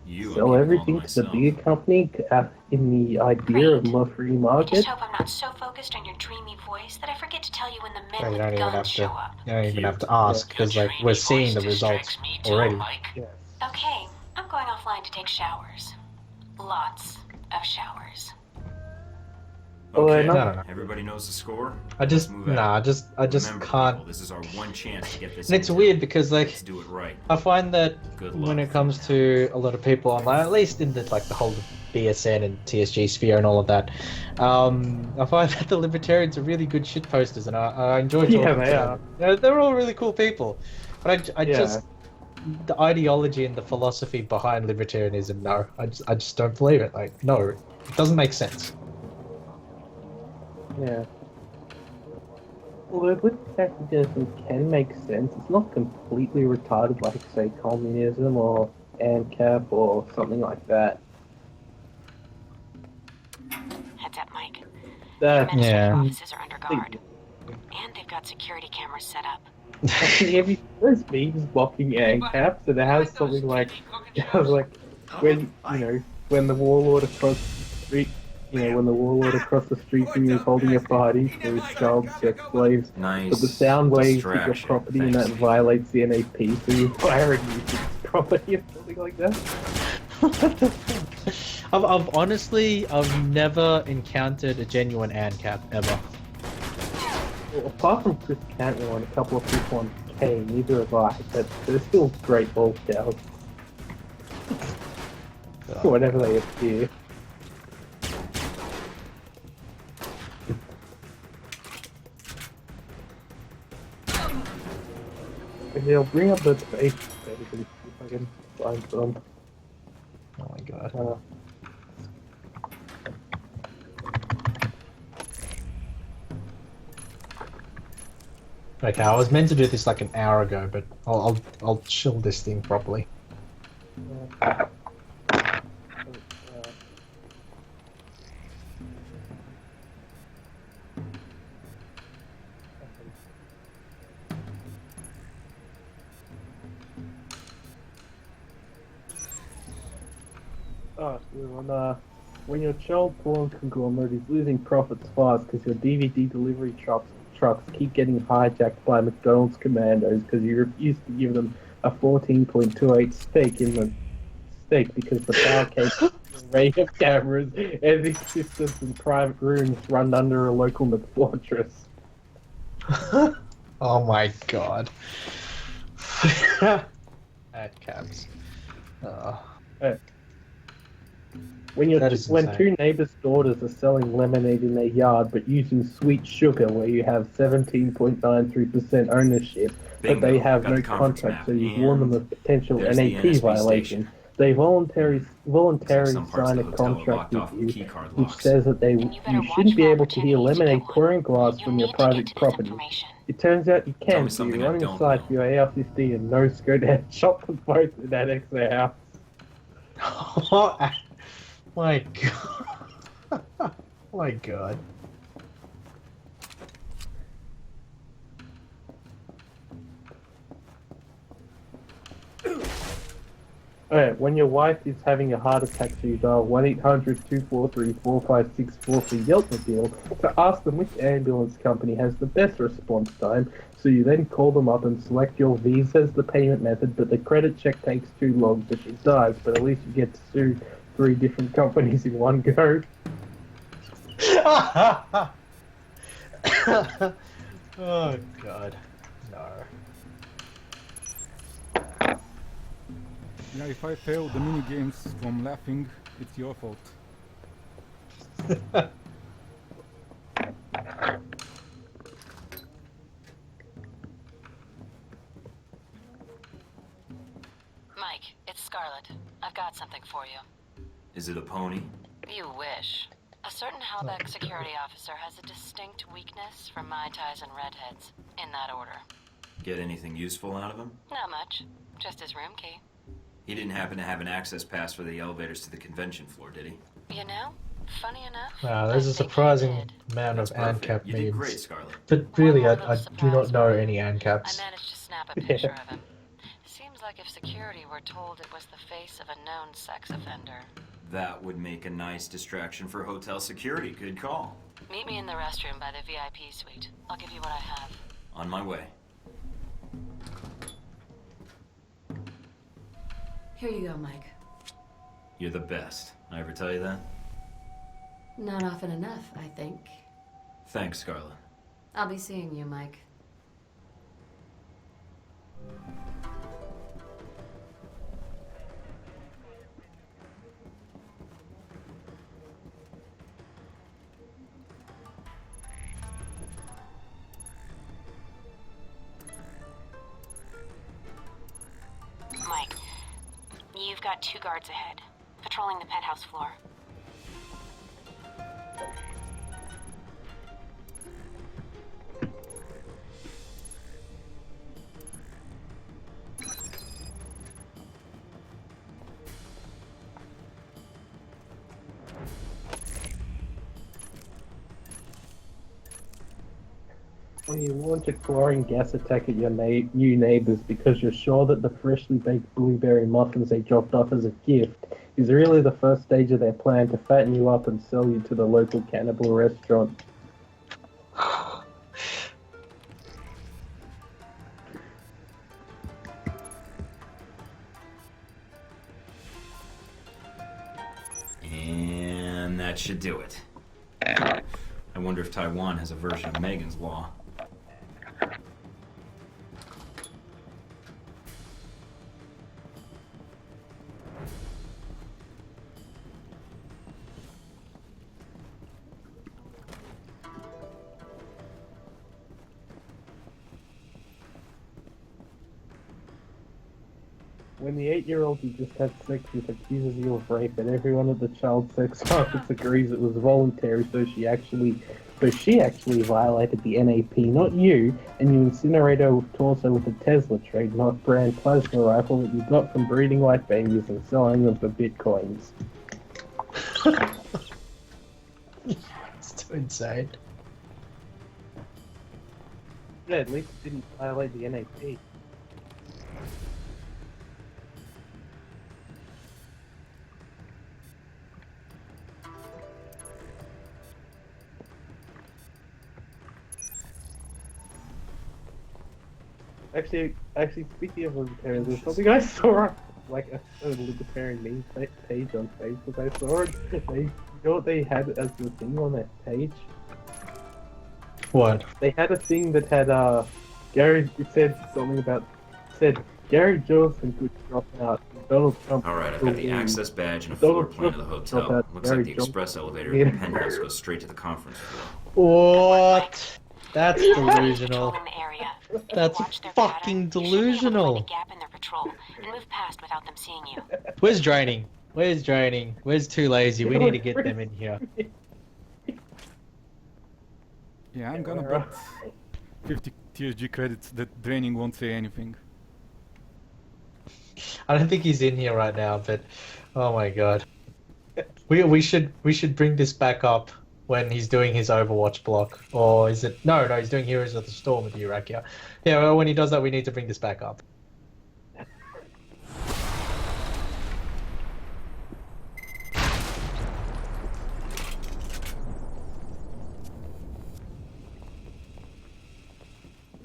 You, sell I'm everything calling to the myself. bigger company in the idea of a free I market? just hope I'm not so focused on your dreamy voice that I forget to tell you when the men You with don't even guns have show to. up. You don't even have to ask because like we're seeing the results already. Yes. Okay, I'm going offline to take showers. Lots of showers. Okay, No, no, no. everybody knows the score? I just Let's move out. I just Remember, can't. people, this is our one chance to get this And it's in weird town. because like Let's do it right. I find that Good when luck. it comes to a lot of people online, at least in the like the whole BSN and TSG sphere and all of that, I find that the libertarians are really good shit posters, and I enjoy talking to they them. are. You know, they're all really cool people, but I Yeah. just the ideology and the philosophy behind libertarianism, no, I just don't believe it. Like, no, it doesn't make sense. Yeah. Although libertarianism can make sense, it's not completely retarded like, say, communism or ANCAP or something like that. Heads up, Mike. That Administrative offices are under guard. And they've got security cameras set up. Actually, have you those memes mocking ANCAP? So they have something like, when when the warlord across the street, when the warlord across the street from you is holding a party for his child sex slaves, Nice but the sound waves hit your distraction. property and that Thanks. violates the NAP, so you fire and use its property or something like that. I've never encountered a genuine ANCAP ever. Well, apart from Chris Cantwell and a couple of people on K, neither have I, but they're still great ball cows. Whenever they appear. Okay, I'll bring up the space basically, if I can find some. Oh my god. Okay, I was meant to do this like an hour ago, but I'll chill this thing properly. When your child porn conglomerate is losing profits fast because your DVD delivery trucks trucks keep getting hijacked by McDonald's commandos because you refuse to give them a 14.28 stake in the stake because the power cable, array of cameras, and these systems in private rooms run under a local McFortress. Oh my god. Ad caps. When two neighbors' daughters are selling lemonade in their yard but using sweet sugar where you have 17.93% ownership, but they have no contract, so you warn them of potential NAP violation. They voluntarily sign a contract with you, which says that you shouldn't be able to hear lemonade pouring glass from your private property. It turns out you can, so you run inside for your AR-15 and no-scope and shot them both in that extra house. My god. My god. Alright, when your wife is having a heart attack, so you dial 1-800-243-4564 for Yelpmobile to ask them which ambulance company has the best response time, so you then call them up and select your Visa as the payment method, but the credit check takes too long, so she dies, but at least you get to sue 3 different companies in one go. Oh god. No. Yeah, if I fail the mini games from laughing, it's your fault. Mike, it's Scarlet. I've got something for you. Is it a pony? You wish. A certain Halbeck security officer has a distinct weakness for Mai Tais and redheads. In that order. Get anything useful out of him? Not much. Just his room key. He didn't happen to have an access pass for the elevators to the convention floor, did he? You know, funny enough. Wow, there's a surprising amount of ANCAP You did great, memes. Scarlet. But really, I do not know any ANCAPs. I managed to snap a picture of him. Seems like if security were told it was the face of a known sex offender. That would make a nice distraction for hotel security. Good call. Meet me in the restroom by the VIP suite. I'll give you what I have. On my way. Here you go, Mike. You're the best. I ever tell you that? Not often enough, I think. Thanks, Scarlet. I'll be seeing you, Mike. Mike, you've got 2 guards ahead, patrolling the penthouse floor. When you launch a chlorine gas attack at your new neighbors because you're sure that the freshly baked blueberry muffins they dropped off as a gift is really the first stage of their plan to fatten you up and sell you to the local cannibal restaurant. And that should do it. I wonder if Taiwan has a version of Megan's Law. When the 8-year-old you just had sex with accuses you of rape and everyone at the child sex office agrees it was voluntary, so she actually violated the NAP, not you, and you incinerate her torso with a Tesla trademark brand plasma rifle that you got from breeding white babies and selling them for bitcoins. It's too insane. Yeah, at least it didn't violate the NAP. Actually, speaking of libertarians, there's something I saw like a libertarian meme page on Facebook. I saw it. You know what they had as the thing on that page? What? They had a thing that had Gary. It said something about Gary Johnson could drop out. Donald Trump. All right, I've got the access badge and a floor Donald plan of Trump the drop hotel. out. Looks Gary like the express elevator Yeah. in the penthouse goes straight to the conference floor. What? That's delusional. Patrolling the area. If you That's watch their fucking pattern, you should be able to find delusional. a gap in their patrol and move past without them seeing you. Where's draining? Where's draining? Where's too lazy? We need to get them in here. Yeah, I'm gonna bet 50 TSG credits that draining won't say anything. I don't think he's in here right now, but oh my god. We should bring this back up when he's doing his Overwatch block. Or is it no, he's doing Heroes of the Storm with Urakia. Yeah, well, when he does that we need to bring this back up.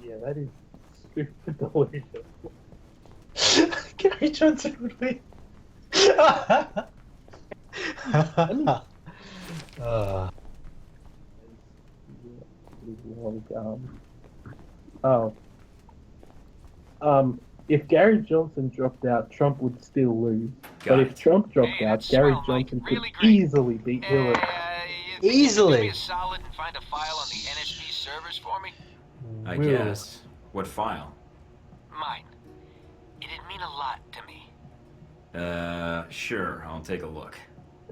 Yeah, that is super delusional. Gary Johnson would be. If Gary Johnson dropped out, Trump would still lose. But if Trump dropped out, Gary Johnson could easily beat Hillary. Easily. Do me a solid and find a file on the NSP servers for me? I guess. What file? Mine. It'd mean a lot to me. Sure. I'll take a look.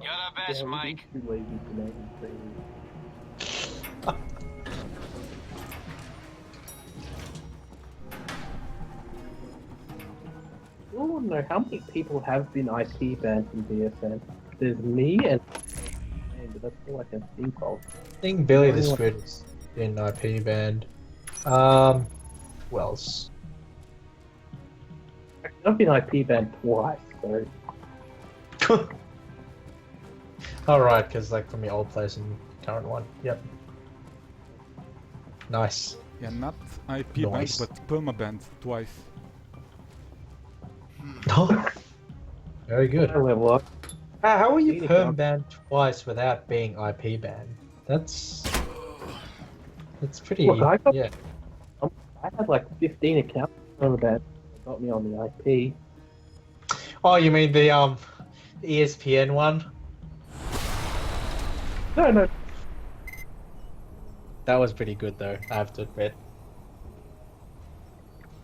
You're the best, Mike. Too lazy to know these things. I want to know how many people have been IP banned from DSN. There's me and but that's all I can think of. I think Billy the Squid has been IP banned. Who else? I've been IP banned twice, so. Alright, because like from your old place and current one. Yep. Nice. Yeah, not IP Nice. banned, but perma-banned twice. Oh, very good. I level up. How are you perm banned twice without being IP banned? That's pretty. Look, I had like 15 accounts on that got me on the IP. Oh, you mean the ESPN one? No. That was pretty good though, I have to admit.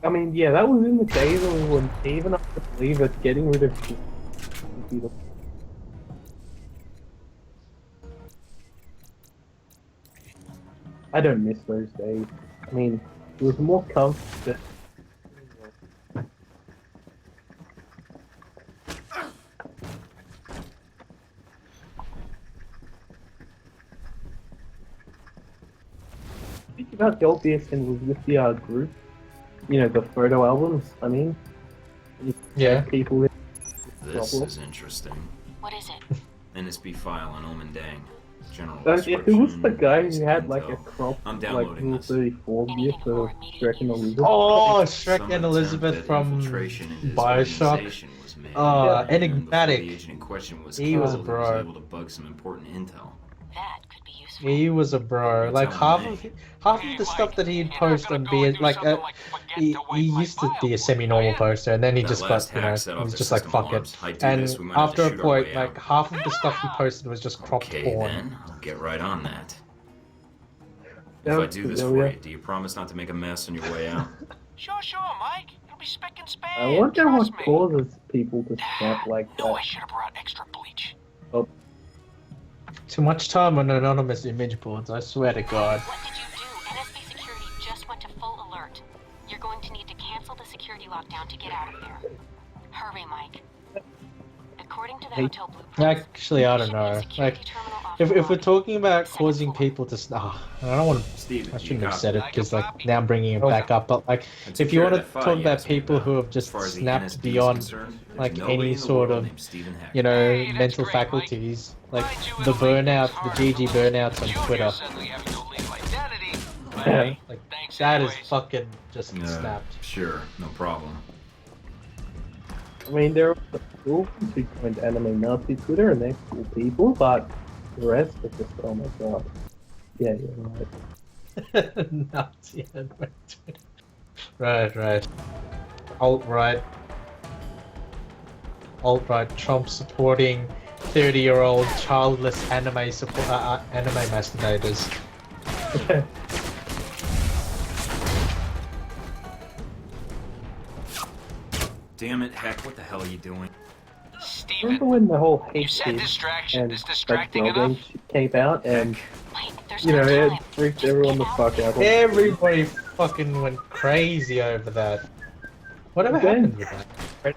I mean, yeah, that was in the days when we were even up to believe that getting rid of computer. I don't miss those days. I mean, it was more comfortable. Think about the old DSN was with the group. You know, the photo albums, I mean. Yeah. People. This is interesting. What is it? NSB file on Omen Dang. General Who was the guy who had like a crop, I'm like downloading Rule this. 34 gear for Shrek and Elizabeth? Oh, Some Shrek and Elizabeth attempt at from infiltration into his Bioshock. organization was made, and before the Enigmatic. agent in question was He was a killed, bro. was able to bug some important intel. That could be useful. He was a bro. You're Like telling half of the stuff that he'd post on BS, like he used to be a semi-normal poster, and then he That just last got, you know, hack set he off was their just like system fuck alarms. it. I do And this, we might have to after a shoot our point, way like out. half of the stuff he posted was just cropped Okay, porn. then I'll get right on that. If Yeah, I do this yeah, for yeah. you, do you promise not to make a mess on your way out? Sure, Mike. It'll be spick and span. I wonder what trust me. causes people to snap like No, I that. should have brought extra bleach. Oh, Too much time on anonymous image boards, I swear to God. What did you do? NSB security just went to full alert. You're going to need to cancel the security lockdown to get out of there. Hurry, Mike. According to the hotel blueprint, Actually, I don't know. Like, if we're talking about causing people to, I don't want to. Steven, I shouldn't have you said it copy? because like now I'm bringing it back up. But like, And if you secure want to that file talk you about asked me people about. who have As just far as the snapped NSB is beyond concerned, there's like nobody any in the sort world of, named Stephen Hackett. you know, Hey, that's mental great, Mike. faculties, like Find you in the a late burnout, night the GG hard burnouts on Junior Twitter. suddenly having no legal identity. Hey, Like thanks that is anyways. fucking just snapped. Sure, no problem. I mean, there are the fools who joined anime Nazi Twitter and they're cool people, but the rest are just, oh my god. Yeah, you're right. Nazi anime Twitter. Right. Alt-right. Alt-right Trump supporting 30-year-old childless anime anime masturbators. Damn it, Heck, what the hell are you doing? Remember when the whole hate You said speech distraction. and Is distracting like enough? shit came out and There's you no know time. it freaked everyone the fuck out. Everybody fucking went crazy over that. Whatever happened with that?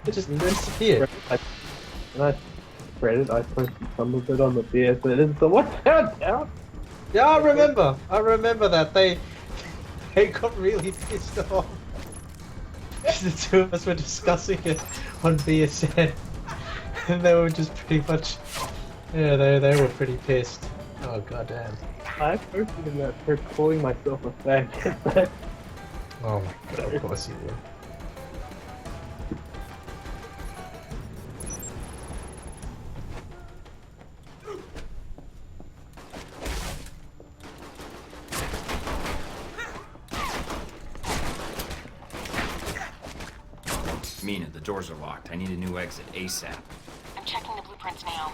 It just disappeared. And I spread it. I posted some of it on the BSN and someone found out. Yeah, I remember that they got really pissed off. The two of us were discussing it on BSN, and they were just pretty much, yeah, they were pretty pissed. Oh goddamn! I posted in that for calling myself a fag. Oh my god! Of course you did. Mina, the doors are locked. I need a new exit ASAP. I'm checking the blueprints now.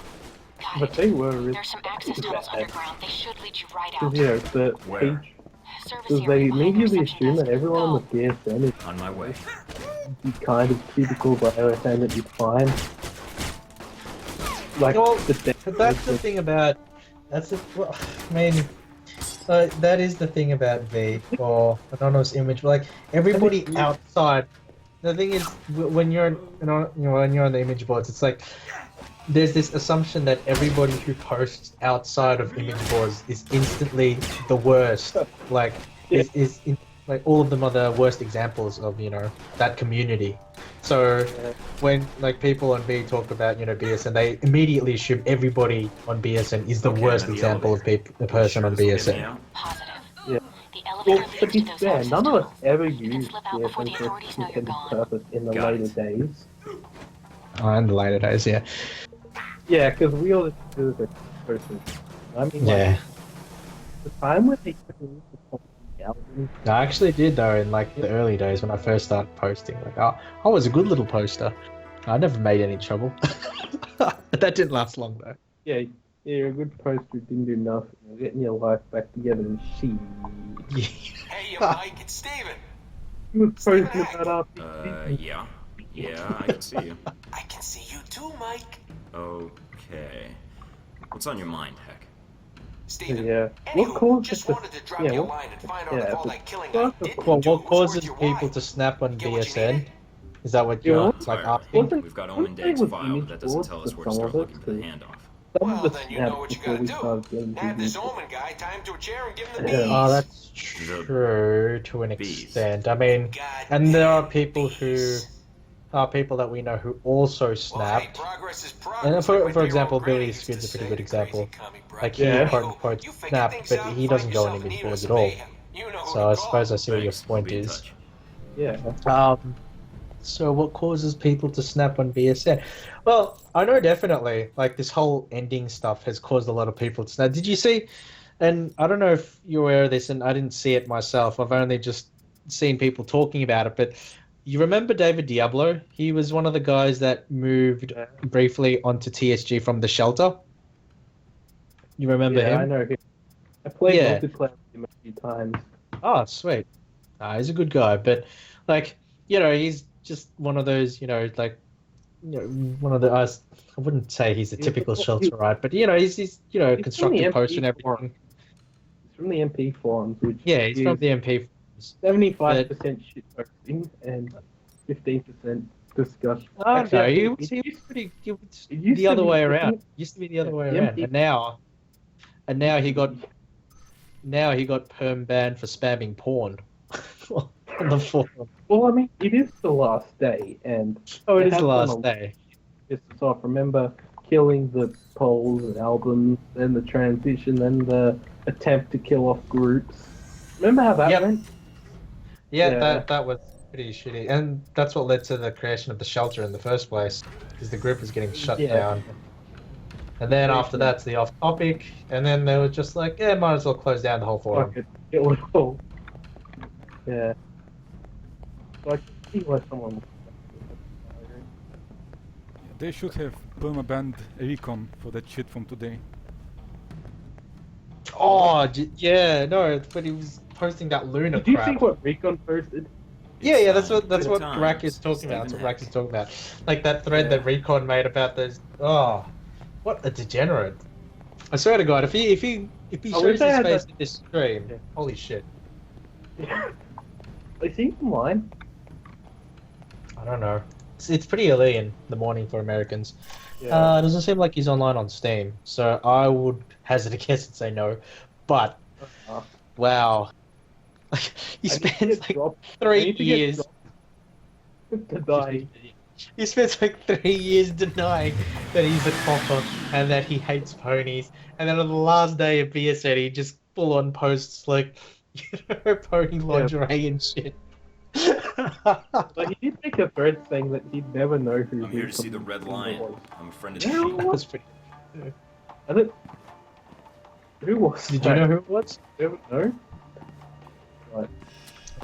Got But it. they were really There's some access tunnels underground. They should lead you right out. because you know the page. Service Because area they behind the immediately reception assume desk. that everyone on the BSN is On my way. the kind of cubicle biohazard that you'd find. Like Well, the but that's the thing about well, I mean, that is the thing about V or anonymous image. Like everybody outside. The thing is, when you're when you're on the image boards, it's like there's this assumption that everybody who posts outside of image boards is instantly the worst. Like like all of them are the worst examples of that community. So when like people on B talk about BSN, they immediately assume everybody on BSN is the worst example of a person on BSN. Yeah. Well, to be fair, none of us ever used BSN for its intended purpose in the later days. Oh, in the later days, yeah. Yeah, because we all do the person. I mean, Yeah. the time when they couldn't the album. I actually did though in like the early days when I first started posting. Like, I was a good little poster. I never made any trouble. But that didn't last long though. Yeah, you're a good poster who didn't do nothing. You're getting your life back together and shit. Hey, Mike, it's Steven. You were posting about RPG. Yeah, I can see you. I can see you too, Mike. Okay. What's on your mind, Heck? Steven, Yeah. anywho, What causes just the wanted to drop you a line and find out if all that killing I didn't Well, do what was causes worth your people while. to snap on Get what you BSN? mean? Is that what Yeah, you're what's like Fire. asking? We've got Omen Date's file, but that doesn't tell us where to start looking for the handoff. Some Well, of the then you know snaps what you before gotta we do. started getting Have this busy. Omen guy tie him to a chair and give him the Yeah. bees. Oh, that's true to an extent. I mean, and there are people that we know who also snapped. Progress is And progress. for example, Billy Squid's a pretty good example. Like he quote unquote snapped, but he doesn't go on image boards at all. So I suppose I see what your point is. Yeah. So what causes people to snap on BSN? Well, I know definitely, like this whole ending stuff has caused a lot of people to snap. Did you see? And I don't know if you're aware of this, and I didn't see it myself. I've only just seen people talking about it, but you remember David Diablo? He was one of the guys that moved briefly onto TSG from the shelter. You remember him? I know him. I played Yeah. multiplayer with him a few times. Oh, sweet. He's a good guy, but like, he's just one of those, like, one of the, I wouldn't say he's a typical shelterite, but he's a constructive poster and everything. He's from the MP forums, which He's from the MP. 75% shit posting and 15% discussion. Oh Actually, no, I he think was pretty. It was it used the to other be- way around. Used to be the other way the around, MP and now he got perm banned for spamming porn on the forum. Well, I mean, it is the last day, and It is has the done last a- day. It's off. Remember killing the polls and albums, then the transition, then the attempt to kill off groups. Remember how that Yep. went? Yeah, Yeah. that was pretty shitty, and that's what led to the creation of the shelter in the first place, because the group was getting shut Yeah. down. And then after Yeah. that's the off topic, and then they were just like, yeah, might as well close down the whole forum. Fuck it was all. Yeah. So I can see why someone would. They should have perma-banned Recon for that shit from today. Oh, yeah, no, but he was posting that Luna Did you crap. see what Recon posted? Yeah, that's what Good Rack is times. talking about. That's Saving what Rack heck. is talking about. Like that thread that Recon made about those. Oh, what a degenerate! I swear to God, if he I shows wish I his had face that- in this stream, Yeah. holy shit! Is he online? I don't know. It's pretty early in the morning for Americans. Yeah. It doesn't seem like he's online on Steam, so I would hazard a guess and say no. But wow, like he spends like 3 years. He spends like 3 years denying that he's a copper and that he hates ponies, and then on the last day of BSN, he just full on posts like, pony lingerie and shit. But he did make a thread saying that he'd never know who. I'm here to see the Red Lion. I'm a friend of the Yeah, Shield. what? That's pretty. I don't. Who was? Did you know who it was? Never know. Right.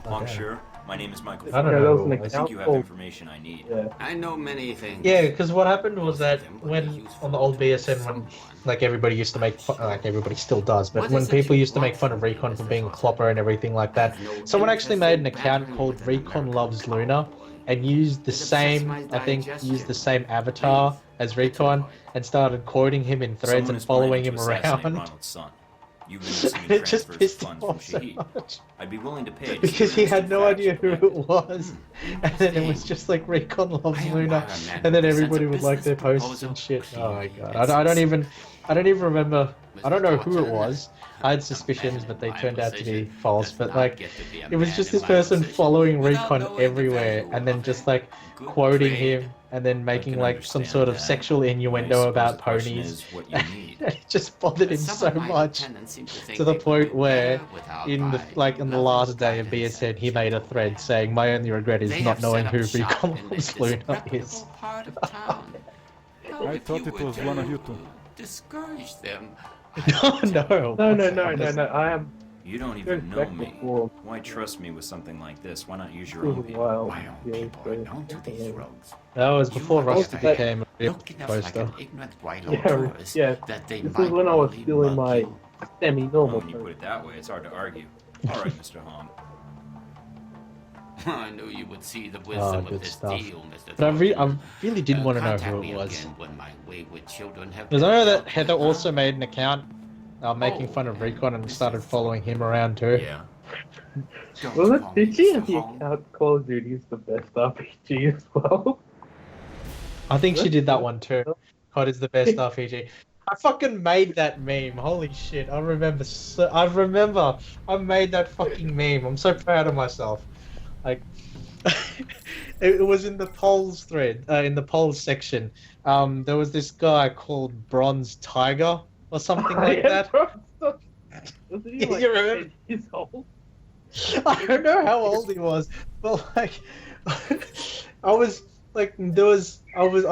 Monsieur, my name is Michael. I don't Yeah, know. that was an I think you have account. information I need. Yeah. I know many things. Yeah, because what happened was that when on the old BSN, when like everybody used to make fun, like everybody still does, but when people used to make fun of Recon for being a clopper and everything like that, someone actually made an account called Recon Loves Luna and used the same, I think, used the same avatar as Recon and started quoting him in threads Someone and is following planning him to assassinate around. Ronald's son. You've been missing And it just transfers of pissed him funds from off so Shahid. much. I'd be willing to pay to Because see he the had no facts idea who it was, and then it was just like Recon Loves Luna, and then everybody would like their posts and shit. Oh my god, I don't even remember. I don't know who it was. I had suspicions, but they turned out to be false. But like, it was just this person following Recon everywhere, and then just like quoting him, and then making like some sort of sexual innuendo about ponies. It just bothered him so much to the point where in the last day of BSN he made a thread saying my only regret is not knowing who Recon Loves Luna is. I thought it was one of you two. Discourage them. No. I am. You don't even know me. Why trust me with something like this? Why not use your own people? Wow. My own people are known to these rogues. That was before Rusty However, became a real look enough like poster. an ignorant wild Yeah, tourist yeah. that they This might is when I was only still in mug my you. semi-normal. When you put it that way, it's hard to argue. All right, Mr. Hong. I knew you would see the wisdom good of this stuff. deal, Mr. But I Thornton. really did want to know Contact who me it was. again when my wayward children have Because I been know that dealt Heather with, huh? also made an account making fun of Recon and started following him around too. Yeah. Well, Don't call me did she Mr. have the Hong. account Call of Duty is the best RPG as well? I think she did that one too. COD is the best RPG. I fucking made that meme. Holy shit! I remember. I made that fucking meme. I'm so proud of myself. Like, it was in the polls thread, in the polls section. There was this guy called Bronze Tiger or something like that. Wasn't he like You remember? 10 years old? I don't know how old he was, but like, I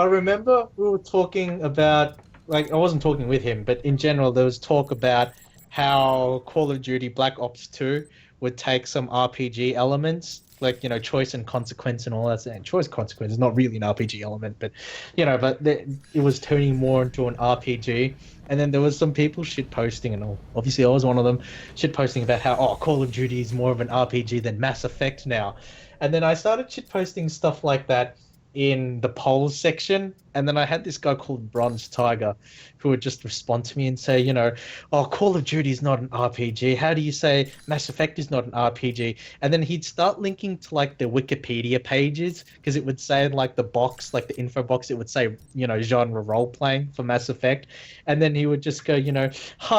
remember we were talking about, like, I wasn't talking with him, but in general, there was talk about how Call of Duty Black Ops 2 would take some RPG elements, like, you know, choice and consequence and all that. And choice consequence is not really an RPG element, but, you know, it was turning more into an RPG. And then there was some people shitposting, and obviously I was one of them, shitposting about how, Call of Duty is more of an RPG than Mass Effect now. And then I started shitposting stuff like that in the polls section, and then I had this guy called Bronze Tiger who would just respond to me and say, you know, Call of Duty is not an RPG. How do you say Mass Effect is not an RPG? And then he'd start linking to like the Wikipedia pages, because it would say in like the box, like the info box, it would say, you know, genre role playing for Mass Effect. And then he would just go, you know,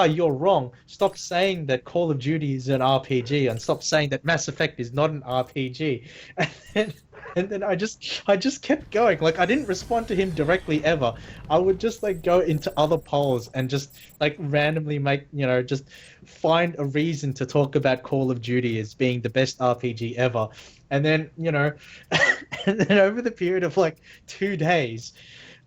you're wrong. Stop saying that Call of Duty is an RPG and stop saying that Mass Effect is not an RPG. And then And then I just kept going. Like, I didn't respond to him directly ever. I would just like go into other polls and just like randomly make, just find a reason to talk about Call of Duty as being the best RPG ever. And then, and then over the period of like 2 days,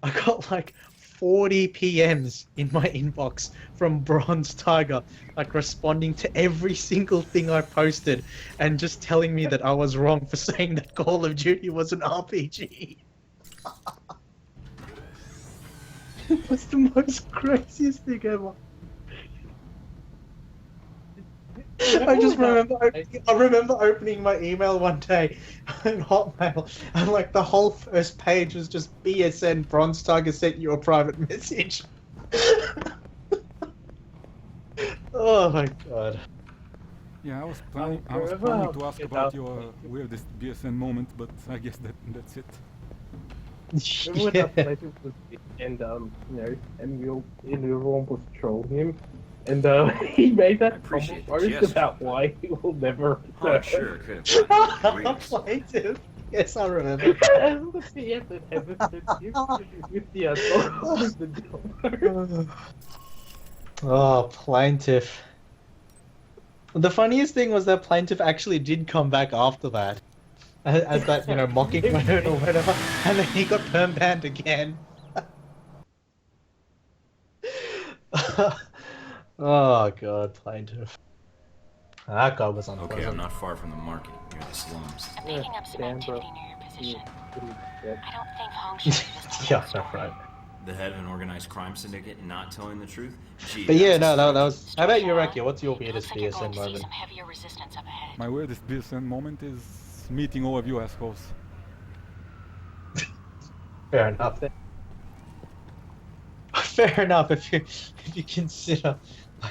I got like 40 PMs in my inbox from Bronze Tiger, like responding to every single thing I posted and just telling me that I was wrong for saying that Call of Duty was an RPG. It was the most craziest thing ever. I remember opening my email one day in Hotmail, and like the whole first page was just BSN Bronze Tiger sent you a private message. Oh my god. Yeah, I was planning to ask about your weirdest BSN moment, but I guess that's it. Remember when that legend was and everyone was trolling him, and he made that appreciate the post gesture. about why he will never Oh, return. sure, could have gotten Plaintiff. Yes, I remember. And the PM that Heather sent you with the dildo. Oh, Plaintiff. The funniest thing was that Plaintiff actually did come back after that. As that, mocking mode or whatever. And then he got perm banned again. Oh god, Plaintiff. That guy was unpleasant. Okay, I'm not far from the market, near the slums. Picking up some activity near your position. I don't think Hong should be this Yeah, that's right. The head of an organized crime syndicate not telling the truth? Gee, But yeah, that's no, that was... How about you, Rakia? What's your weirdest like you're going BSN to see moment? some heavier resistance up ahead. My weirdest BSN moment is meeting all of you assholes. Fair enough. Fair enough, if you consider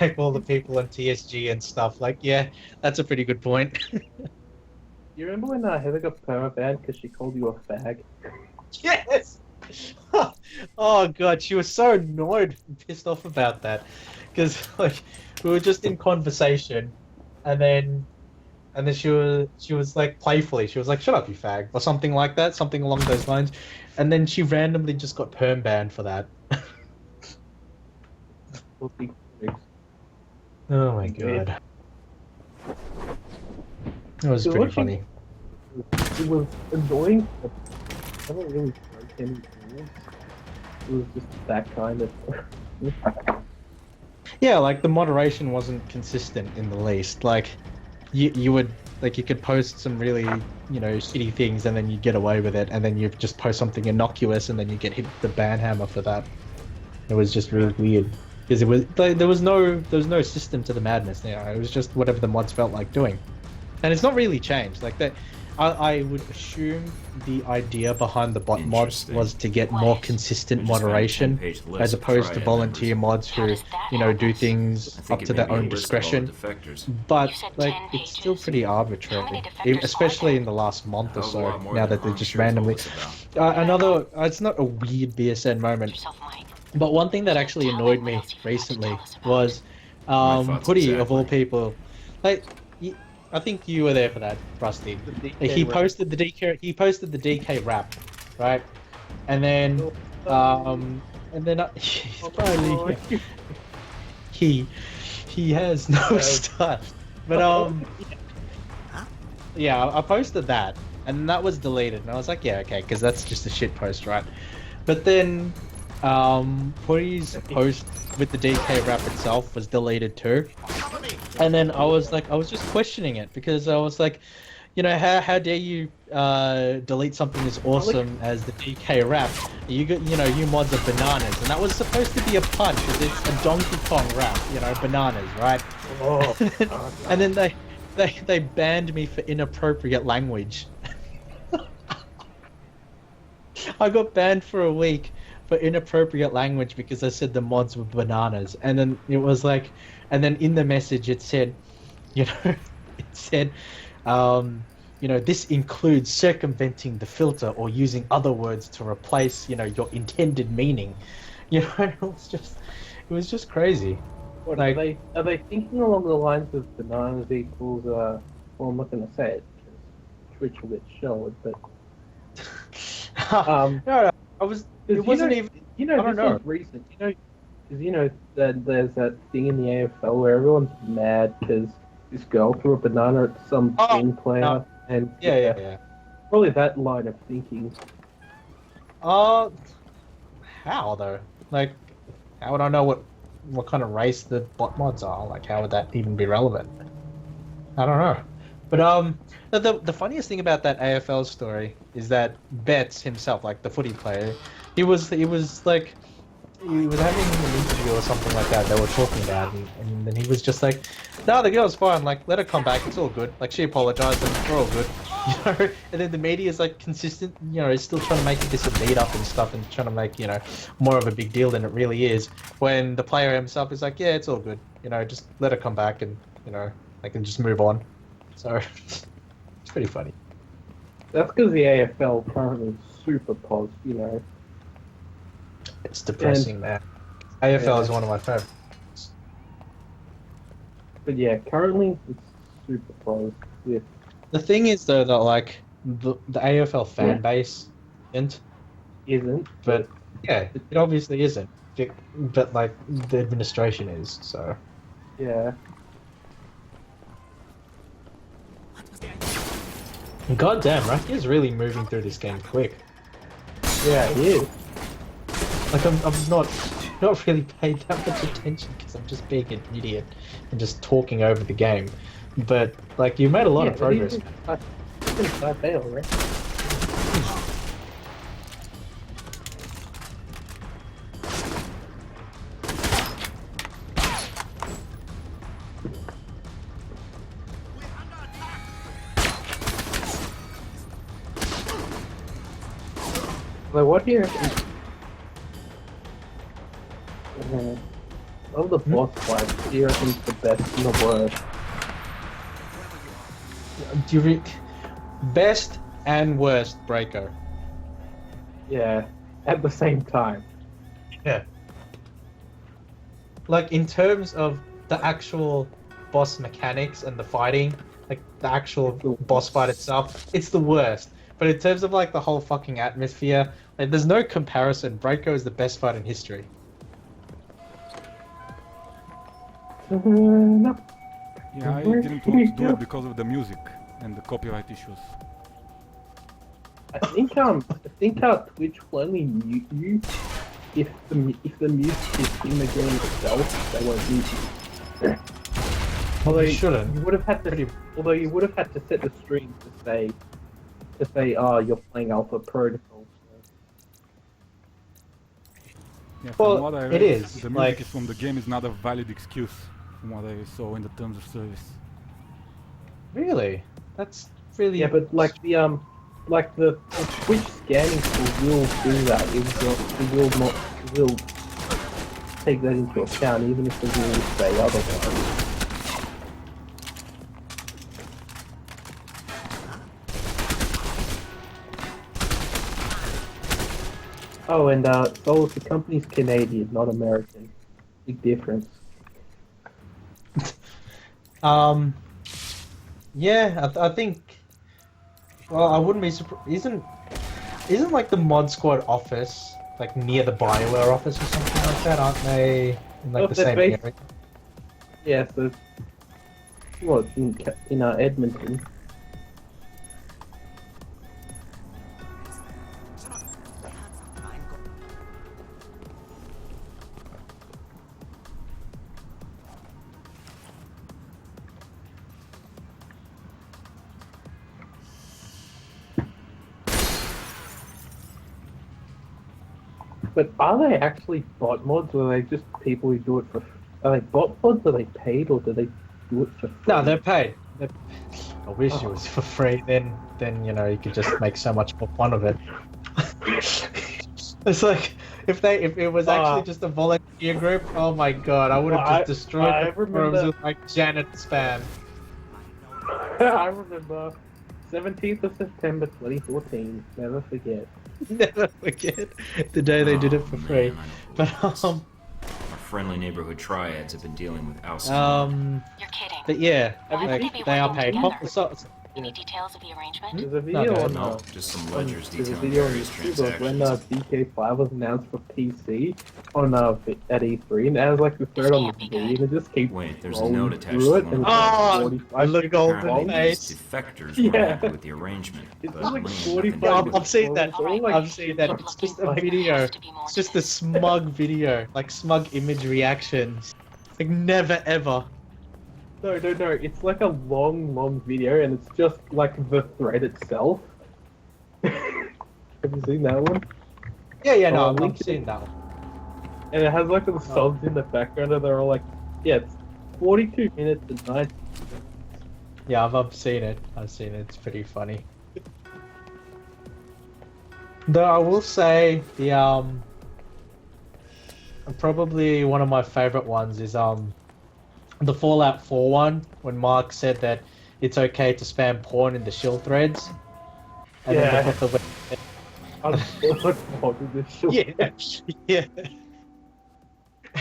like all the people in TSG and stuff, like, yeah, that's a pretty good point. You remember when Heather got permabanned because she called you a fag? Yes! Oh god, she was so annoyed and pissed off about that. Because, like, we were just in conversation, and then she was like, playfully, she was like, shut up, you fag, or something like that, something along those lines. And then she randomly just got perm banned for that. Oh my god. That was pretty funny. It was annoying, but I don't really like any rules. It was just that kind of. Yeah, like the moderation wasn't consistent in the least. Like, you would, like, you could post some really, shitty things and then you get away with it, and then you just post something innocuous and then you get hit with the ban hammer for that. It was just really weird because it was like, there was no system to the madness. It was just whatever the mods felt like doing, and it's not really changed. Like that, I would assume the idea behind the bot mods was to get more consistent moderation, as opposed to volunteer mods who, do things up to their own discretion. But like, it's still pretty arbitrary, especially in the last month or so. Now that they're just randomly. It's not a weird BSN moment. But one thing that actually annoyed me recently was Hoodie, of all people. Like, I think you were there for that, Rusty. He posted the DK rap, right? And then he has no style. But yeah, I posted that, and that was deleted, and I was like, yeah, okay, because that's just a shit post, right? But then Hoodie's post with the DK rap itself was deleted too. And then I was just questioning it, because I was like, how dare you delete something as awesome as the DK rap? You mods are bananas, and that was supposed to be a pun because it's a Donkey Kong rap, bananas, right? Oh. And then they banned me for inappropriate language. I got banned for a week for inappropriate language because I said the mods were bananas, and then it was like, and then in the message it said, this includes circumventing the filter or using other words to replace, your intended meaning. It was just crazy. What, like, are they thinking along the lines of bananas equals well, I'm not gonna say it because Twitch will get shelled, but No, I was. It wasn't even. You know, I don't this know. was recent. You know, because you know that there's that thing in the AFL where everyone's mad because this girl threw a banana at some team player, and Yeah. probably that line of thinking. How though? Like, how would I know what kind of race the bot mods are? Like, how would that even be relevant? I don't know. But the funniest thing about that AFL story is that Betts himself, like the footy player, he was like he was having an interview or something like that. They were talking about it, and then he was just like, "No, the girl's fine. Like, let her come back. It's all good. Like, she apologized, and we're all good." You know. And then the media is like consistent. You know, is still trying to make this a beat up and stuff, and trying to make more of a big deal than it really is. When the player himself is like, "Yeah, it's all good. You know, just let her come back, and they can just move on." So it's pretty funny. That's because the AFL currently is super pos. It's depressing, man. AFL is one of my favorites. But yeah, currently it's super pos. Yeah. The thing is, though, that like the AFL fan base isn't, but yeah, it obviously isn't. But like the administration is, so yeah. God damn, Raki is really moving through this game quick. Yeah, he is. Like I'm not really paid that much attention because I'm just being an idiot and just talking over the game. But like you made a lot of progress. He's in fail, right? Like what here? Of the boss fights, here I think the best in the world. Best and worst Breaker. Yeah, at the same time. Yeah. Like in terms of the actual boss mechanics and the fighting, like the actual boss fight itself, it's the worst. But in terms of like the whole fucking atmosphere, like there's no comparison. Breaker is the best fight in history. No. Yeah, I didn't want to do it because of the music and the copyright issues. I think our Twitch will only mute you if the music is in the game itself. They won't mute you. Although you shouldn't. You would have had to set the stream to say, oh, you're playing Alpha Protocol. Yeah, from what I read, it is. The music is from the game is not a valid excuse, from what I saw in the terms of service. Really? That's really... Yeah, but like the Twitch scanning tool will do that. It will take that into account, even if the rules say otherwise. Oh, and so the company's Canadian, not American. Big difference. Yeah, I think. Well, I wouldn't be surprised. Isn't like the Mod Squad office like near the BioWare office or something like that? Aren't they in like the same area? Yeah, so well, in Edmonton. But are they actually bot mods, or are they just people who do it for? Are they bot mods? Are they paid, or do they do it for free? No, they're paid. I wish it was for free. Then you could just make so much more fun of it. It's like if it was actually just a volunteer group. Oh my god, I would have just destroyed the forums with like Janet spam. I remember 17th of September 2014. Never forget. Never forget the day they did it for free. But Our friendly neighborhood triads have been dealing with Alcyon. You're kidding. But yeah, Why would like, they be they are working paid. together? You need details of the arrangement? There's a video on No, just some ledgers there's a detailing video on various YouTube of when transactions. DK5 was announced for PC on at E3, and it has like the third on the V, and it just keeps Wait, there's a rolling note attached through to it, one and of it's like Oh, 45 look seconds golden long. face. Defectors Yeah. weren't happy with the arrangement, It's but just like money had 45 nothing to do I've seen that. It's all like I've seen that. It's just a video. It's just a smug video, like smug image reactions. Like never ever. No. It's like a long video, and it's just like the thread itself. Have you seen that one? Yeah, no, Oh, I've link it. seen that one. And it has like the songs in the background, and they're all like, yeah, it's 42 minutes and 9. Yeah, I've seen it. I've seen it. It's pretty funny. Though I will say the probably one of my favorite ones is the Fallout 4 one when Mark said that it's okay to spam porn in the shill threads. And Yeah. then they put the yeah.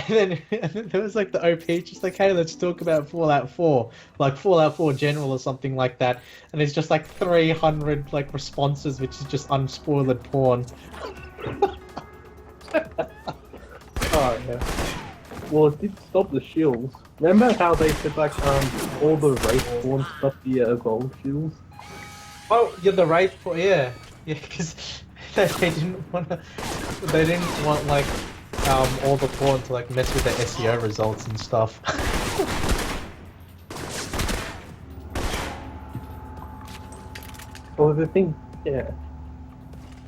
And then there was like the OP just like, hey, let's talk about Fallout 4, like Fallout 4 General or something like that, and there's just like 300 like responses, which is just unspoiled porn. Oh yeah. Well, it did stop the shills. Remember how they said like all the race porn stuff the evolved shills? Oh, yeah, the rape for yeah, because they didn't want like all the porn to like mess with their SEO results and stuff. Well, the thing, yeah.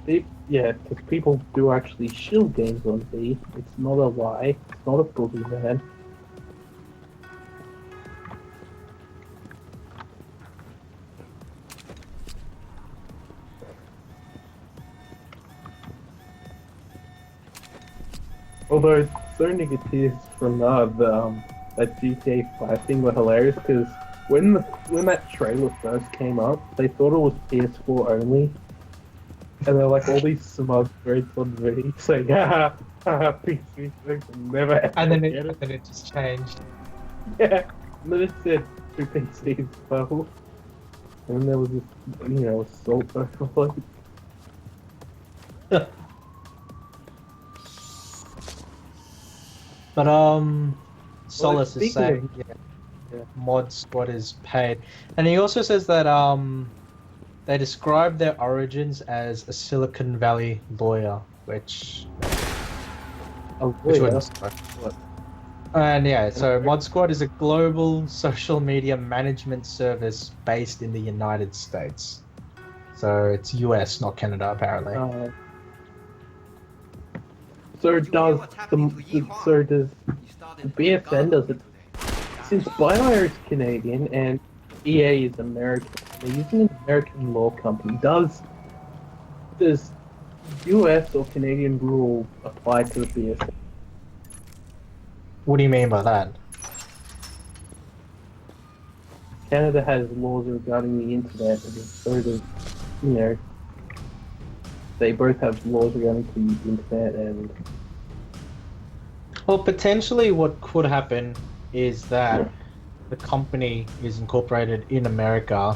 Because people do actually shill games on V. It's not a lie. It's not a boogeyman. Although certain negatives from that GTA 5 thing were hilarious because when that trailer first came up, they thought it was PS4 only, and they're like all these smug grades on V saying, PC things never ever And then get it just changed. Yeah, and then it said to PC as well, and then there was this assault overload. But Solus is speaking saying Mod Squad is paid, and he also says that they describe their origins as a Silicon Valley lawyer, which wouldn't surprise. And yeah, so Mod Squad is a global social media management service based in the United States. So it's US, not Canada, apparently. So does the BSN does it? Since BioWare is Canadian and EA is American, they're using an American law company. Does US or Canadian rule apply to the BSN? What do you mean by that? Canada has laws regarding the internet, and so does, they both have laws regarding the internet and. Well, potentially what could happen is that the company is incorporated in America,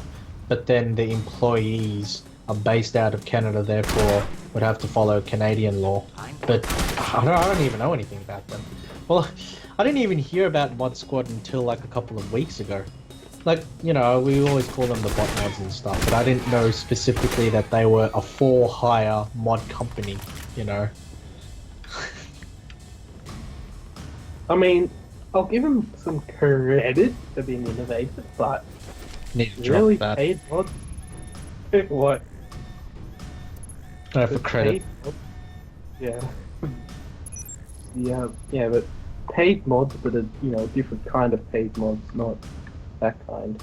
but then the employees are based out of Canada, therefore would have to follow Canadian law. But I don't even know anything about them. Well, I didn't even hear about Mod Squad until like a couple of weeks ago. Like, we always call them the bot mods and stuff, but I didn't know specifically that they were a for-hire mod company, I mean, I'll give him some credit for being innovative, but Need to really drop that. paid mods? What? No, for credit. Yeah. Yeah, but paid mods, but a different kind of paid mods, not that kind.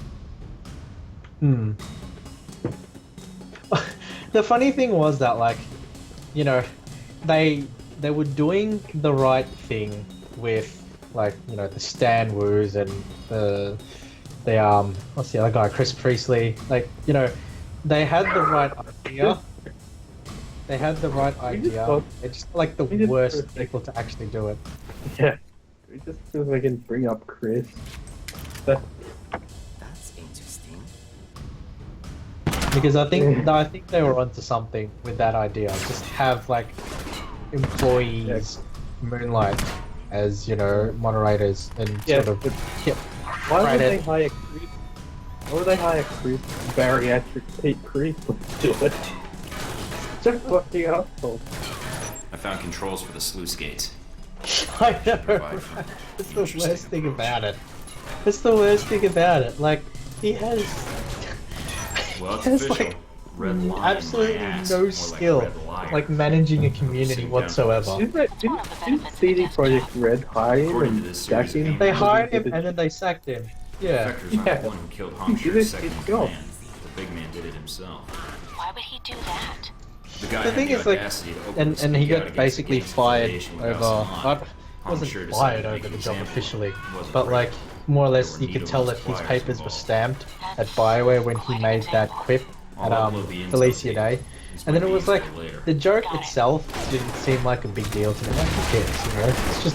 The funny thing was that, they were doing the right thing with, the Stan Woos and the what's the other guy, Chris Priestley. They had the right idea. They had the right idea. It's just the worst people to actually do it. Yeah. It just feels like I can bring up Chris. That's interesting. Because I think they were onto something with that idea. Just have like employees moonlight as moderators and sort of Why would they credit. hire Chris? Why would they hire Chris bariatric Pete Chris to do it? Just fucking asshole. I found controls for the sluice gates. I know. It's the worst thing about it. It's the worst thing about it. Like he has. Well, it's He has official. like Red line in my absolutely ass. no More like skill, red liar. like managing a community Sit down. whatsoever. Didn't CD Projekt Red hire him According to and this sack series of him? They emails, hired him and then they sacked him. Yeah. Defectors aren't the one who killed He did Hongshir's it second in himself. command. The big man did it himself. Why would he do that? The guy The had thing the is, like, audacity to openly and he speak out got against basically the game's fired affiliation with over. Al-Samad. Not wasn't Hongshir decided fired to over make the an job example. officially, It wasn't but brave. like more or There less were you could needle tell that and his pliers papers were involved. stamped at BioWare when he made that quip at I'll upload the intel Felicia tape. Day, This and then might it be was like useful later. the joke itself didn't seem like a big deal to me. Like who cares,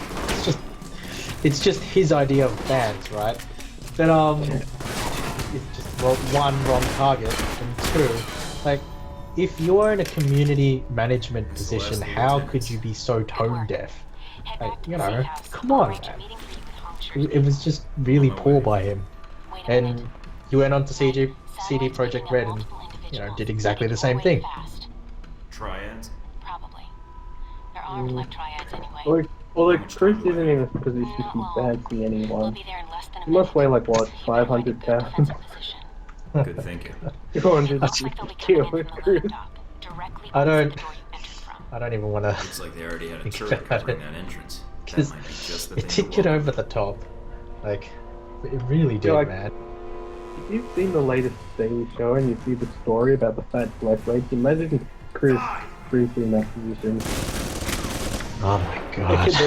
it's just his idea of fans, right? But it's just one wrong target, and two, like if you are in a community management position, how could you be so tone deaf? Like, come on, man. It was just really poor by him. And he went on to CD Projekt Red and, did exactly the same thing. Triads? Probably. They're armed like triads anyway. Although Chris isn't in a position to be fancy anyone. He must weigh like what, 500 pounds? Good thinking. 250 kilos. I don't even want to. Looks like they already had a think turret about covering it. that entrance. That Because might be just the it thing did to get look over the top. Like, it really did, like- man. If you've seen the latest Daily Show and you see the story about the fat black lady, imagine Chris briefly in that position. Oh my It god. could do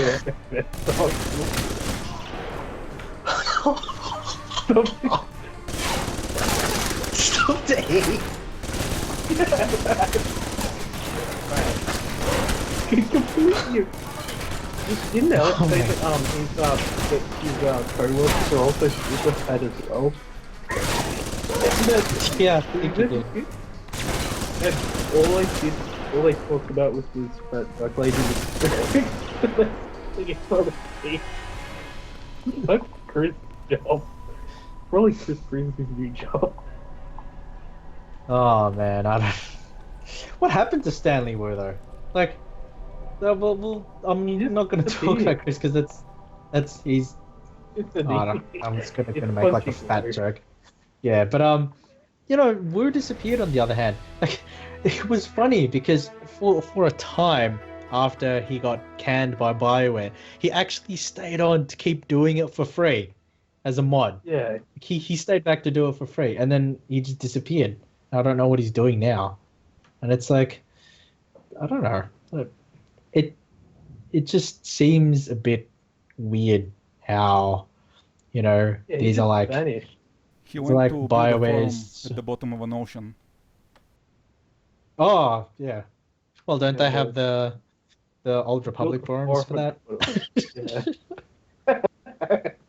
it. Stop it! Completely. Didn't Alex say that his co-workers are also super fat as well? Yeah, I think he did. And all they talked about was this fat black lady. That's Chris' job. Probably Chris Green's new job. Oh man, I don't. What happened to Stanley Wu though? Like, well, I'm not going to talk about Chris because that's he's. I'm just gonna make like a fat joke. Yeah, but Wu disappeared on the other hand. Like, it was funny because for a time after he got canned by BioWare, he actually stayed on to keep doing it for free as a mod. Yeah. He stayed back to do it for free, and then he just disappeared. I don't know what he's doing now, and it's like, I don't know. It just seems a bit weird how, these are like vanished. He it's went like to build a forum BioWare's. at the bottom of an ocean. Oh yeah. Well, don't they have the Old Republic forums for that?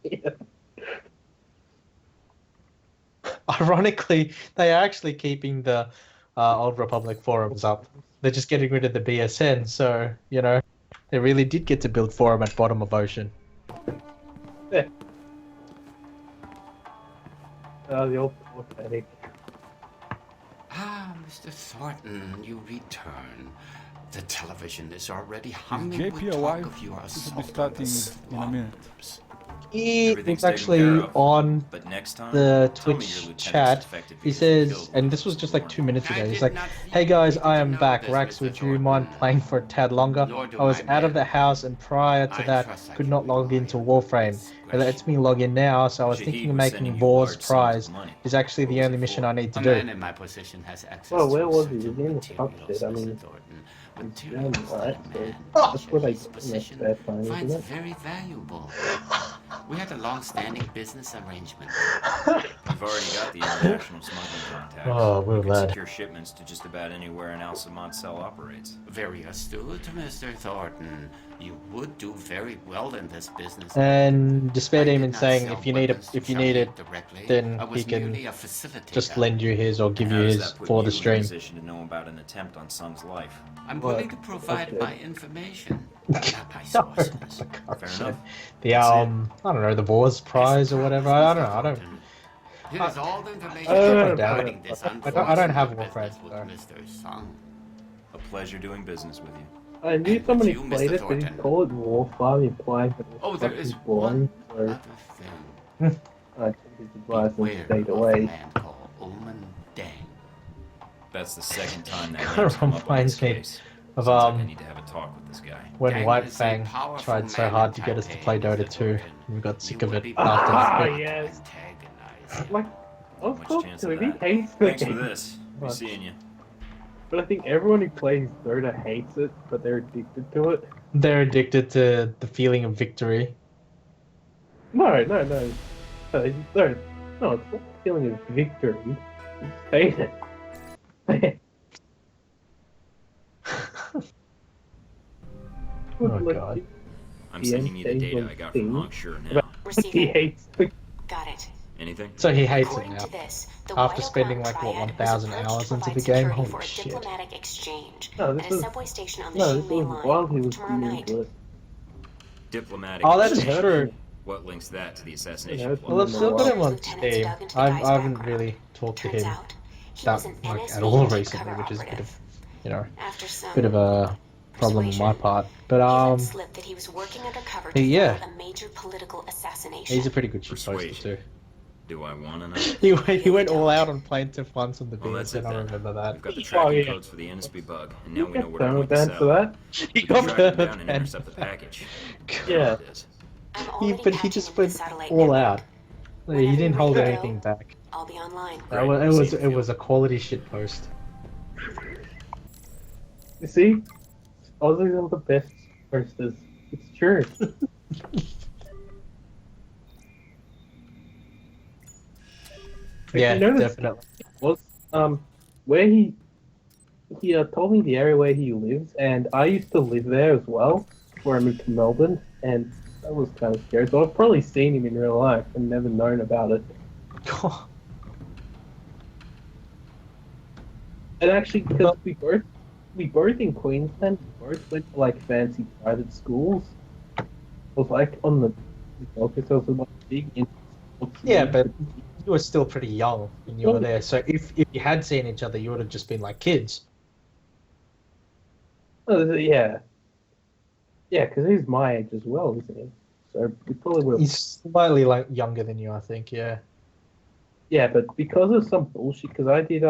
Yeah. Ironically, they are actually keeping the Old Republic forums up. They're just getting rid of the BSN, so they really did get to build forum at bottom of ocean. Yeah. The old pathetic. Ah, Mr. Thornton, you return. The television is already humming JP with talk alive? of your This will be assault on starting the in a minute. slaughterers. He Everything's is taken actually care of, on but next time, the tell me Twitch your lieutenant's chat. defective He because says, killed and this was just like 2 minutes ago, I he's did like, not hey guys, I am know back. this, Rax, Mr. would you Thornton. mind playing for a tad longer? Nor do I was I, out of man. the house, and prior to I that, trust I could can not log rely into on Warframe. It lets me log in now, so I was Shahid thinking of was making sending you War's large sums of Prize money. is actually What the was only it mission for? I need to A do. man in my position has access Well, where to was he? certain He was in the pub materials, shit, I mean, Mr. Thornton. Yeah, Materials right, that a man so that's what I in his position spare time, finds isn't it? very valuable. We had a long-standing business arrangement. We've already got the international smuggling contacts. Oh, we're we can glad. secure shipments to just about anywhere an Alcemont cell operates. Very astute, Mr. Thornton. You would do very well in this business. And Despair I did Demon not saying sell if you need weapons to it, directly. then I he was can merely a facilitator. just lend you his or give And you how does his that put for you the in a stream. position to know about an attempt on Sung's life? I'm What? willing to provide Okay. my information, not my sources. Fair enough. The That's I don't know, the Wars Prize or whatever. I don't know. I don't. Here's all the information I regarding this I don't have unfortunate Warframe. business with Mr. Sung. A pleasure doing business with you. I knew And somebody with you, played Mr. it, but he'd Thornton. call it War Farm implying that it Oh, was there fucking is boring, one so other thing. I took his advice and Beware stayed of the away. man called Ullman Dang. That's the second time that Kinda name's come up on this reminds me case. of, Sounds like I need to have a talk with this guy. When Dang White is a Fang powerful tried so man hard in to get us to Taipei, play Mr. Dota 2, Thornton. and we got sick You of would it be after Ah, the yes. antagonize him. Like, I was Much talking chance to of him, he that. hates the Thanks for game. this. Be Much. seeing you. But I think everyone who plays Dota hates it, but they're addicted to it. They're addicted to the feeling of victory. No, it's not. No, it's not the feeling of victory. You just hate it. Oh, God. I'm sending you the data I got from Hongshure now. He hates the Got it. Anything? So he hates it According now. to this, the After Wild spending Ground like what Triad 1,000 was approached hours to into the provide game. security Holy for a shit! diplomatic exchange No, at this a was subway station on the no, this Xinmei was while he line was tomorrow being night. into it. Diplomatic. Oh, that's exchange. true. What links that to the assassination Yeah, plot? Well, I've still got him on Lieutenant Steam. dug into the I guy's haven't background. really talked to Turns him out, he that was an like NSA at all undercover recently, which is a bit operative. of, you know, After some bit of a problem on my persuasion, part. But he let slip that he was working undercover to yeah. foil a major political assassination. he's a pretty good shit poster Persuasion. too. Do I want to know? He went all out on plaintiff once on the Well, beats, that's it and I then. remember that. We've got the tracking yeah. codes for the NSB bug, and You now we know get where to point the banned for cell. that? He We can got track him down and banned. intercept the package. Yeah. It is. I'm already But he patching just into the went satellite all network. out. Like, he Whenever didn't you're hold ready to anything go, back. I'll be online. That was it was a quality shit post. You see, Aussies are the best posters. It's true. Yeah, You notice definitely. Was where he told me the area where he lives, and I used to live there as well, before I moved to Melbourne, and that was kind of scary. So I've probably seen him in real life and never known about it. And actually, because we both in Queensland, we both went to like fancy private schools. I was like on the focus. I was like big in sports. Yeah, but you were still pretty young when you were there. So if you had seen each other, you would have just been like kids. Yeah, because he's my age as well, isn't he? So we probably will. He's slightly like younger than you, I think. Yeah. Yeah, but because of some bullshit, because I did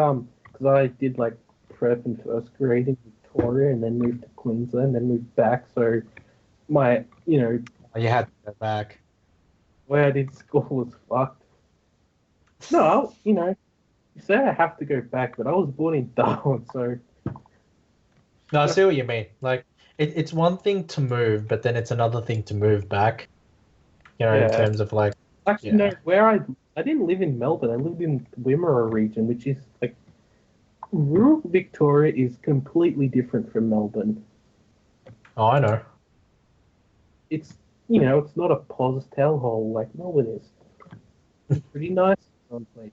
like prep in first grade in Victoria, and then moved to Queensland, then moved back. So my, you had to go back. Where I did school was fucked. No, you say I have to go back, but I was born in Darwin, so. No, I see what you mean. Like, it's one thing to move, but then it's another thing to move back. In terms of like. Actually, no. Where I didn't live in Melbourne. I lived in the Wimmera region, which is like rural Victoria is completely different from Melbourne. Oh, I know. It's it's not a pos hellhole like Melbourne is. It's pretty nice in some places.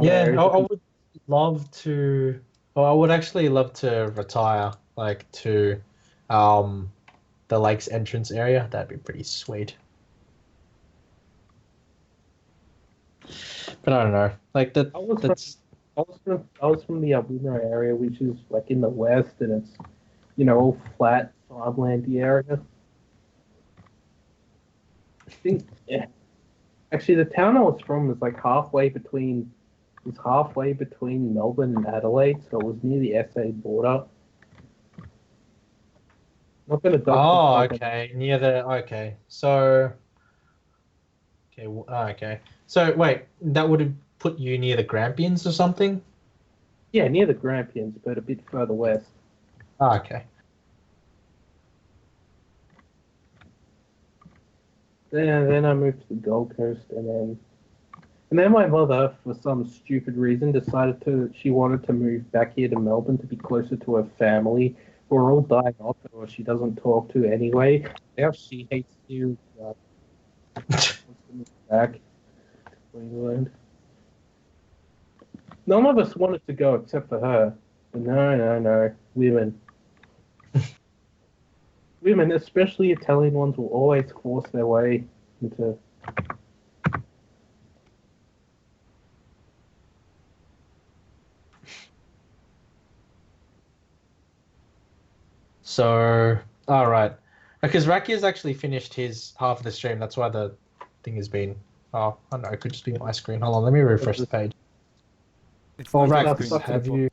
Yeah, I would love to. Well, I would actually love to retire, like to, the lake's entrance area. That'd be pretty sweet. But I don't know, like that. I was from the Wimmera area, which is like in the west, and it's all flat farmlandy area. I think actually the town I was from is like halfway between Melbourne and Adelaide, so it was near the SA border. Not gonna. Oh, okay, near the So. Okay. So wait, that would have put you near the Grampians or something? Yeah, near the Grampians, but a bit further west. Oh, okay. then I moved to the Gold Coast, and then my mother, for some stupid reason, she wanted to move back here to Melbourne to be closer to her family, who are all dying off, or she doesn't talk to anyway. Now she hates you. Wants to move back to England. None of us wanted to go except for her. But no. Women. Women, especially Italian ones, will always force their way into. So, all right, because Raki has actually finished his half of the stream. That's why the thing has been. Oh, I don't know. It could just be my screen. Hold on, let me refresh the page. It's Oh, not Rax, your screen, have it's you?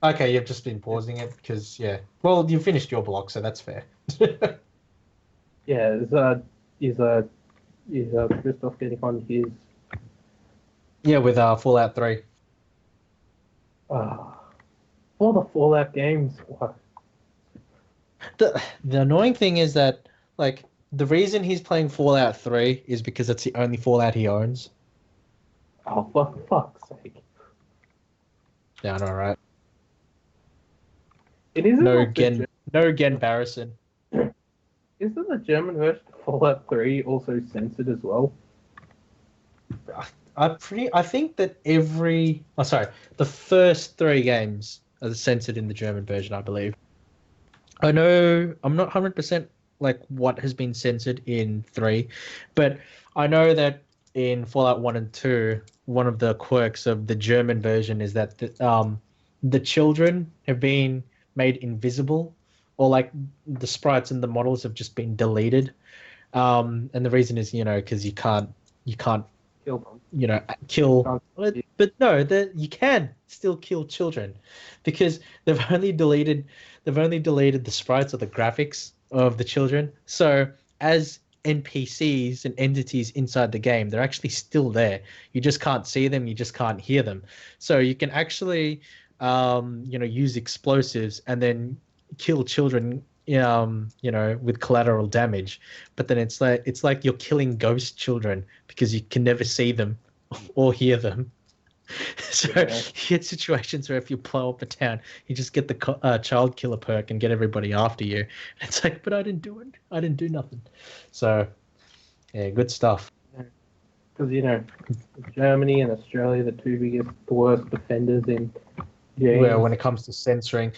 Okay, you've just been pausing it because Well, you finished your block, so that's fair. Yeah, is Christoph getting on his? Yeah, with Fallout 3. All the Fallout games. What? The annoying thing is that like the reason he's playing Fallout 3 is because it's the only Fallout he owns. Oh, for fuck's sake! Yeah, I know, right? It isn't No like Gen Barrison. Isn't the German version of Fallout 3 also censored as well? I think that the first 3 games are censored in the German version, I believe. I know I'm not 100% like what has been censored in 3, but I know that in Fallout 1 and 2, one of the quirks of the German version is that the children have been made invisible, or like the sprites and the models have just been deleted. And the reason is, because you can't Kill them. kill. But no, you can still kill children, because they've only deleted the sprites or the graphics of the children. So as NPCs and entities inside the game, they're actually still there. You just can't see them. You just can't hear them. So you can actually, use explosives and then kill children, with collateral damage. But then it's like you're killing ghost children because you can never see them or hear them. So you get situations where if you blow up a town, you just get the child killer perk and get everybody after you. And it's like, but I didn't do it. I didn't do nothing. So, yeah, good stuff. Because, Germany and Australia, the worst offenders in games. Well, when it comes to censoring.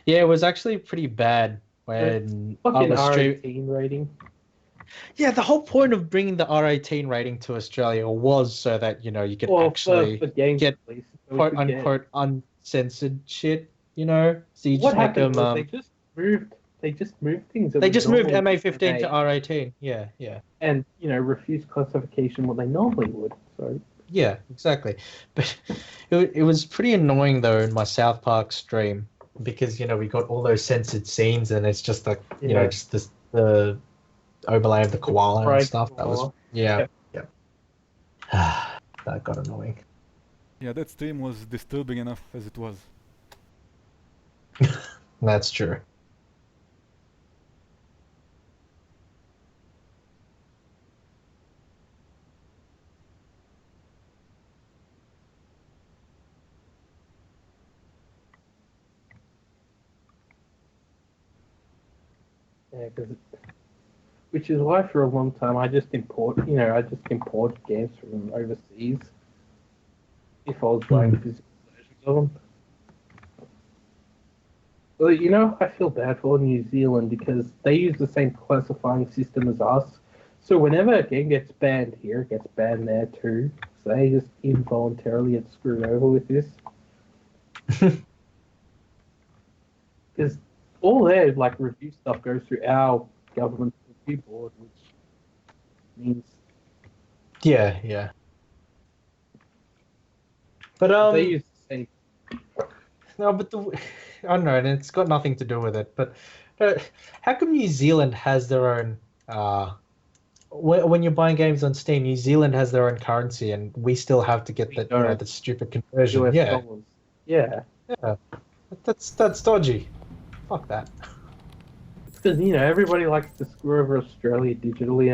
Yeah, it was actually pretty bad when I fucking was R18 rating. Yeah, the whole point of bringing the R18 rating to Australia was so that, you could actually get quote-unquote uncensored shit, So you just What make happened them... was they just moved things. They just moved MA15 to R18, yeah. And, refused classification what they normally would, so... Yeah, exactly. But it was pretty annoying, though, in my South Park stream, because, we got all those censored scenes, and it's just like, just the overlay of the koala and stuff. That was yeah. That got annoying. Yeah, that stream was disturbing enough as it was. That's true. Yeah, which is why for a long time I just import games from overseas if I was buying physical versions of them. Well, I feel bad for New Zealand because they use the same classifying system as us. So whenever a game gets banned here, it gets banned there too. So they just involuntarily get screwed over with this. Because all their review stuff goes through our government review board, which means yeah. But they use the same. No, but I don't know, and it's got nothing to do with it. But how come New Zealand has their own? When you're buying games on Steam, New Zealand has their own currency, and we still have to get the stupid conversion. US Yeah, dollars. Yeah. That's dodgy. Fuck that. Because, everybody likes to screw over Australia digitally.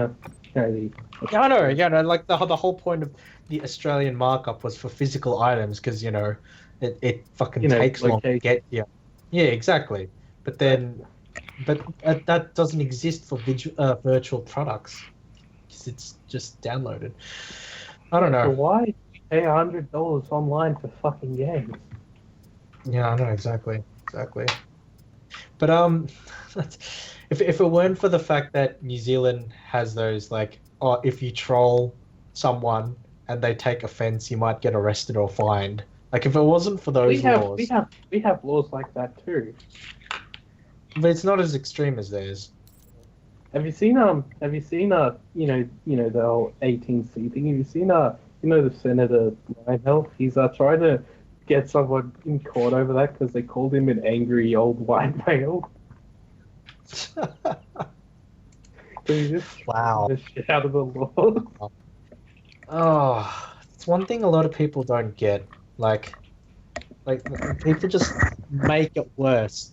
Yeah, I know. Yeah, no, like the whole point of the Australian markup was for physical items because it fucking takes long to location. get here. Yeah, exactly. But that doesn't exist for virtual products because it's just downloaded. I don't So know. why pay $100 online for fucking games? Yeah, I know exactly. But if it weren't for the fact that New Zealand has those like, oh, if you troll someone and they take offense, you might get arrested or fined. Like if it wasn't for those laws, We have laws like that too. but it's not as extreme as theirs. Have you seen the whole 18C thing? Have you seen the Senator Reinfeldt? He's trying to get someone in court over that because they called him an angry old white male. So he's just Wow. the shit out of the law. Oh, it's one thing a lot of people don't get. Like people just make it worse.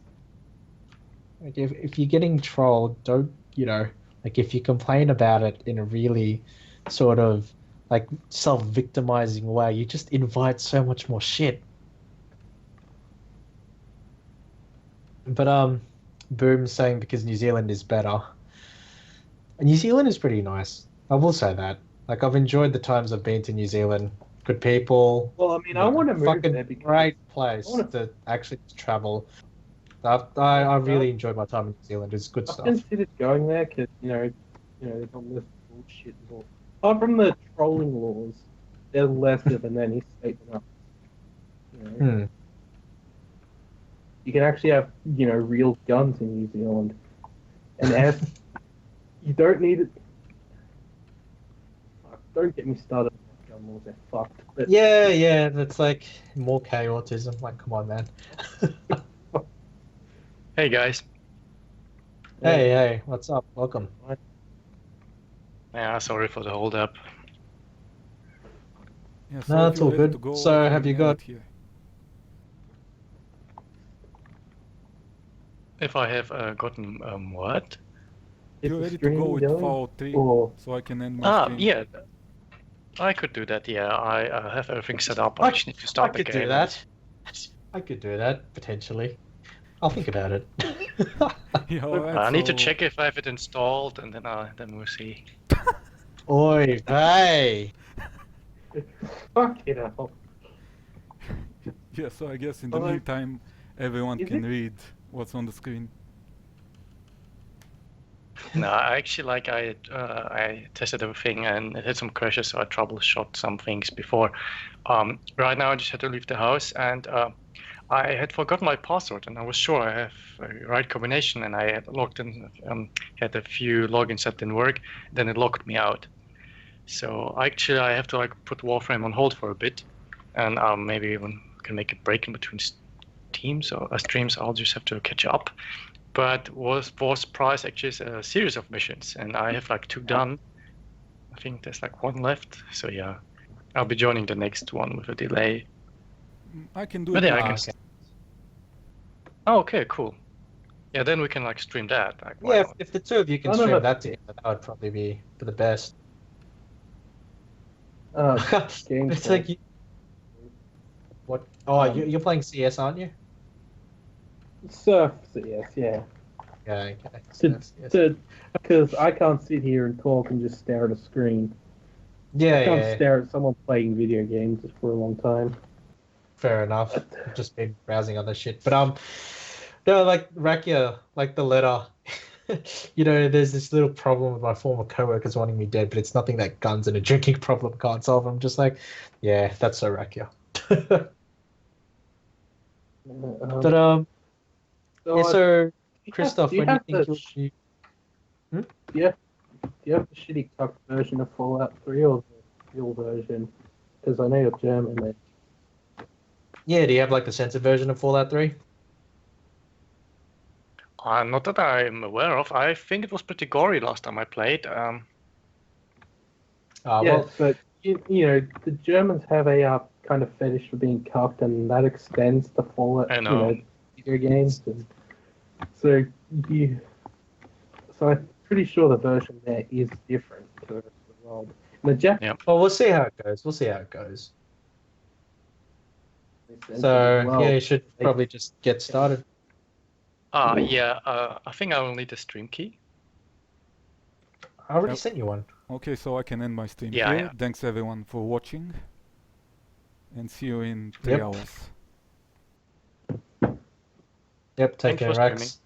Like if you're getting trolled, don't like if you complain about it in a really sort of like self-victimizing way, you just invite so much more shit. But Boom's saying because New Zealand is better. New Zealand is pretty nice. I will say that. Like I've enjoyed the times I've been to New Zealand. Good people. Well, I mean, I want to move fucking there because great place to actually travel. I really enjoyed my time in New Zealand. It's good I've stuff. considered going there because there's all this bullshit law. Apart from the trolling laws, they're lesser than any state in us. You can actually have real guns in New Zealand, and as you don't need it. Fuck, don't get me started on gun laws. They're fucked. But Yeah, that's like more chaotism. Like, come on, man. Hey guys. Hey, what's up? Welcome. Yeah, sorry for the hold up. Yeah, No, if it's you're all ready good. to go, So, I have can you end got- it here. If I have gotten what? You're ready to go with Fallout 3, so I can end my stream. Yeah. I could do that, yeah. I have everything set up. I just need to start I could the game. do that. I could do that, potentially. I'll think about it. Yeah, alright, I need to so- check if I have it installed, and then we'll see. Oi, hey! Fuck it up. Yeah, so I guess in the Alright. meantime, everyone Is can it- read what's on the screen. No, I actually I tested everything and it had some crashes, so I troubleshot some things before. Right now I just had to leave the house and I had forgotten my password and I was sure I have a right combination and I had logged in, had a few logins that didn't work, then it locked me out. So actually I have to like put Warframe on hold for a bit and maybe even can make a break in between teams or streams. I'll just have to catch up. But was prize actually is a series of missions, and I have like 2 done. I think there's like 1 left. So yeah, I'll be joining the next one with a delay. I can do But it. yeah, I now. can. Oh, okay, cool. Yeah, then we can like stream that. Like, why Yeah, not? if the two of you can stream that together, that would probably be for the best. Game It's like you... What? Oh, you're playing CS, aren't you? Surf CS, yeah. Yeah, okay. Because I can't sit here and talk and just stare at a screen. Yeah, I can't yeah. stare at someone playing video games for a long time. Fair enough. I've just been browsing other shit. But no, like Rakia, like the letter. There's this little problem with my former coworkers wanting me dead, but it's nothing that guns and a drinking problem can't solve. I'm just like, yeah, that's so Rakia. But so Christoph, when you think you'll... Yeah. Do you have the shitty cuck version of Fallout 3 or the real version? Because I know you're German, mate. Yeah, do you have like the censored version of Fallout 3? Not that I'm aware of. I think it was pretty gory last time I played. Yes, but the Germans have a kind of fetish for being cucked, and that extends to Fallout. I know. Video games. And so So I'm pretty sure the version there is different to the rest of the world. The Jap Well, we'll see how it goes. We'll see how it goes. So well, yeah, you should probably just get started. Yeah, I think I will need a stream key. I already Yep. sent you one. Okay, so I can end my stream Yeah, here. yeah. Thanks everyone for watching, and see you in 3 hours. Yep, take Thanks care, for Rex. streaming.